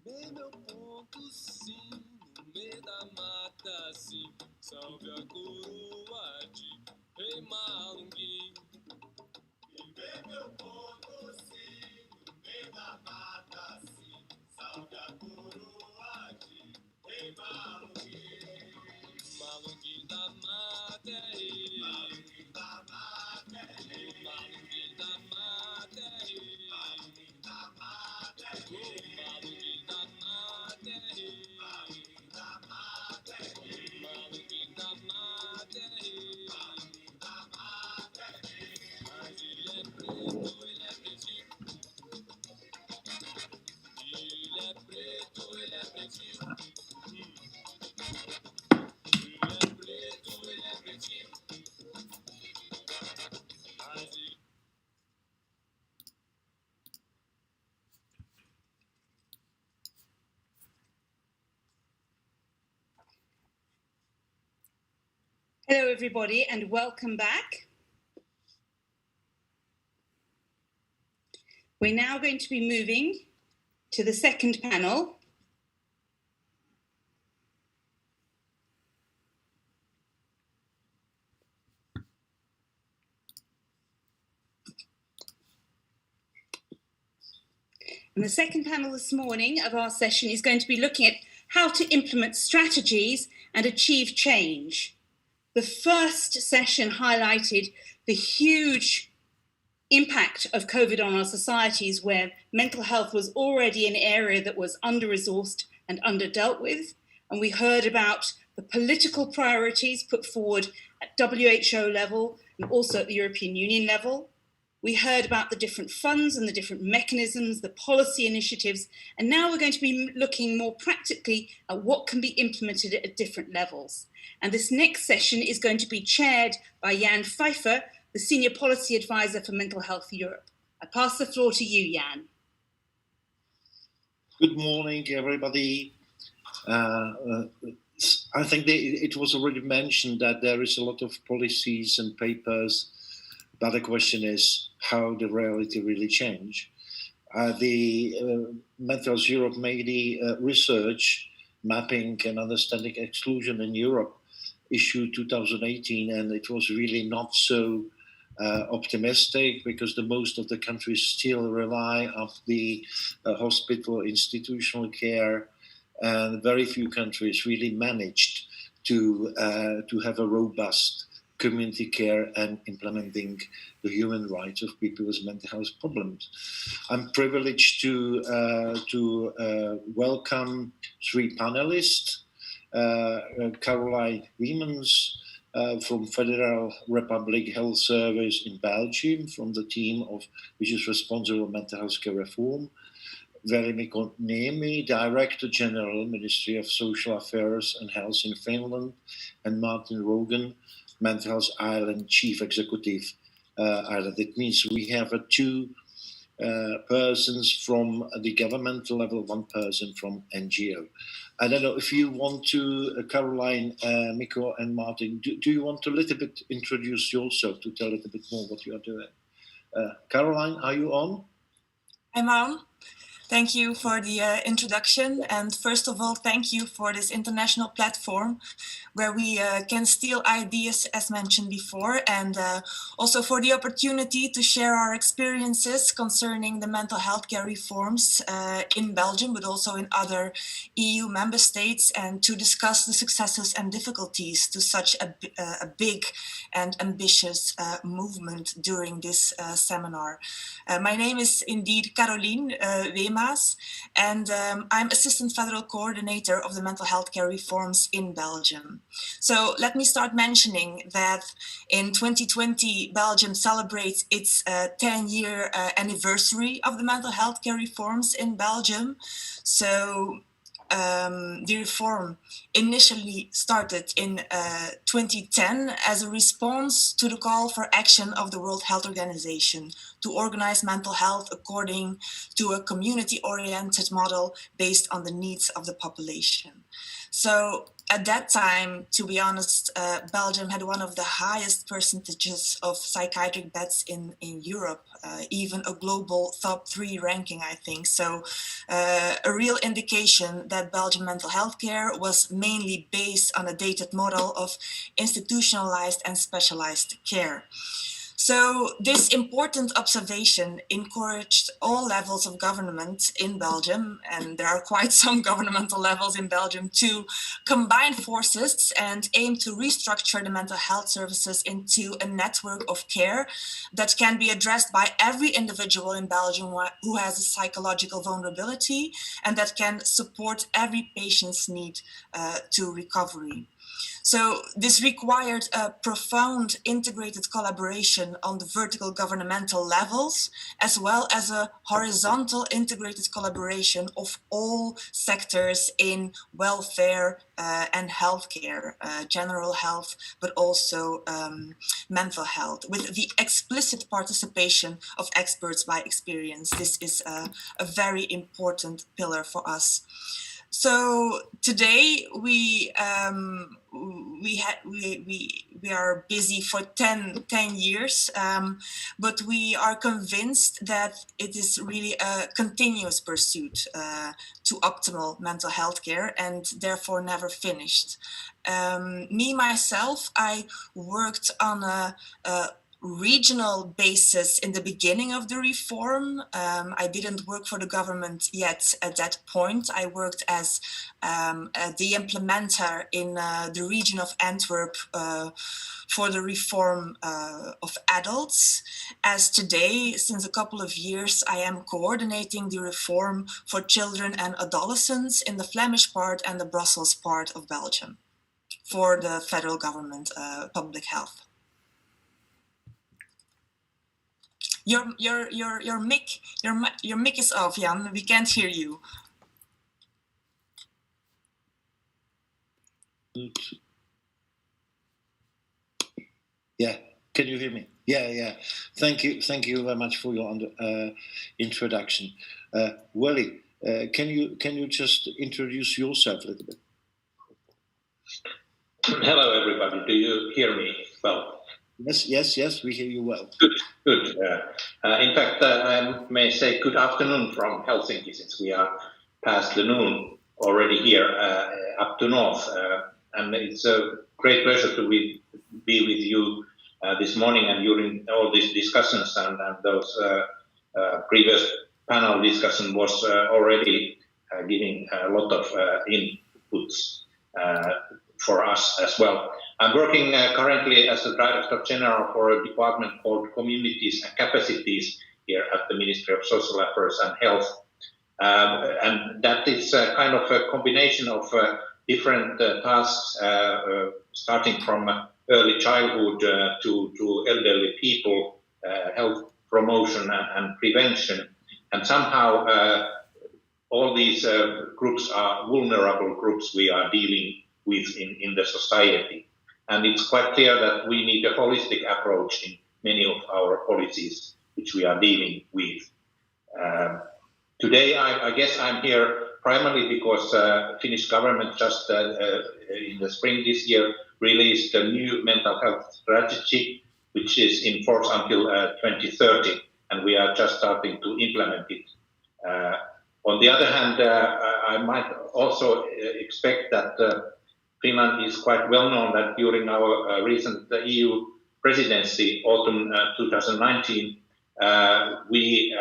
Bem meu ponto sim, no meio da mata assim, salve a coroa de Rei Malunguinho. E bem meu ponto sim, no meio da mata assim, salve a coroa de Rei Malunguinho. Malunguinho da mata é ele, Malunguinho da mata é ele, Malunguinho da mata é ele, Malunguinho da mata é ele. Hello, everybody, and welcome back. We're now going to be moving to the second panel. And the second panel this morning of our session is going to be looking at how to implement strategies and achieve change. The first session highlighted the huge impact of COVID on our societies, where mental health was already an area that was under-resourced and under-dealt with. And we heard about the political priorities put forward at WHO level and also at the European Union level. We heard about the different funds and the different mechanisms, the policy initiatives, and now we're going to be looking more practically at what can be implemented at different levels. And this next session is going to be chaired by Jan Pfeiffer, the Senior Policy Advisor for Mental Health Europe. I pass the floor to you, Jan. Good morning, everybody. I think it was already mentioned that there is a lot of policies and papers, but the question is how the reality really change. The Mental Health Europe made the research mapping and understanding exclusion in Europe issued 2018, and it was really not so optimistic because the most of the countries still rely on the hospital institutional care, and very few countries really managed to have a robust community care and implementing the human rights of people with mental health problems. I'm privileged to welcome three panelists. Caroline Wiemens from Federal Republic Health Service in Belgium, from the team which is responsible for mental health care reform. Veronika Niemi, Director General, Ministry of Social Affairs and Health in Finland, and Martin Rogan, Mental Health Ireland Chief Executive Ireland. It means we have two persons from the governmental level, one person from NGO. I don't know if you want to, Caroline, Mikko and Martin, do you want to a little bit introduce yourself to tell a little bit more what you are doing? Caroline, are you on? I'm on. Thank you for the introduction. And first of all, thank you for this international platform where we can steal ideas, as mentioned before, and also for the opportunity to share our experiences concerning the mental health care reforms in Belgium, but also in other EU member states, and to discuss the successes and difficulties to such a big and ambitious movement during this seminar. My name is indeed Caroline Weemaas, and I'm Assistant Federal Coordinator of the Mental Health Care Reforms in Belgium. So let me start mentioning that in 2020, Belgium celebrates its 10-year anniversary of the mental health care reforms in Belgium. So the reform initially started in 2010 as a response to the call for action of the World Health Organization to organize mental health according to a community-oriented model based on the needs of the population. So at that time, to be honest, Belgium had one of the highest percentages of psychiatric beds in Europe, even a global top 3 ranking, I think. So a real indication that Belgian mental health care was mainly based on a dated model of institutionalized and specialized care. So this important observation encouraged all levels of government in Belgium, and there are quite some governmental levels in Belgium, to combine forces and aim to restructure the mental health services into a network of care that can be addressed by every individual in Belgium who has a psychological vulnerability, and that can support every patient's need to recovery. So this required a profound integrated collaboration on the vertical governmental levels, as well as a horizontal integrated collaboration of all sectors in welfare and healthcare, general health, but also mental health, with the explicit participation of experts by experience. This is a very important pillar for us. So today we are busy for 10 years, but we are convinced that it is really a continuous pursuit to optimal mental health care, and therefore never finished. Myself, I worked on a regional basis in the beginning of the reform. I didn't work for the government yet at that point. I worked as the implementer in the region of Antwerp for the reform of adults. As today, since a couple of years, I am coordinating the reform for children and adolescents in the Flemish part and the Brussels part of Belgium for the federal government public health. Your mic is off, Jan. We can't hear you. Yeah, can you hear me? Yeah. Thank you very much for your introduction. Wally, can you just introduce yourself a little bit? Hello, everybody. Do you hear me well? Yes, we hear you well. Good. In fact, I may say good afternoon from Helsinki, since we are past the noon already here up to north. And it's a great pleasure to be with you this morning and during all these discussions, and those previous panel discussion was already giving a lot of inputs for us as well. I'm working currently as the Director General for a department called Communities and Capacities here at the Ministry of Social Affairs and Health. And that is kind of a combination of different tasks, starting from early childhood to elderly people, health promotion and prevention. And somehow all these groups are vulnerable groups we are dealing with in the society. And it's quite clear that we need a holistic approach in many of our policies which we are dealing with. Today, I guess I'm here primarily because Finnish government just in the spring this year released a new mental health strategy, which is in force until 2030, and we are just starting to implement it. On the other hand, I might also expect that Finland is quite well known that during our recent EU presidency, autumn 2019, we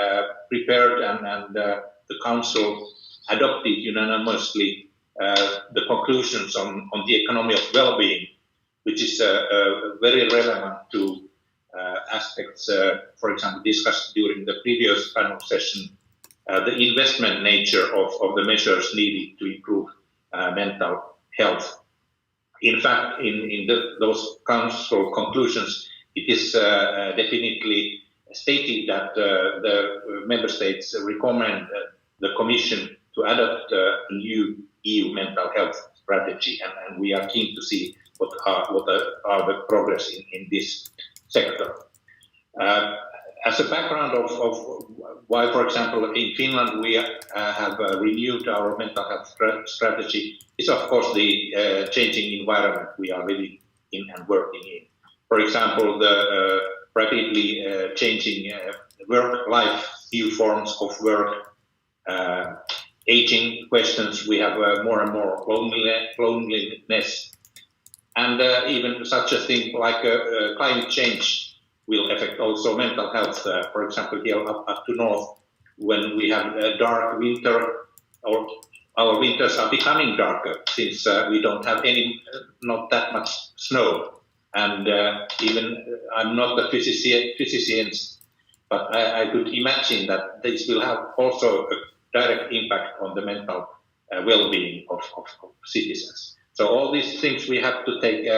prepared and the Council adopted unanimously the conclusions on the economy of well-being, which is very relevant to aspects, for example, discussed during the previous panel session, the investment nature of the measures needed to improve mental health. In fact, in those Council conclusions, it is definitely stated that the Member States recommend the Commission to adopt a new EU mental health strategy, and we are keen to see what are the progress in this sector. As a background of why, for example, in Finland we have renewed our mental health strategy is, of course, the changing environment we are living in and working in. For example, the rapidly changing work-life, new forms of work, aging questions, we have more and more loneliness, and even such a thing like climate change will affect also mental health. For example, here up to north, when we have a dark winter, or our winters are becoming darker since we don't have not that much snow. And even I'm not a physician, but I could imagine that this will have also a direct impact on the mental well-being of citizens. So all these things we have to take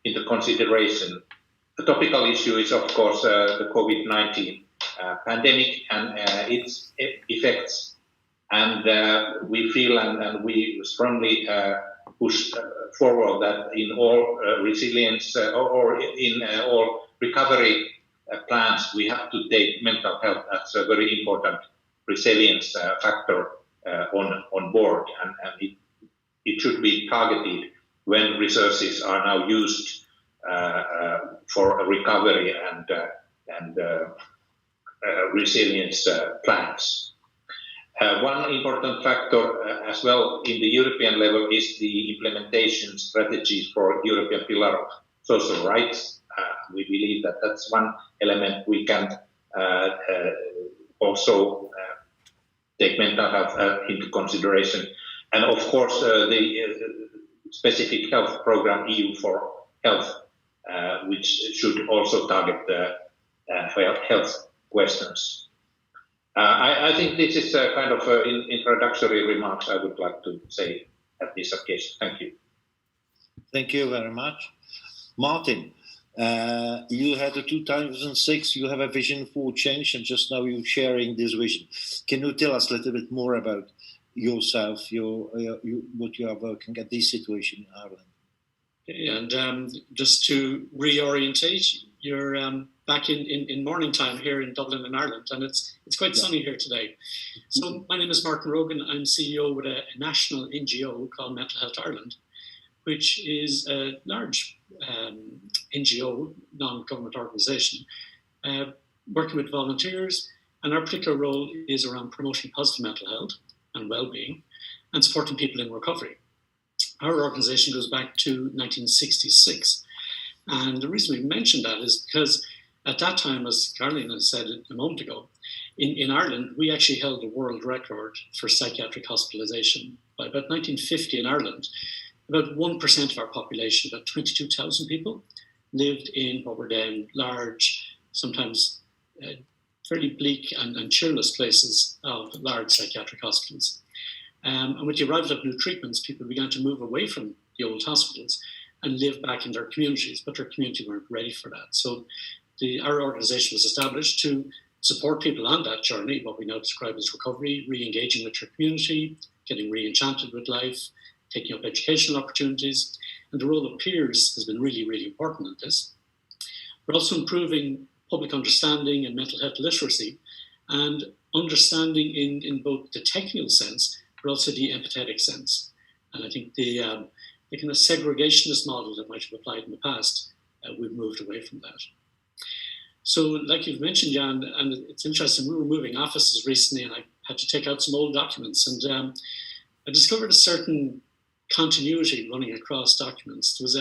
into consideration. The topical issue is, of course, the COVID-19 pandemic and its effects. And we feel and we strongly push forward that in all resilience or in all recovery plans, we have to take mental health as a very important resilience factor on board. And it should be targeted when resources are now used for recovery and resilience plans. One important factor as well in the European level is the implementation strategies for European Pillar of Social Rights. We believe that that's one element we can also take mental health into consideration. And of course, the specific health program EU for Health, which should also target the health questions. I think this is a kind of introductory remarks I would like to say at this occasion. Thank you. Thank you very much. Martin, You had a 2006, you have a vision for change, and just now you're sharing this vision. Can you tell us a little bit more about yourself, what you are working at this situation in Ireland? And just to reorientate, you're back in morning time here in Dublin in Ireland, and it's quite sunny here today. So my name is Martin Rogan. I'm CEO with a national NGO called Mental Health Ireland, which is a large NGO, non-government organisation, working with volunteers, and our particular role is around promoting positive mental health and well-being and supporting people in recovery. Our organisation goes back to 1966, and the reason we mentioned that is because at that time, as Caroline has said a moment ago, in Ireland, we actually held the world record for psychiatric hospitalisation. By about 1950 in Ireland, about 1% of our population, about 22,000 people, lived in what were then large, sometimes fairly bleak and cheerless places of large psychiatric hospitals. And with the arrival of new treatments, people began to move away from the old hospitals and live back in their communities, but their community weren't ready for that. So our organisation was established to support people on that journey, what we now describe as recovery, re-engaging with your community, getting re-enchanted with life, taking up educational opportunities. And the role of peers has been really, really important in this. We're also improving public understanding and mental health literacy, and understanding in both the technical sense, but also the empathetic sense. And I think the kind of segregationist model that might have applied in the past, we've moved away from that. So like you've mentioned, Jan, and it's interesting, we were moving offices recently and I had to take out some old documents, and I discovered a certain continuity running across documents. There was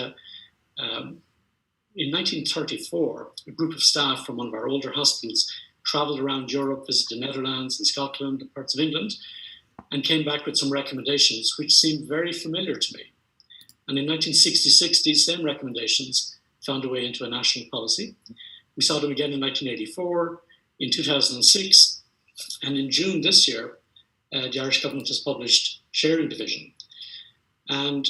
in 1934, a group of staff from one of our older hospitals travelled around Europe, visited the Netherlands and Scotland and parts of England, and came back with some recommendations which seemed very familiar to me. And in 1966, these same recommendations found a way into a national policy. We saw them again in 1984, in 2006, and in June this year, the Irish government has published Sharing Division. And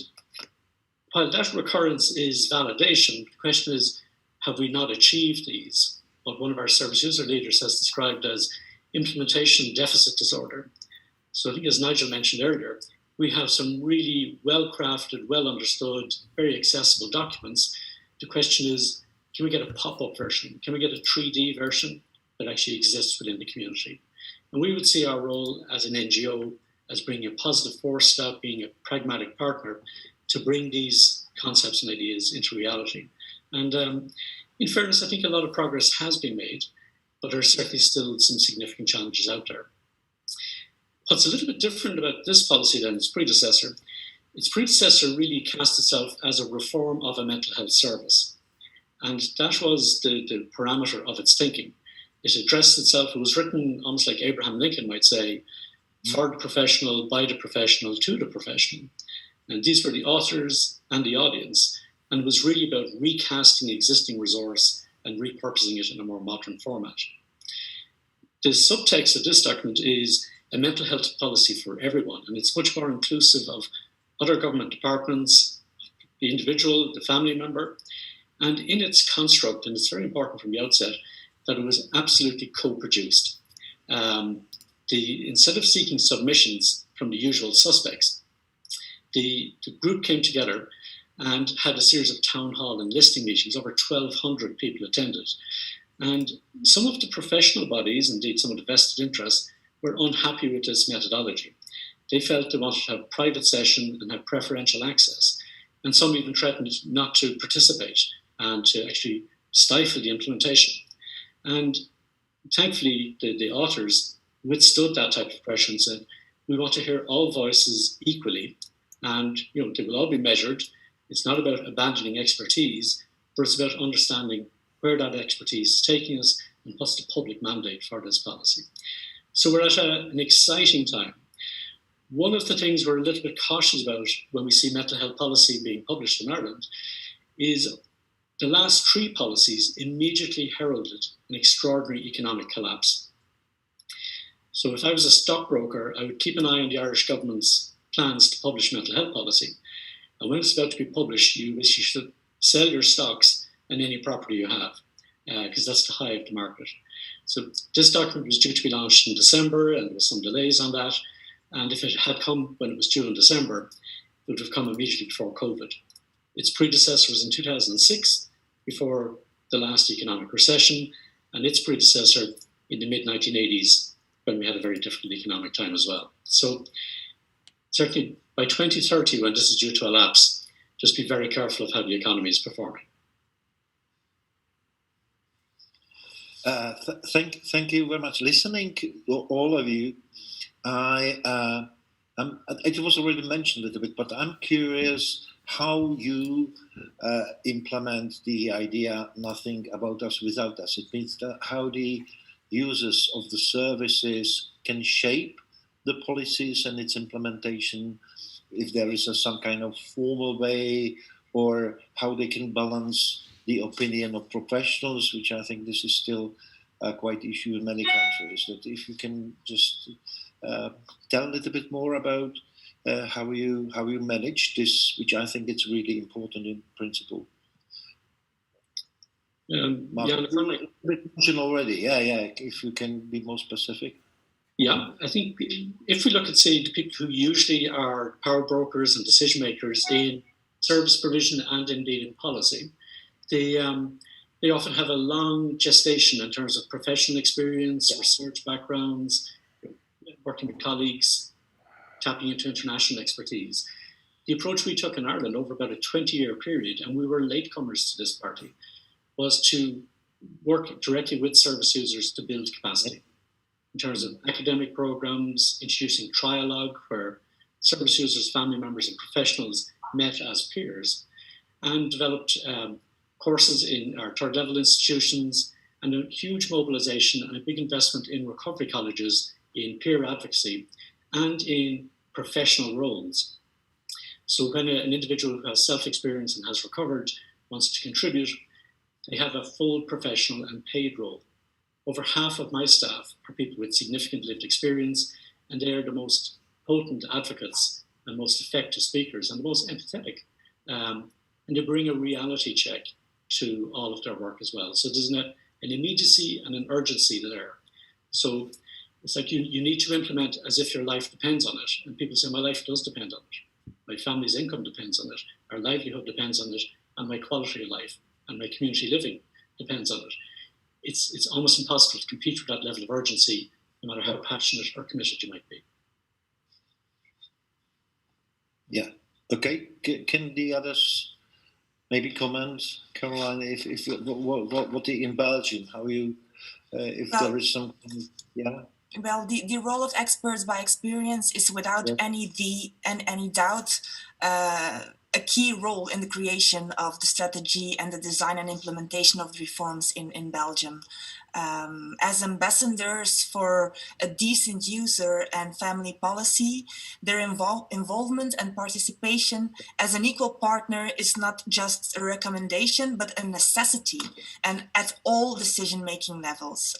while that recurrence is validation, the question is, have we not achieved these? What one of our service user leaders has described as implementation deficit disorder. So I think, as Nigel mentioned earlier, we have some really well-crafted, well-understood, very accessible documents. The question is, can we get a pop-up version? Can we get a 3D version that actually exists within the community? And we would see our role as an NGO as bringing a positive force out, being a pragmatic partner to bring these concepts and ideas into reality. And in fairness, I think a lot of progress has been made, but there are certainly still some significant challenges out there. What's a little bit different about this policy than its predecessor really cast itself as a reform of a mental health service. And that was the parameter of its thinking. It addressed itself, it was written almost like Abraham Lincoln might say, for the professional, by the professional, to the professional. And these were the authors and the audience. And it was really about recasting the existing resource and repurposing it in a more modern format. The subtext of this document is a mental health policy for everyone. And it's much more inclusive of other government departments, the individual, the family member. And in its construct, and it's very important from the outset, that it was absolutely co-produced. Instead of seeking submissions from the usual suspects, the group came together and had a series of town hall and listing meetings. Over 1,200 people attended. And some of the professional bodies, indeed some of the vested interests, were unhappy with this methodology. They felt they wanted to have private session and have preferential access. And some even threatened not to participate and to actually stifle the implementation. And thankfully, the authors withstood that type of pressure and said, we want to hear all voices equally, and they will all be measured. It's not about abandoning expertise, but it's about understanding where that expertise is taking us and what's the public mandate for this policy. So we're at an exciting time. One of the things we're a little bit cautious about when we see mental health policy being published in Ireland is the last 3 policies immediately heralded an extraordinary economic collapse. So if I was a stockbroker, I would keep an eye on the Irish government's plans to publish mental health policy. And when it's about to be published, you should sell your stocks and any property you have, because that's the high of the market. So this document was due to be launched in December, and there was some delays on that. And if it had come when it was due in December, it would have come immediately before COVID. Its predecessor was in 2006, before the last economic recession, and its predecessor in the mid-1980s, when we had a very difficult economic time as well. So certainly by 2030, when this is due to elapse, just be very careful of how the economy is performing. Thank you very much. Listening to all of you, it was already mentioned a little bit, but I'm curious how you implement the idea "nothing about us without us." It means that how the users of the services can shape the policies and its implementation, if there is some kind of formal way, or how they can balance the opinion of professionals, which I think this is still quite an issue in many countries. That if you can just tell a little bit more about how you manage this, which I think it's really important in principle. Mentioned already. Yeah. If you can be more specific. Yeah, I think if we look at, say, the people who usually are power brokers and decision makers in service provision and indeed in policy, they often have a long gestation in terms of professional experience, research backgrounds, working with colleagues, tapping into international expertise. The approach we took in Ireland over about a 20-year period, and we were latecomers to this party, was to work directly with service users to build capacity in terms of academic programs, introducing trialogue, where service users, family members, and professionals met as peers, and developed courses in our third level institutions, and a huge mobilization and a big investment in recovery colleges, in peer advocacy, and in professional roles. So when an individual who has self-experience and has recovered wants to contribute, they have a full professional and paid role. Over half of my staff are people with significant lived experience, and they are the most potent advocates and most effective speakers and the most empathetic. And they bring a reality check to all of their work as well. So there's an immediacy and an urgency there. So it's like you need to implement as if your life depends on it. And people say, my life does depend on it. My family's income depends on it. Our livelihood depends on it. And my quality of life and my community living depends on it. It's almost impossible to compete with that level of urgency, no matter how passionate or committed you might be. Yeah. Okay. Can the others maybe comment, Caroline, if what in Belgium, how you, if there is some, yeah. Well, the role of experts by experience is without any doubt a key role in the creation of the strategy and the design and implementation of the reforms in Belgium. As ambassadors for a decent user and family policy, their involvement and participation as an equal partner is not just a recommendation, but a necessity, and at all decision-making levels.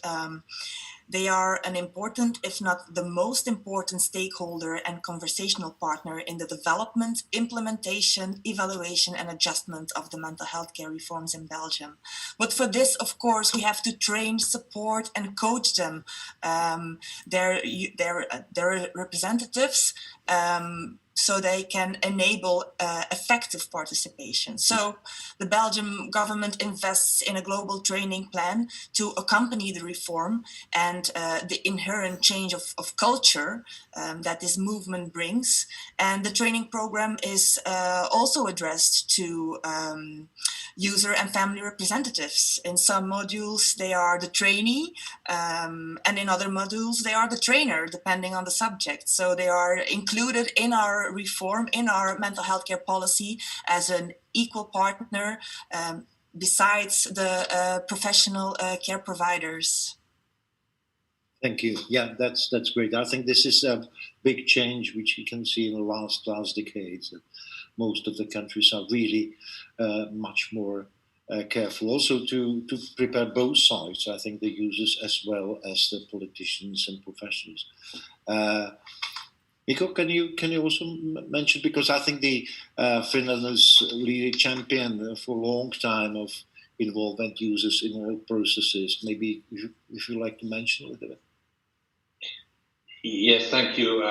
They are an important, if not the most important, stakeholder and conversational partner in the development, implementation, evaluation, and adjustment of the mental health care reforms in Belgium. But for this, of course, we have to train, support, and coach them, their representatives, so they can enable effective participation. So the Belgian government invests in a global training plan to accompany the reform and the inherent change of culture that this movement brings. And the training program is also addressed to user and family representatives. In some modules, they are the trainee, and in other modules, they are the trainer, depending on the subject. So they are included in our reform, in our mental health care policy as an equal partner besides the professional care providers. Thank you. Yeah, that's great. I think this is a big change which you can see in the last decades. Most of the countries are really much more careful also to prepare both sides. I think the users as well as the politicians and professionals. Nico, can you also mention, because I think the Finland is really champion for a long time of involve end users in all processes. Maybe if you like to mention a little bit. Yes, thank you.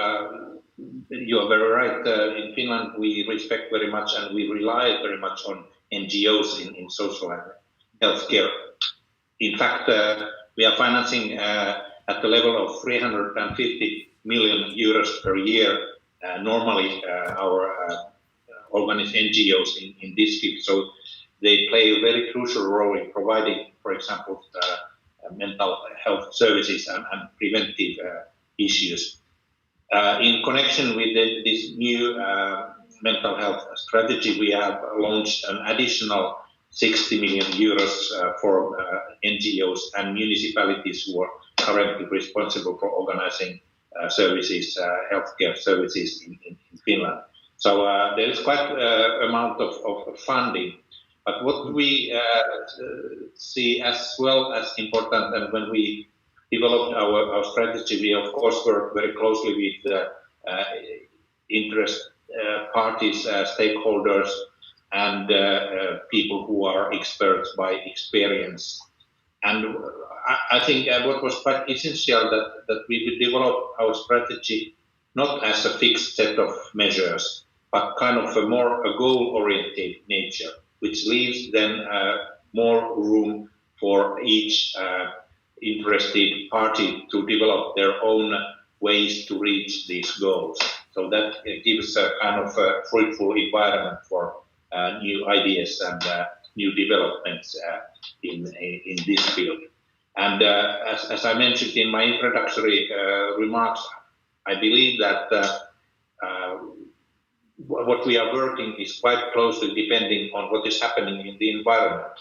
You are very right. In Finland, we respect very much and we rely very much on NGOs in social and healthcare. In fact, we are financing at the level of 350 million euros per year. Normally, our organized NGOs in this field. So they play a very crucial role in providing, for example, mental health services and preventive issues. In connection with this new mental health strategy, we have launched an additional 60 million euros for NGOs and municipalities who are currently responsible for organizing services, healthcare services in Finland. So there is quite amount of funding. But what we see as well as important, and when we developed our strategy, we of course work very closely with interest parties, stakeholders, and people who are experts by experience. And I think what was quite essential that we would develop our strategy not as a fixed set of measures, but kind of a more goal-oriented nature, which leaves then more room for each interested party to develop their own ways to reach these goals. So that gives a kind of a fruitful environment for new ideas and new developments in this field. And as I mentioned in my introductory remarks, I believe that what we are working is quite closely depending on what is happening in the environment,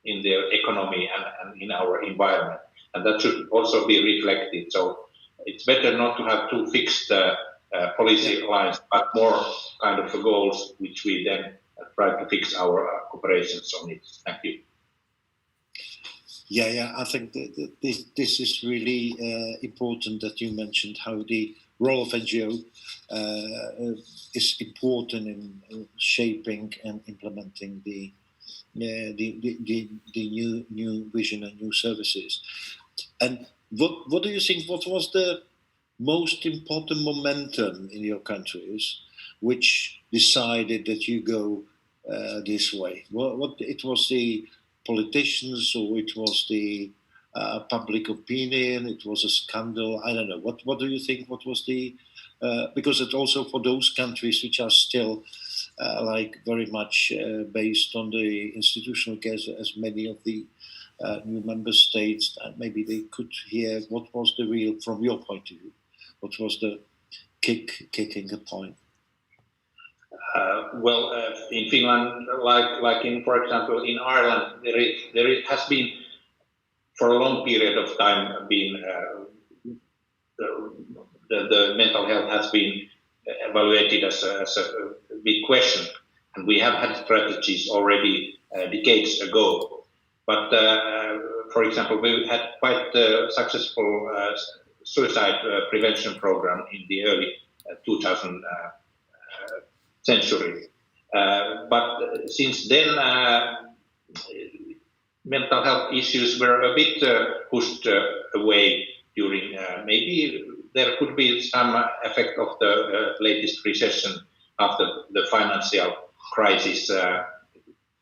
in the economy and in our environment. And that should also be reflected. So it's better not to have too fixed policy lines, but more kind of goals, which we then try to fix our operations on it. Thank you. Yeah, I think that this is really important that you mentioned how the role of NGO is important in shaping and implementing the new vision and new services. And what do you think? What was the most important momentum in your countries which decided that you go this way? What it was the politicians, or it was the public opinion? It was a scandal. I don't know. What do you think? What was the because it also for those countries which are still like very much based on the institutional case as many of the new member states, and maybe they could hear what was the real, from your point of view, what was the kicking the point? Well, in Finland, like in, for example, in Ireland, there has been for a long period of time been the mental health has been evaluated as a big question, and we have had strategies already decades ago. But for example, we had quite a successful suicide prevention program in the early 2000 century. But since then, mental health issues were a bit pushed away during, maybe there could be some effect of the latest recession after the financial crisis.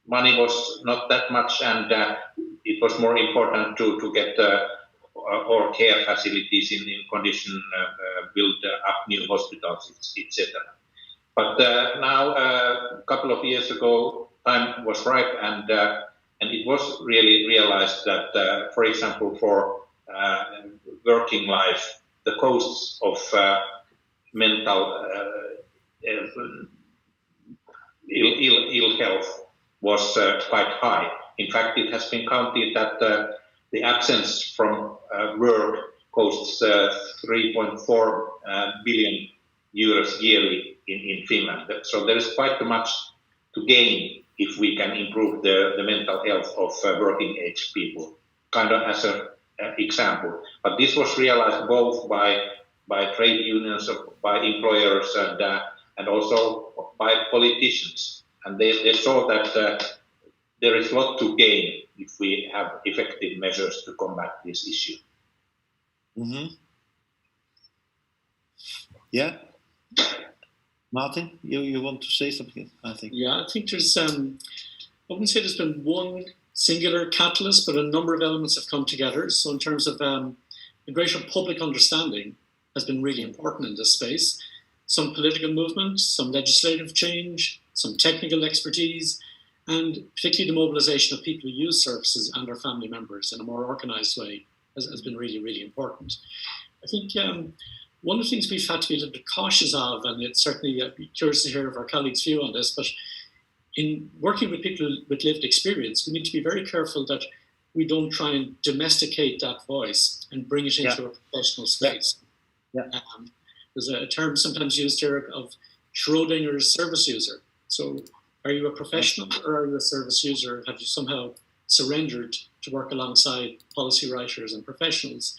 Money was not that much, and it was more important to get or care facilities in condition, build up new hospitals, etc. But now, a couple of years ago, time was ripe, and it was really realized that, for example, for working life, the costs of mental ill health was quite high. In fact, it has been counted that the absence from work costs 3.4 billion euros yearly in Finland. So there is quite much to gain if we can improve the mental health of working age people, kind of as an example. But this was realized both by trade unions, by employers, and also by politicians. And they saw that there is a lot to gain if we have effective measures to combat this issue. Mm-hmm. Yeah. Martin, you want to say something? I think. Yeah, I think there's, I wouldn't say there's been one singular catalyst, but a number of elements have come together. So in terms of the greater public understanding has been really important in this space. Some political movement, some legislative change, some technical expertise, and particularly the mobilization of people who use services and their family members in a more organised way has been really, really important. I think one of the things we've had to be a little bit cautious of, and it's certainly I'd be curious to hear of our colleagues' view on this, but in working with people with lived experience, we need to be very careful that we don't try and domesticate that voice and bring it into a professional space. Yeah. There's a term sometimes used here of Schrodinger's service user. So are you a professional or are you a service user? Have you somehow surrendered to work alongside policy writers and professionals?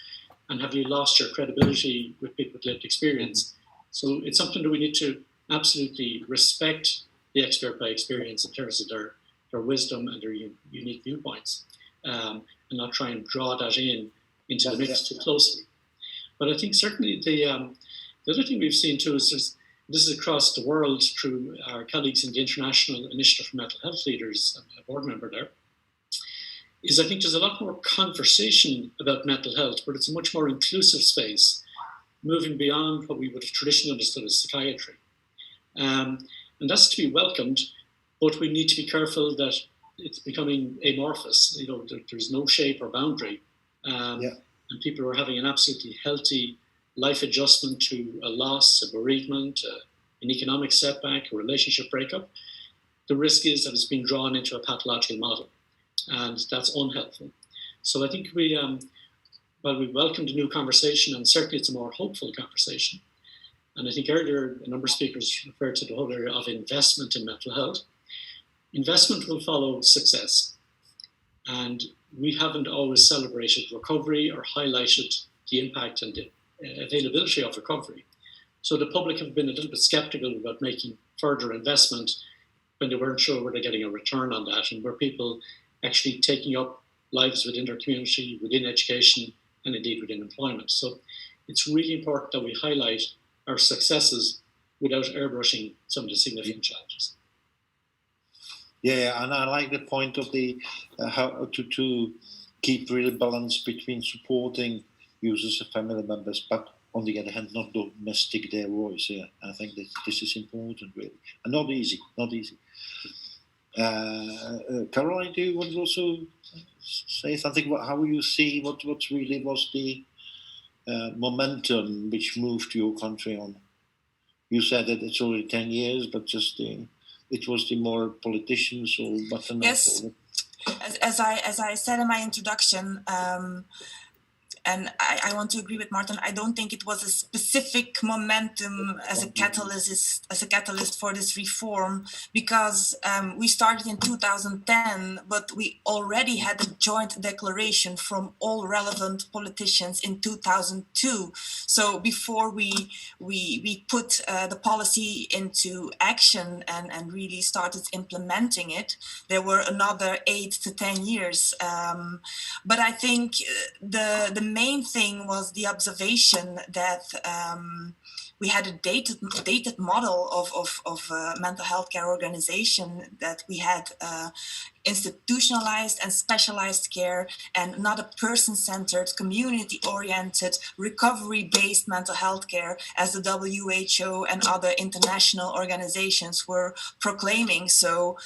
And have you lost your credibility with people with lived experience? So it's something that we need to absolutely respect the expert by experience in terms of their wisdom and their unique viewpoints, and not try and draw that into the mix too closely. But I think certainly the other thing we've seen too is this is across the world through our colleagues in the International Initiative for Mental Health Leaders, I'm a board member there, is I think there's a lot more conversation about mental health, but it's a much more inclusive space, moving beyond what we would have traditionally understood as psychiatry. And that's to be welcomed, but we need to be careful that it's becoming amorphous. You know, there's no shape or boundary. And people are having an absolutely healthy life adjustment to a loss, a bereavement, an economic setback, a relationship breakup. The risk is that it's being drawn into a pathological model, and that's unhelpful. So I think we welcomed a new conversation, and certainly it's a more hopeful conversation. And I think earlier a number of speakers referred to the whole area of investment in mental health. Investment will follow success. And we haven't always celebrated recovery or highlighted the impact and the availability of recovery. So the public have been a little bit skeptical about making further investment when they weren't sure were they getting a return on that, and were people actually taking up lives within their community, within education, and indeed within employment. So it's really important that we highlight our successes without airbrushing some of the significant challenges. Yeah, and I like the point of the how to keep real balance between supporting users and family members, but on the other hand, not domestic their voice. Yeah, I think that this is important, really, and not easy. Caroline, do you want to also say something about how you see what really was the momentum which moved your country on? You said that it's already 10 years, but just it was the more politicians or button. Yes, as I said in my introduction, and I want to agree with Martin. I don't think it was a specific momentum as a catalyst for this reform, because we started in 2010, but we already had a joint declaration from all relevant politicians in 2002. So before we put the policy into action and really started implementing it, there were another 8 to 10 years. But I think the main thing was the observation that we had a dated model of mental health care organization, that we had institutionalized and specialized care and not a person-centered, community-oriented, recovery-based mental health care as the WHO and other international organizations were proclaiming. So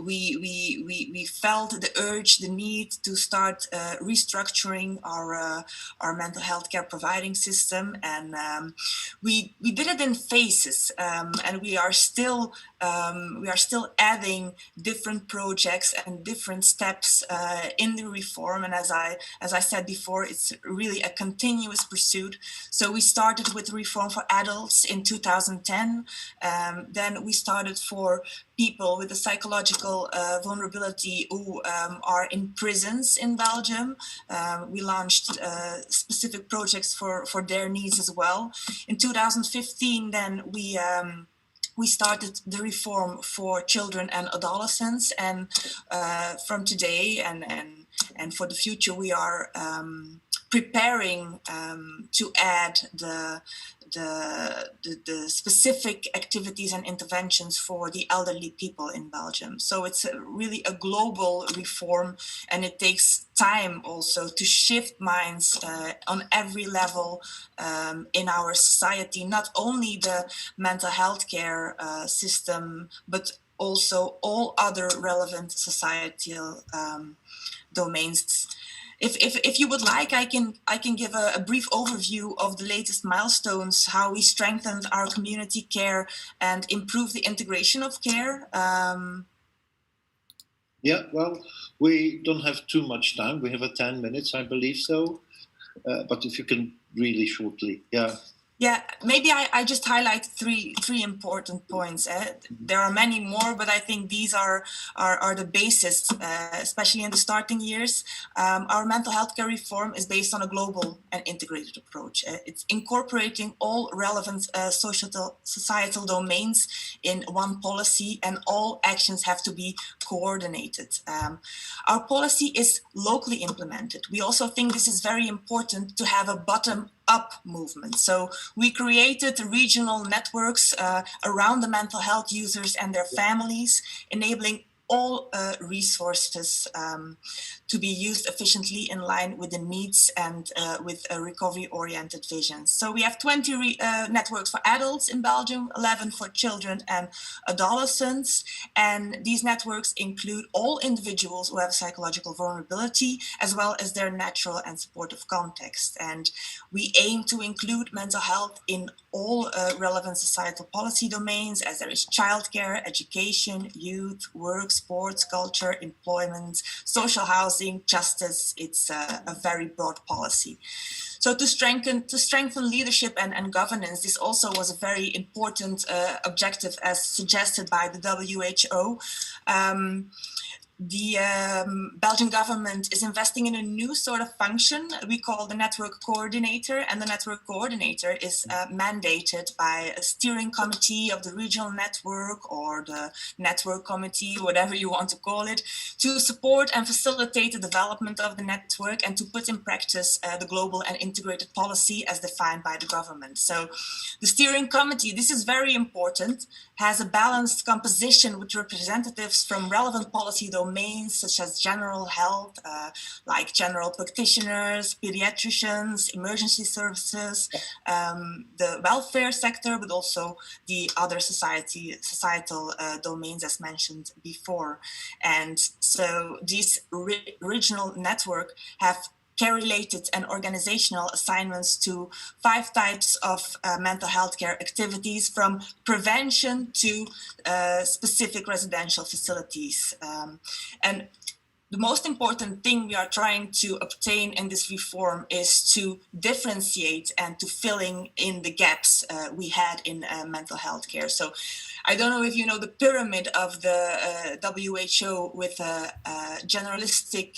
we felt the urge, the need to start restructuring our mental health care providing system, and we did it in phases, and we are still adding different projects and different steps in the reform. And as I said before, it's really a continuous pursuit. So we started with reform for adults in 2010. Then we started for people with a psychological vulnerability who are in prisons in Belgium. We launched specific projects for their needs as well. In 2015, then we we started the reform for children and adolescents, and from today and for the future, we are preparing to add the specific activities and interventions for the elderly people in Belgium. So it's really a global reform, and it takes time also to shift minds on every level in our society, not only the mental health care system, but also all other relevant societal domains. If you would like, I can give a brief overview of the latest milestones, how we strengthened our community care and improved the integration of care. Yeah, well, we don't have too much time. We have 10 minutes, I believe so. But if you can really shortly, yeah. Yeah, maybe I just highlight three important points. There are many more, but I think these are the basis, especially in the starting years. Our mental health care reform is based on a global and integrated approach. It's incorporating all relevant societal domains in one policy, and all actions have to be coordinated. Our policy is locally implemented. We also think this is very important to have a bottom-up movement. So we created regional networks around the mental health users and their families, enabling all resources to be used efficiently in line with the needs and with a recovery-oriented vision. So we have 20 networks for adults in Belgium, 11 for children and adolescents. And these networks include all individuals who have psychological vulnerability, as well as their natural and supportive context. And we aim to include mental health in all relevant societal policy domains, as there is childcare, education, youth, work, sports, culture, employment, social housing, justice. It's a very broad policy. So to strengthen leadership and governance, this also was a very important objective as suggested by the WHO. The Belgian government is investing in a new sort of function we call the network coordinator, and the network coordinator is mandated by a steering committee of the regional network or the network committee, whatever you want to call it, to support and facilitate the development of the network and to put in practice the global and integrated policy as defined by the government. So the steering committee, this is very important, has a balanced composition with representatives from relevant policy domains such as general health, like general practitioners, pediatricians, emergency services, the welfare sector, but also the other societal domains as mentioned before. And so these regional network have care-related and organizational assignments to 5 types of mental health care activities, from prevention to specific residential facilities. And the most important thing we are trying to obtain in this reform is to differentiate and to filling in the gaps we had in mental health care. So I don't know if you know the pyramid of the WHO with generalistic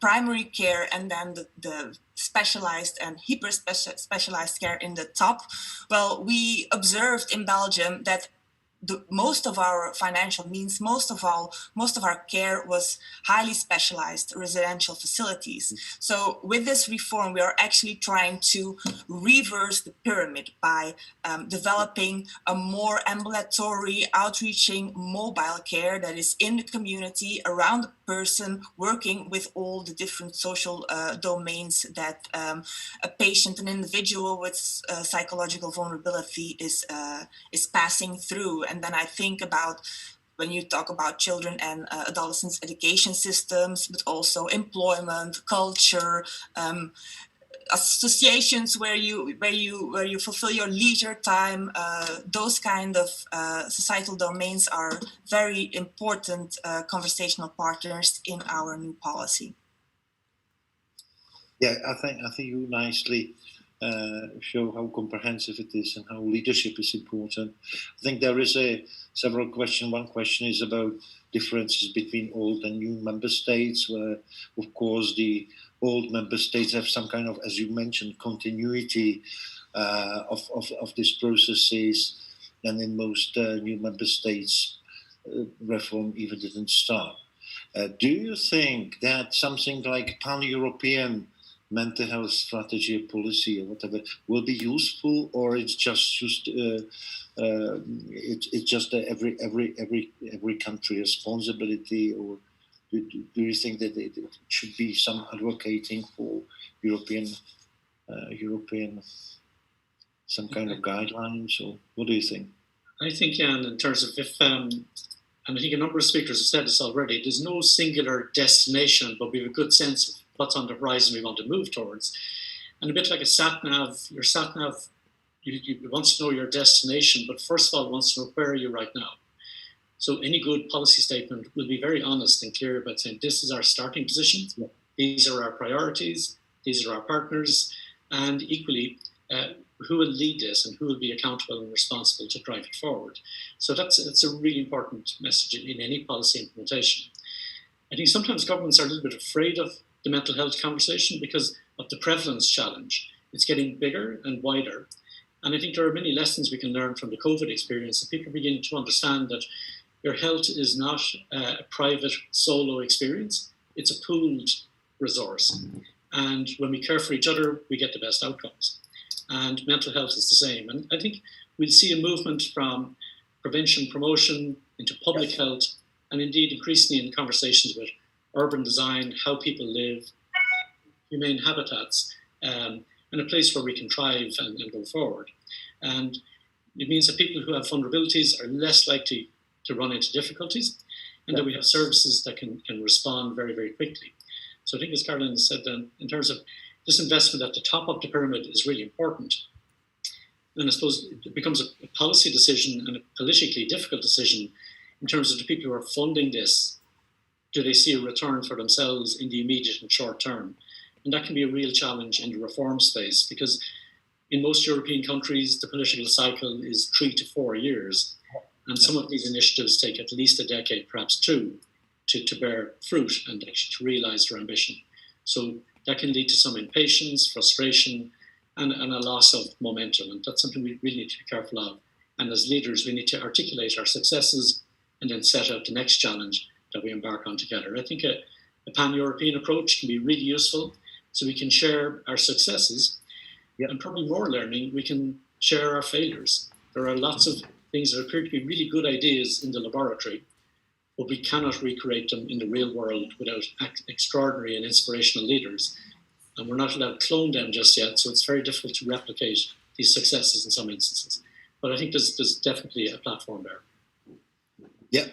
primary care and then the specialized and hyper-specialized care in the top. Well, we observed in Belgium that most of our financial means, most of our care was highly specialized residential facilities. So with this reform, we are actually trying to reverse the pyramid by developing a more ambulatory, outreaching mobile care that is in the community around the person, working with all the different social domains that a patient, an individual with psychological vulnerability is passing through. And then I think about when you talk about children and adolescents education systems, but also employment, culture, associations where you fulfill your leisure time. Those kind of societal domains are very important conversational partners in our new policy. Yeah, I think you nicely show how comprehensive it is and how leadership is important. I think there is several questions. One question is about differences between old and new member states, where, of course, the old member states have some kind of, as you mentioned, continuity of these processes. and in most new member states, reform even didn't start. Do you think that something like pan-European mental health strategy or policy or whatever will be useful, or it's just every country responsibility, or do you think that it should be some advocating for European some kind of guidelines, or what do you think? I think, Jan, in terms of if, and I think a number of speakers have said this already, there's no singular destination, but we have a good sense of what's on the horizon we want to move towards. And a bit like a sat-nav, your sat-nav, you wants to know your destination, but first of all, it wants to know where are you right now. So any good policy statement will be very honest and clear about saying, this is our starting position, these are our priorities, these are our partners, and equally, who will lead this and who will be accountable and responsible to drive it forward. So that's a really important message in any policy implementation. I think sometimes governments are a little bit afraid of the mental health conversation because of the prevalence challenge. It's getting bigger and wider. And I think there are many lessons we can learn from the COVID experience, and people begin to understand that your health is not a private solo experience, it's a pooled resource. And when we care for each other, we get the best outcomes. And mental health is the same. And I think we'll see a movement from prevention, promotion into public health, and indeed increasingly in conversations with urban design, how people live, humane habitats, and a place where we can thrive and go forward. And it means that people who have vulnerabilities are less likely to run into difficulties, and that we have services that can respond very, very quickly. So I think, as Caroline said, then, in terms of this investment at the top of the pyramid is really important. And I suppose it becomes a policy decision and a politically difficult decision in terms of the people who are funding this. Do they see a return for themselves in the immediate and short term? And that can be a real challenge in the reform space, because in most European countries, the political cycle is 3 to 4 years. And some of these initiatives take at least a decade, perhaps two, to bear fruit and actually to realize their ambition. So that can lead to some impatience, frustration, and a loss of momentum. And that's something we really need to be careful of. And as leaders, we need to articulate our successes and then set out the next challenge that we embark on together. I think a pan-European approach can be really useful, so we can share our successes, and probably more learning, we can share our failures. There are lots of things that appear to be really good ideas in the laboratory, but we cannot recreate them in the real world without extraordinary and inspirational leaders. And we're not allowed to clone them just yet, so it's very difficult to replicate these successes in some instances. But I think there's definitely a platform there. Yeah.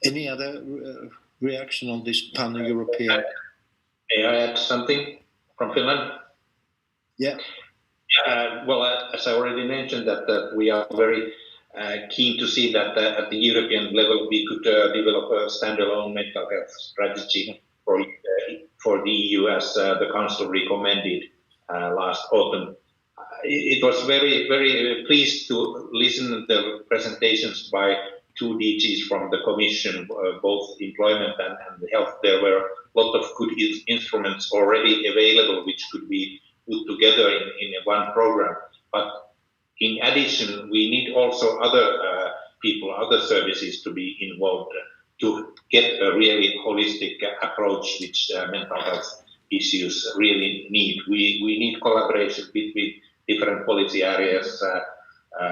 Any other reaction on this pan-European? May I add something from Finland? Yeah. Well, as I already mentioned, that we are very keen to see that at the European level we could develop a standalone mental health strategy for the EU, as the Council recommended last autumn. It was very, very pleased to listen to the presentations by 2 DGs from the Commission, both employment and health. There were a lot of good instruments already available which could be put together in one program. But in addition, we need also other people, other services to be involved to get a really holistic approach which mental health issues really need. We need collaboration between different policy areas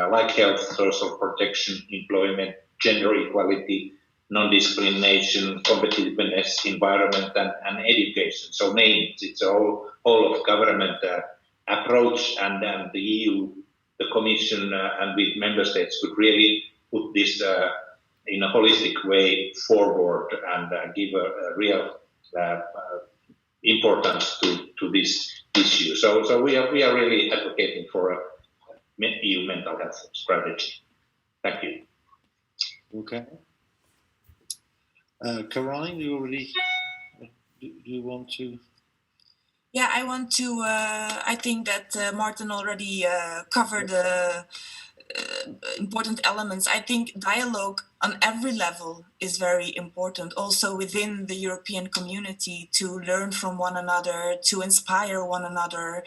like health, social protection, employment, gender equality, non-discrimination, competitiveness, environment, and education. So it's a whole of government approach, and the EU, the Commission, and with member states could really put this in a holistic way forward and give a real importance to this issue. So we are really advocating for a EU mental health strategy. Thank you. Okay. Caroline, do you want to? Yeah, I want to. I think that Martin already covered important elements. I think dialogue on every level is very important, also within the European community, to learn from one another, to inspire one another,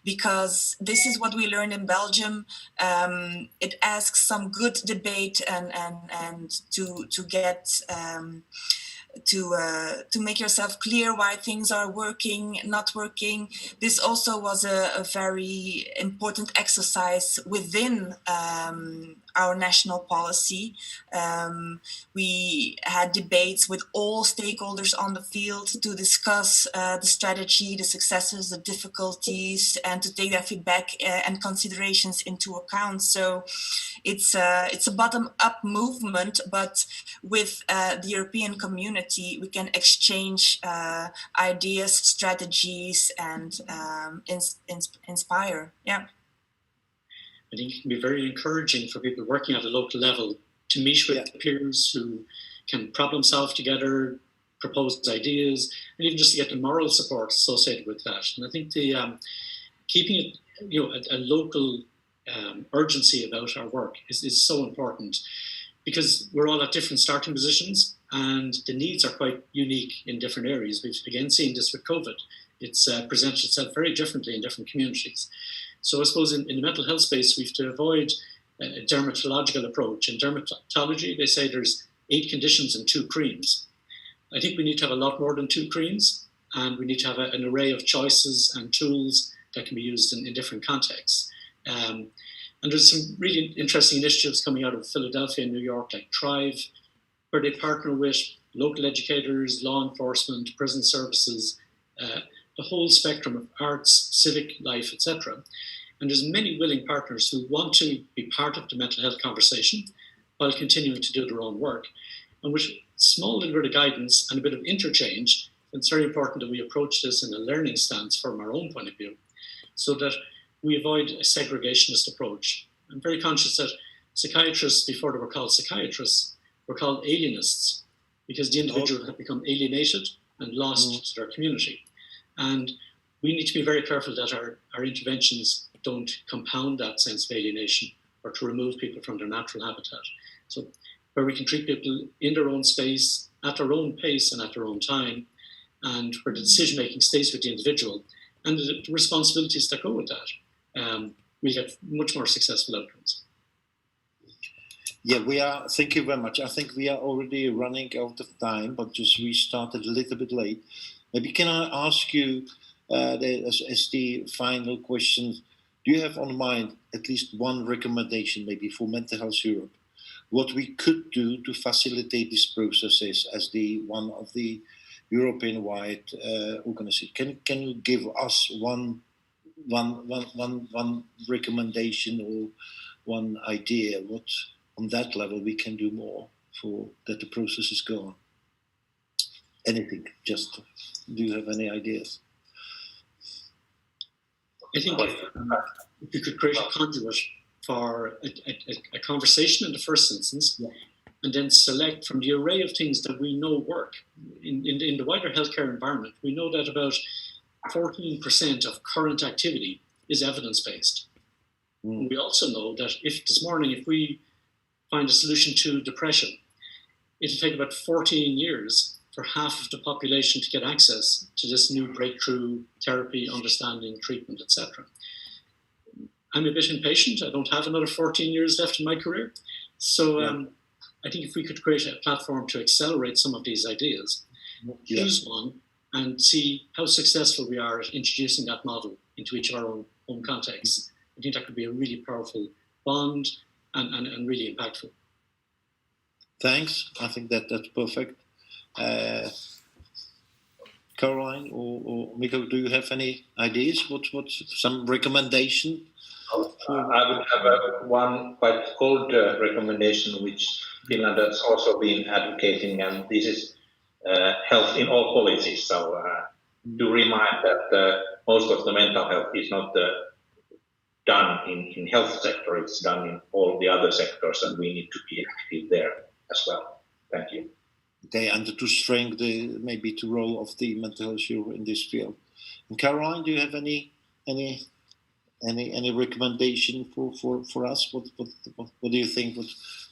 because this is what we learned in Belgium. It asks some good debate and to get to make yourself clear why things are working, not working. This also was a very important exercise within our national policy. We had debates with all stakeholders on the field to discuss the strategy, the successes, the difficulties, and to take their feedback and considerations into account. So it's a bottom-up movement, but with the European community, we can exchange ideas, strategies, and inspire. Yeah. I think it can be very encouraging for people working at a local level to meet with peers who can problem solve together, propose ideas, and even just to get the moral support associated with that. And I think the keeping it, a local urgency about our work is so important, because we're all at different starting positions and the needs are quite unique in different areas. We've again seen this with COVID. It's presented itself very differently in different communities. So I suppose in the mental health space, we have to avoid a dermatological approach. In dermatology, they say there's 8 conditions and 2 creams. I think we need to have a lot more than 2 creams, and we need to have an array of choices and tools that can be used in different contexts. And there's some really interesting initiatives coming out of Philadelphia and New York, like Thrive, where they partner with local educators, law enforcement, prison services, the whole spectrum of arts, civic life, etc. And there's many willing partners who want to be part of the mental health conversation while continuing to do their own work. And with small little bit of guidance and a bit of interchange, it's very important that we approach this in a learning stance from our own point of view, so that we avoid a segregationist approach. I'm very conscious that psychiatrists, before they were called psychiatrists, were called alienists, because the individual had become alienated and lost to their community. And we need to be very careful that our interventions don't compound that sense of alienation or to remove people from their natural habitat. So where we can treat people in their own space, at their own pace and at their own time, and where the decision-making stays with the individual and the responsibilities that go with that, we get much more successful outcomes. Yeah, we are. Thank you very much. I think we are already running out of time, but just we started a little bit late. Maybe can I ask you, as the final question, do you have on mind at least one recommendation, maybe for Mental Health Europe, what we could do to facilitate these processes as the one of the European-wide organization? Can you give us one recommendation or one idea what on that level we can do more for that the processes go on? Anything? Just do you have any ideas? I think if you could create a conduit for a conversation in the first instance, and then select from the array of things that we know work. In the wider healthcare environment, we know that about 14% of current activity is evidence-based. We also know that if we find a solution to depression, it'll take about 14 years for half of the population to get access to this new breakthrough therapy, understanding, treatment, etc. I'm a bit impatient. I don't have another 14 years left in my career. So I think if we could create a platform to accelerate some of these ideas, use one and see how successful we are at introducing that model into each of our own contexts, I think that could be a really powerful bond and really impactful. Thanks. I think that's perfect. Caroline or Mikko, do you have any ideas? What's some recommendation? I would have one quite old recommendation, which Finland has also been advocating, and this is health in all policies. So to remind that most of the mental health is not done in health sector, it's done in all the other sectors, and we need to be active there as well. Thank you. Okay, and to strengthen maybe the role of the mental health in this field. And Caroline, do you have any Any recommendation for us? What do you think?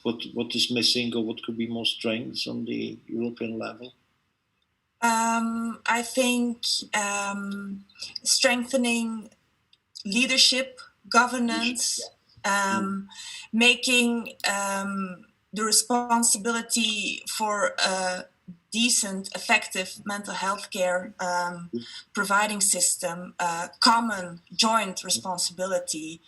What is missing, or what could be more strengths on the European level? I think strengthening leadership, governance, making the responsibility for decent, effective mental health care providing system, common, joint responsibility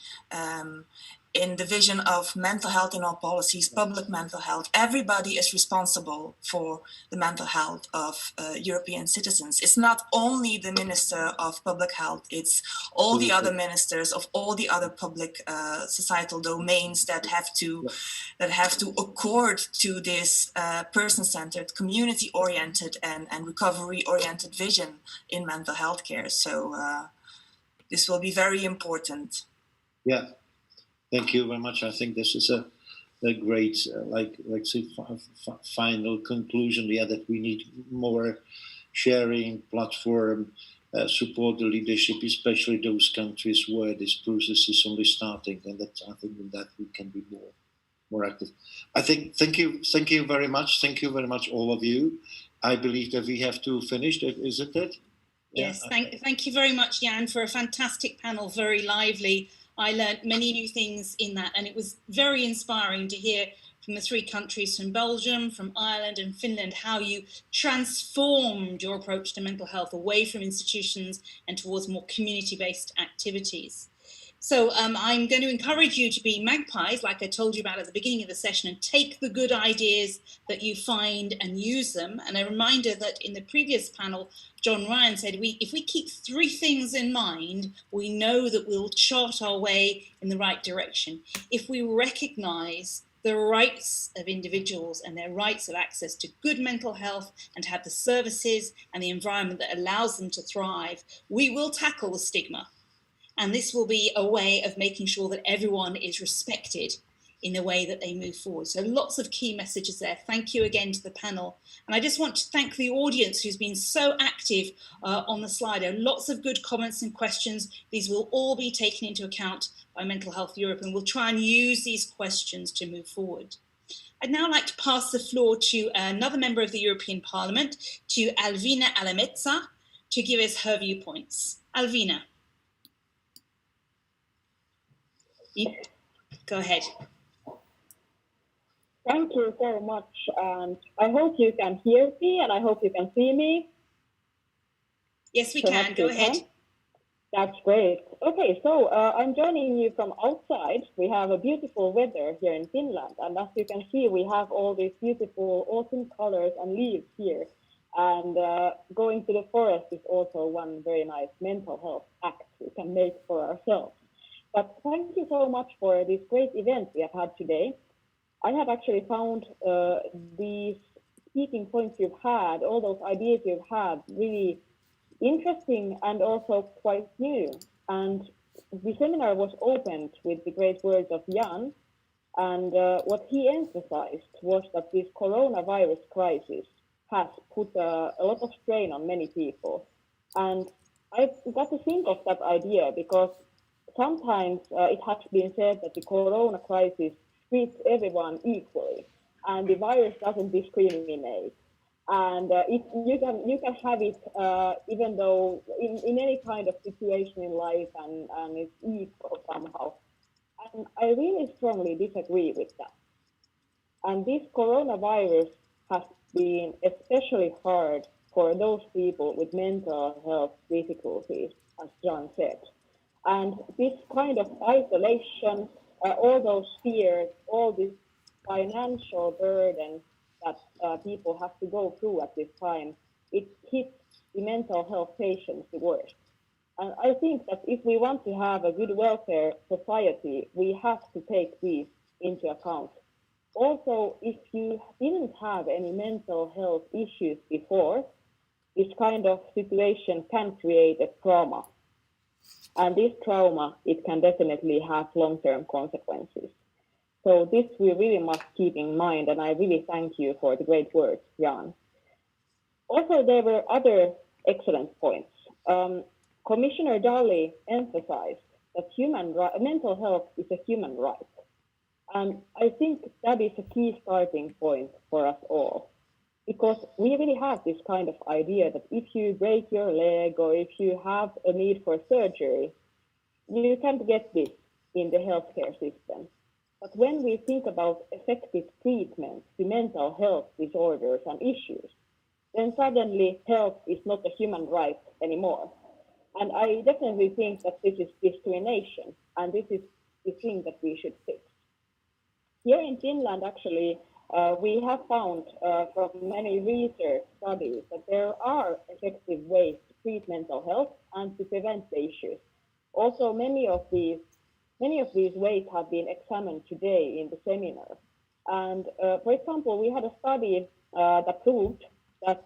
in the vision of mental health in all policies, public mental health. Everybody is responsible for the mental health of European citizens. It's not only the Minister of Public Health, it's all the other ministers of all the other public societal domains that have to accord to this person-centered, community-oriented and recovery-oriented vision in mental health care. So this will be very important. Yeah. Thank you very much. I think this is a great, final conclusion. Yeah, that we need more sharing, platform, support the leadership, especially those countries where this process is only starting, and that I think that we can be more active. I think. Thank you very much. Thank you very much, all of you. I believe that we have to finish. Isn't it? Yes. Thank you very much, Jan, for a fantastic panel. Very lively. I learned many new things in that, and it was very inspiring to hear from the three countries, from Belgium, from Ireland and Finland, how you transformed your approach to mental health away from institutions and towards more community-based activities. So I'm going to encourage you to be magpies, like I told you about at the beginning of the session, and take the good ideas that you find and use them. And a reminder that in the previous panel, John Ryan said, if we keep three things in mind, we know that we'll chart our way in the right direction. If we recognize the rights of individuals and their rights of access to good mental health and to have the services and the environment that allows them to thrive, we will tackle the stigma. And this will be a way of making sure that everyone is respected in the way that they move forward. So lots of key messages there. Thank you again to the panel. And I just want to thank the audience who's been so active on the Slido. Lots of good comments and questions. These will all be taken into account by Mental Health Europe, and we'll try and use these questions to move forward. I'd now like to pass the floor to another member of the European Parliament, to Alvina Alamezza, to give us her viewpoints. Alvina. Go ahead. Thank you so much. I hope you can hear me and I hope you can see me. Yes, we can. Go ahead. That's great. Okay, so I'm joining you from outside. We have a beautiful weather here in Finland. And as you can see, we have all these beautiful autumn colors and leaves here. And going to the forest is also one very nice mental health act we can make for ourselves. But thank you so much for this great event we have had today. I have actually found these speaking points you've had, all those ideas you've had, really interesting and also quite new. And the seminar was opened with the great words of Jan. And what he emphasized was that this coronavirus crisis has put a lot of strain on many people. And I got to think of that idea because sometimes it has been said that the corona crisis treats everyone equally, and the virus doesn't discriminate. And if you can have it even though in any kind of situation in life, and it's equal somehow. And I really strongly disagree with that. And this coronavirus has been especially hard for those people with mental health difficulties, as John said. And this kind of isolation, all those fears, all this financial burden that people have to go through at this time, it hits the mental health patients the worst. And I think that if we want to have a good welfare society, we have to take these into account. Also, if you didn't have any mental health issues before, this kind of situation can create a trauma. And this trauma, it can definitely have long-term consequences. So this we really must keep in mind, and I really thank you for the great words, Jan. Also, there were other excellent points. Commissioner Dalli emphasized that mental health is a human right. And I think that is a key starting point for us all, because we really have this kind of idea that if you break your leg or if you have a need for surgery, you can't get this in the healthcare system. But when we think about effective treatment to mental health disorders and issues, then suddenly health is not a human right anymore. And I definitely think that this is discrimination, and this is the thing that we should fix. Here in Finland, actually, we have found from many research studies that there are effective ways to treat mental health and to prevent the issues. Also, many of these ways have been examined today in the seminar. And for example, we had a study that proved that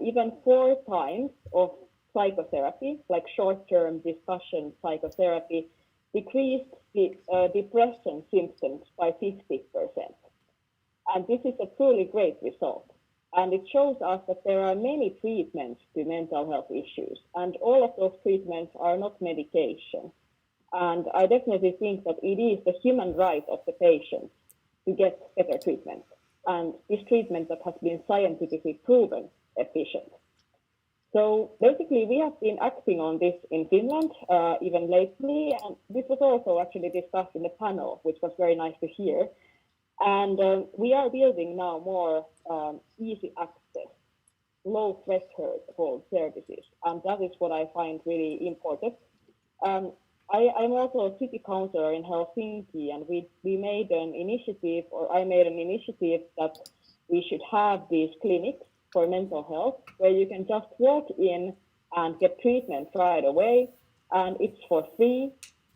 even 4 times of psychotherapy, like short-term discussion psychotherapy, decreased the depression symptoms by 50%. And this is a truly great result. And it shows us that there are many treatments to mental health issues, and all of those treatments are not medication. And I definitely think that it is the human right of the patient to get better treatment, and this treatment that has been scientifically proven efficient. So basically, we have been acting on this in Finland even lately, and this was also actually discussed in the panel, which was very nice to hear. And we are building now more easy access, low threshold services, and that is what I find really important. I'm also a city councillor in Helsinki, and I made an initiative that we should have these clinics for mental health, where you can just walk in and get treatment right away, and it's for free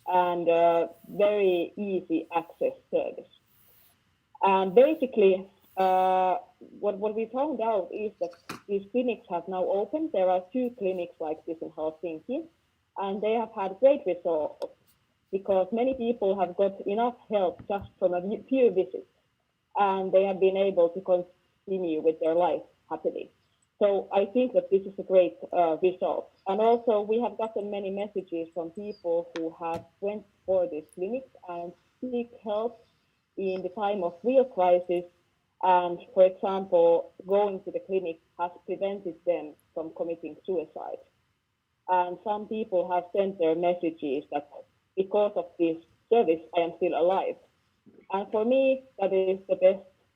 and very easy access service. And basically, what we found out is that these clinics have now opened. There are 2 clinics like this in Helsinki, and they have had great results because many people have got enough help just from a few visits, and they have been able to continue with their life happily. So I think that this is a great result. And also we have gotten many messages from people who have went for this clinic and seek help in the time of real crisis. And for example, going to the clinic has prevented them from committing suicide. And some people have sent their messages that because of this service, I am still alive. And for me, that is the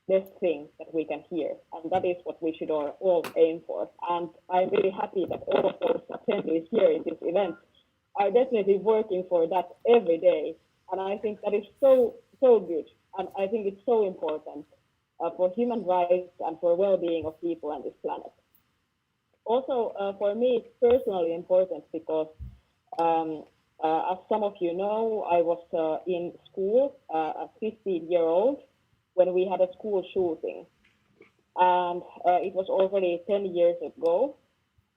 best thing that we can hear. And that is what we should all aim for. And I'm really happy that all of those attendees here in this event are definitely working for that every day. And I think that is so good. And I think it's so important for human rights and for well-being of people on this planet. Also, for me, it's personally important because, as some of you know, I was in school at 15-year-old when we had a school shooting. And it was already 10 years ago.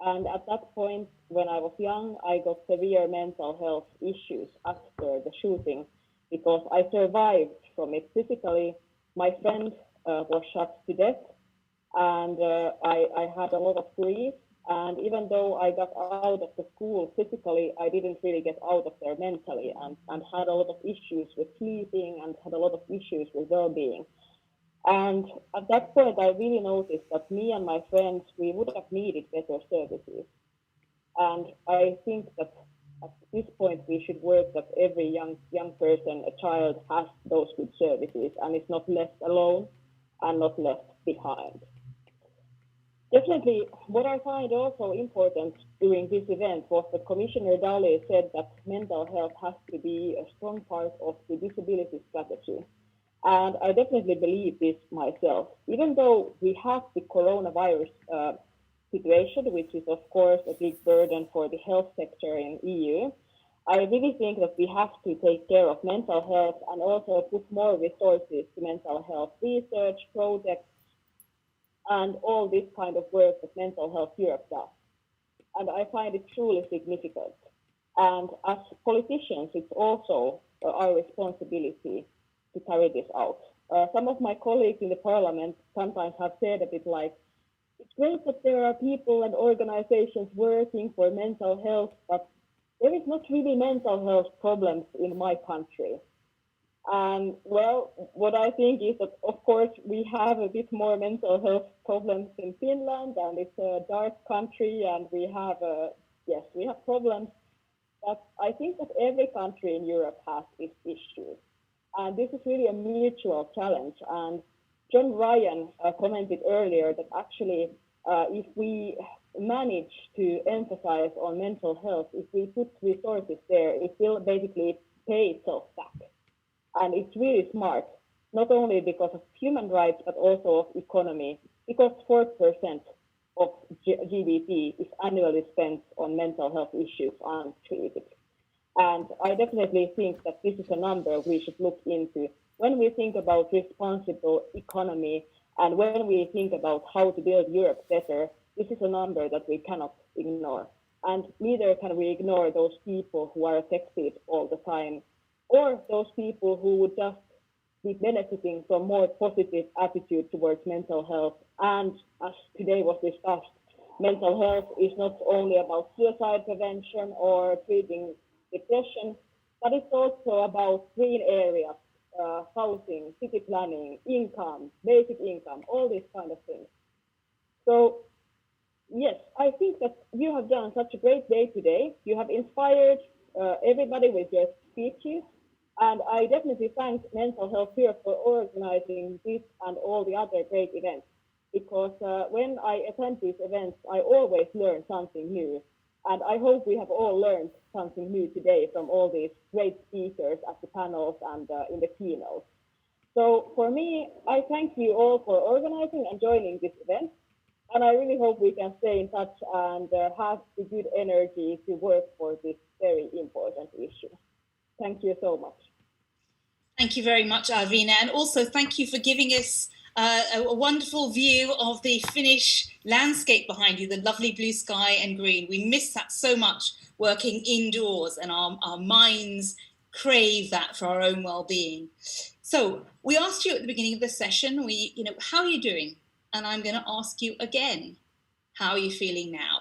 And at that point, when I was young, I got severe mental health issues after the shooting because I survived from it physically. My friend was shot to death, and I had a lot of grief. And even though I got out of the school physically, I didn't really get out of there mentally, and had a lot of issues with sleeping and had a lot of issues with well-being. And at that point, I really noticed that me and my friends, we would have needed better services. And I think that at this point, we should work that every young person, a child, has those good services and is not left alone and not left behind. Definitely, what I find also important during this event was that Commissioner Dalli said that mental health has to be a strong part of the disability strategy. And I definitely believe this myself. Even though we have the coronavirus situation, which is of course a big burden for the health sector in EU, I really think that we have to take care of mental health and also put more resources to mental health research, projects, and all this kind of work that Mental Health Europe does. And I find it truly significant. And as politicians, it's also our responsibility to carry this out. Some of my colleagues in the parliament sometimes have said a bit like, it's great that there are people and organizations working for mental health, but there is not really mental health problems in my country. And well, what I think is that, of course, we have a bit more mental health problems in Finland, and it's a dark country, and we have, yes, we have problems. But I think that every country in Europe has its issues. And this is really a mutual challenge. And John Ryan commented earlier that actually, if we manage to emphasize on mental health, if we put resources there, it will basically pay itself back. And it's really smart, not only because of human rights, but also of economy, because 4% of GDP is annually spent on mental health issues untreated. And I definitely think that this is a number we should look into when we think about responsible economy and when we think about how to build Europe better. This is a number that we cannot ignore. And neither can we ignore those people who are affected all the time, or those people who would just be benefiting from more positive attitude towards mental health. And as today was discussed, mental health is not only about suicide prevention or treating depression, but it's also about green areas, housing, city planning, income, basic income, all these kind of things. So yes, I think that you have done such a great day today. You have inspired everybody with your speeches. And I definitely thank Mental Health Europe for organizing this and all the other great events. Because when I attend these events, I always learn something new. And I hope we have all learned something new today from all these great speakers at the panels and in the keynotes. So for me, I thank you all for organizing and joining this event. And I really hope we can stay in touch and have the good energy to work for this very important issue. Thank you so much. Thank you very much, Arvina. And also thank you for giving us a wonderful view of the Finnish landscape behind you, the lovely blue sky and green. We miss that so much working indoors, and our minds crave that for our own well-being. So we asked you at the beginning of the session, how are you doing? And I'm going to ask you again, how are you feeling now?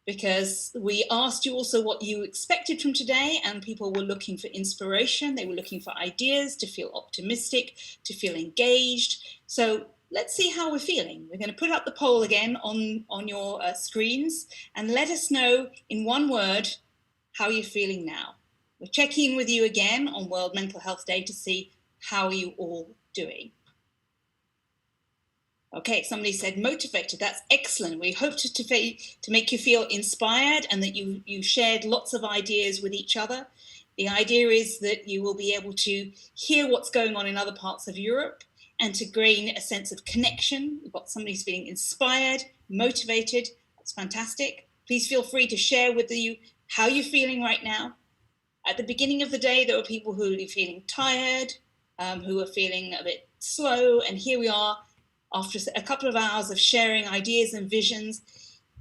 Because we asked you also what you expected from today, and people were looking for inspiration. They were looking for ideas to feel optimistic, to feel engaged. So let's see how we're feeling. We're going to put up the poll again on your screens and let us know in one word how you're feeling now. We're checking in with you again on World Mental Health Day to see how are you all doing. Okay, somebody said motivated. That's excellent. We hope to make you feel inspired and that you shared lots of ideas with each other. The idea is that you will be able to hear what's going on in other parts of Europe and to gain a sense of connection. We've got somebody who's feeling inspired, motivated. That's fantastic. Please feel free to share with you how you're feeling right now. At the beginning of the day, there were people who were feeling tired, who were feeling a bit slow, and here we are after a couple of hours of sharing ideas and visions.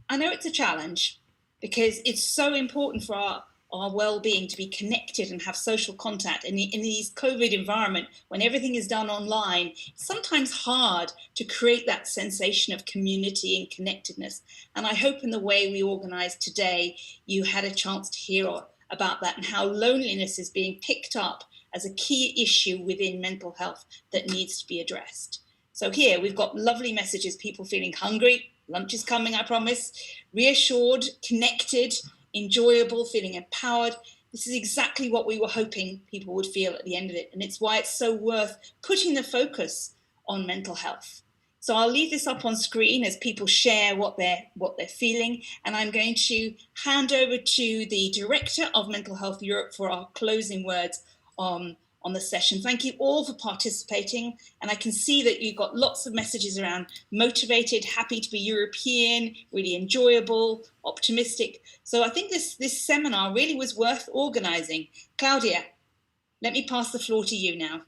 I know it's a challenge because it's so important for our well-being to be connected and have social contact. And in these COVID environment, when everything is done online, it's sometimes hard to create that sensation of community and connectedness. And I hope in the way we organized today, you had a chance to hear about that and how loneliness is being picked up as a key issue within mental health that needs to be addressed. So here we've got lovely messages, people feeling hungry, lunch is coming, I promise, reassured, connected, enjoyable, feeling empowered. This is exactly what we were hoping people would feel at the end of it. And it's why it's so worth putting the focus on mental health. So I'll leave this up on screen as people share what they're feeling. And I'm going to hand over to the Director of Mental Health Europe for our closing words on the session. Thank you all for participating. And I can see that you've got lots of messages around motivated, happy to be European, really enjoyable, optimistic. So I think this seminar really was worth organizing. Claudia, let me pass the floor to you now.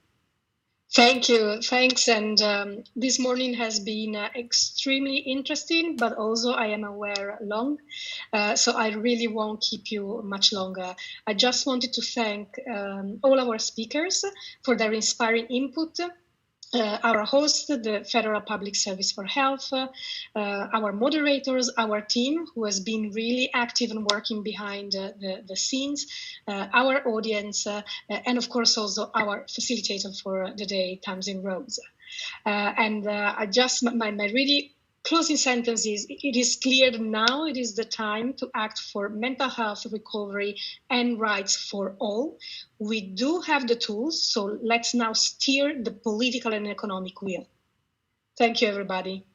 Thank you. Thanks. And this morning has been extremely interesting, but also I am aware long. So I really won't keep you much longer. I just wanted to thank all our speakers for their inspiring input. our host, the Federal Public Service for Health, our moderators, our team, who has been really active and working behind the scenes, our audience, and of course also our facilitator for the day, Tamsin Rose. I just, my really closing sentence is, it is clear that now it is the time to act for mental health recovery and rights for all. We do have the tools, so let's now steer the political and economic wheel. Thank you, everybody.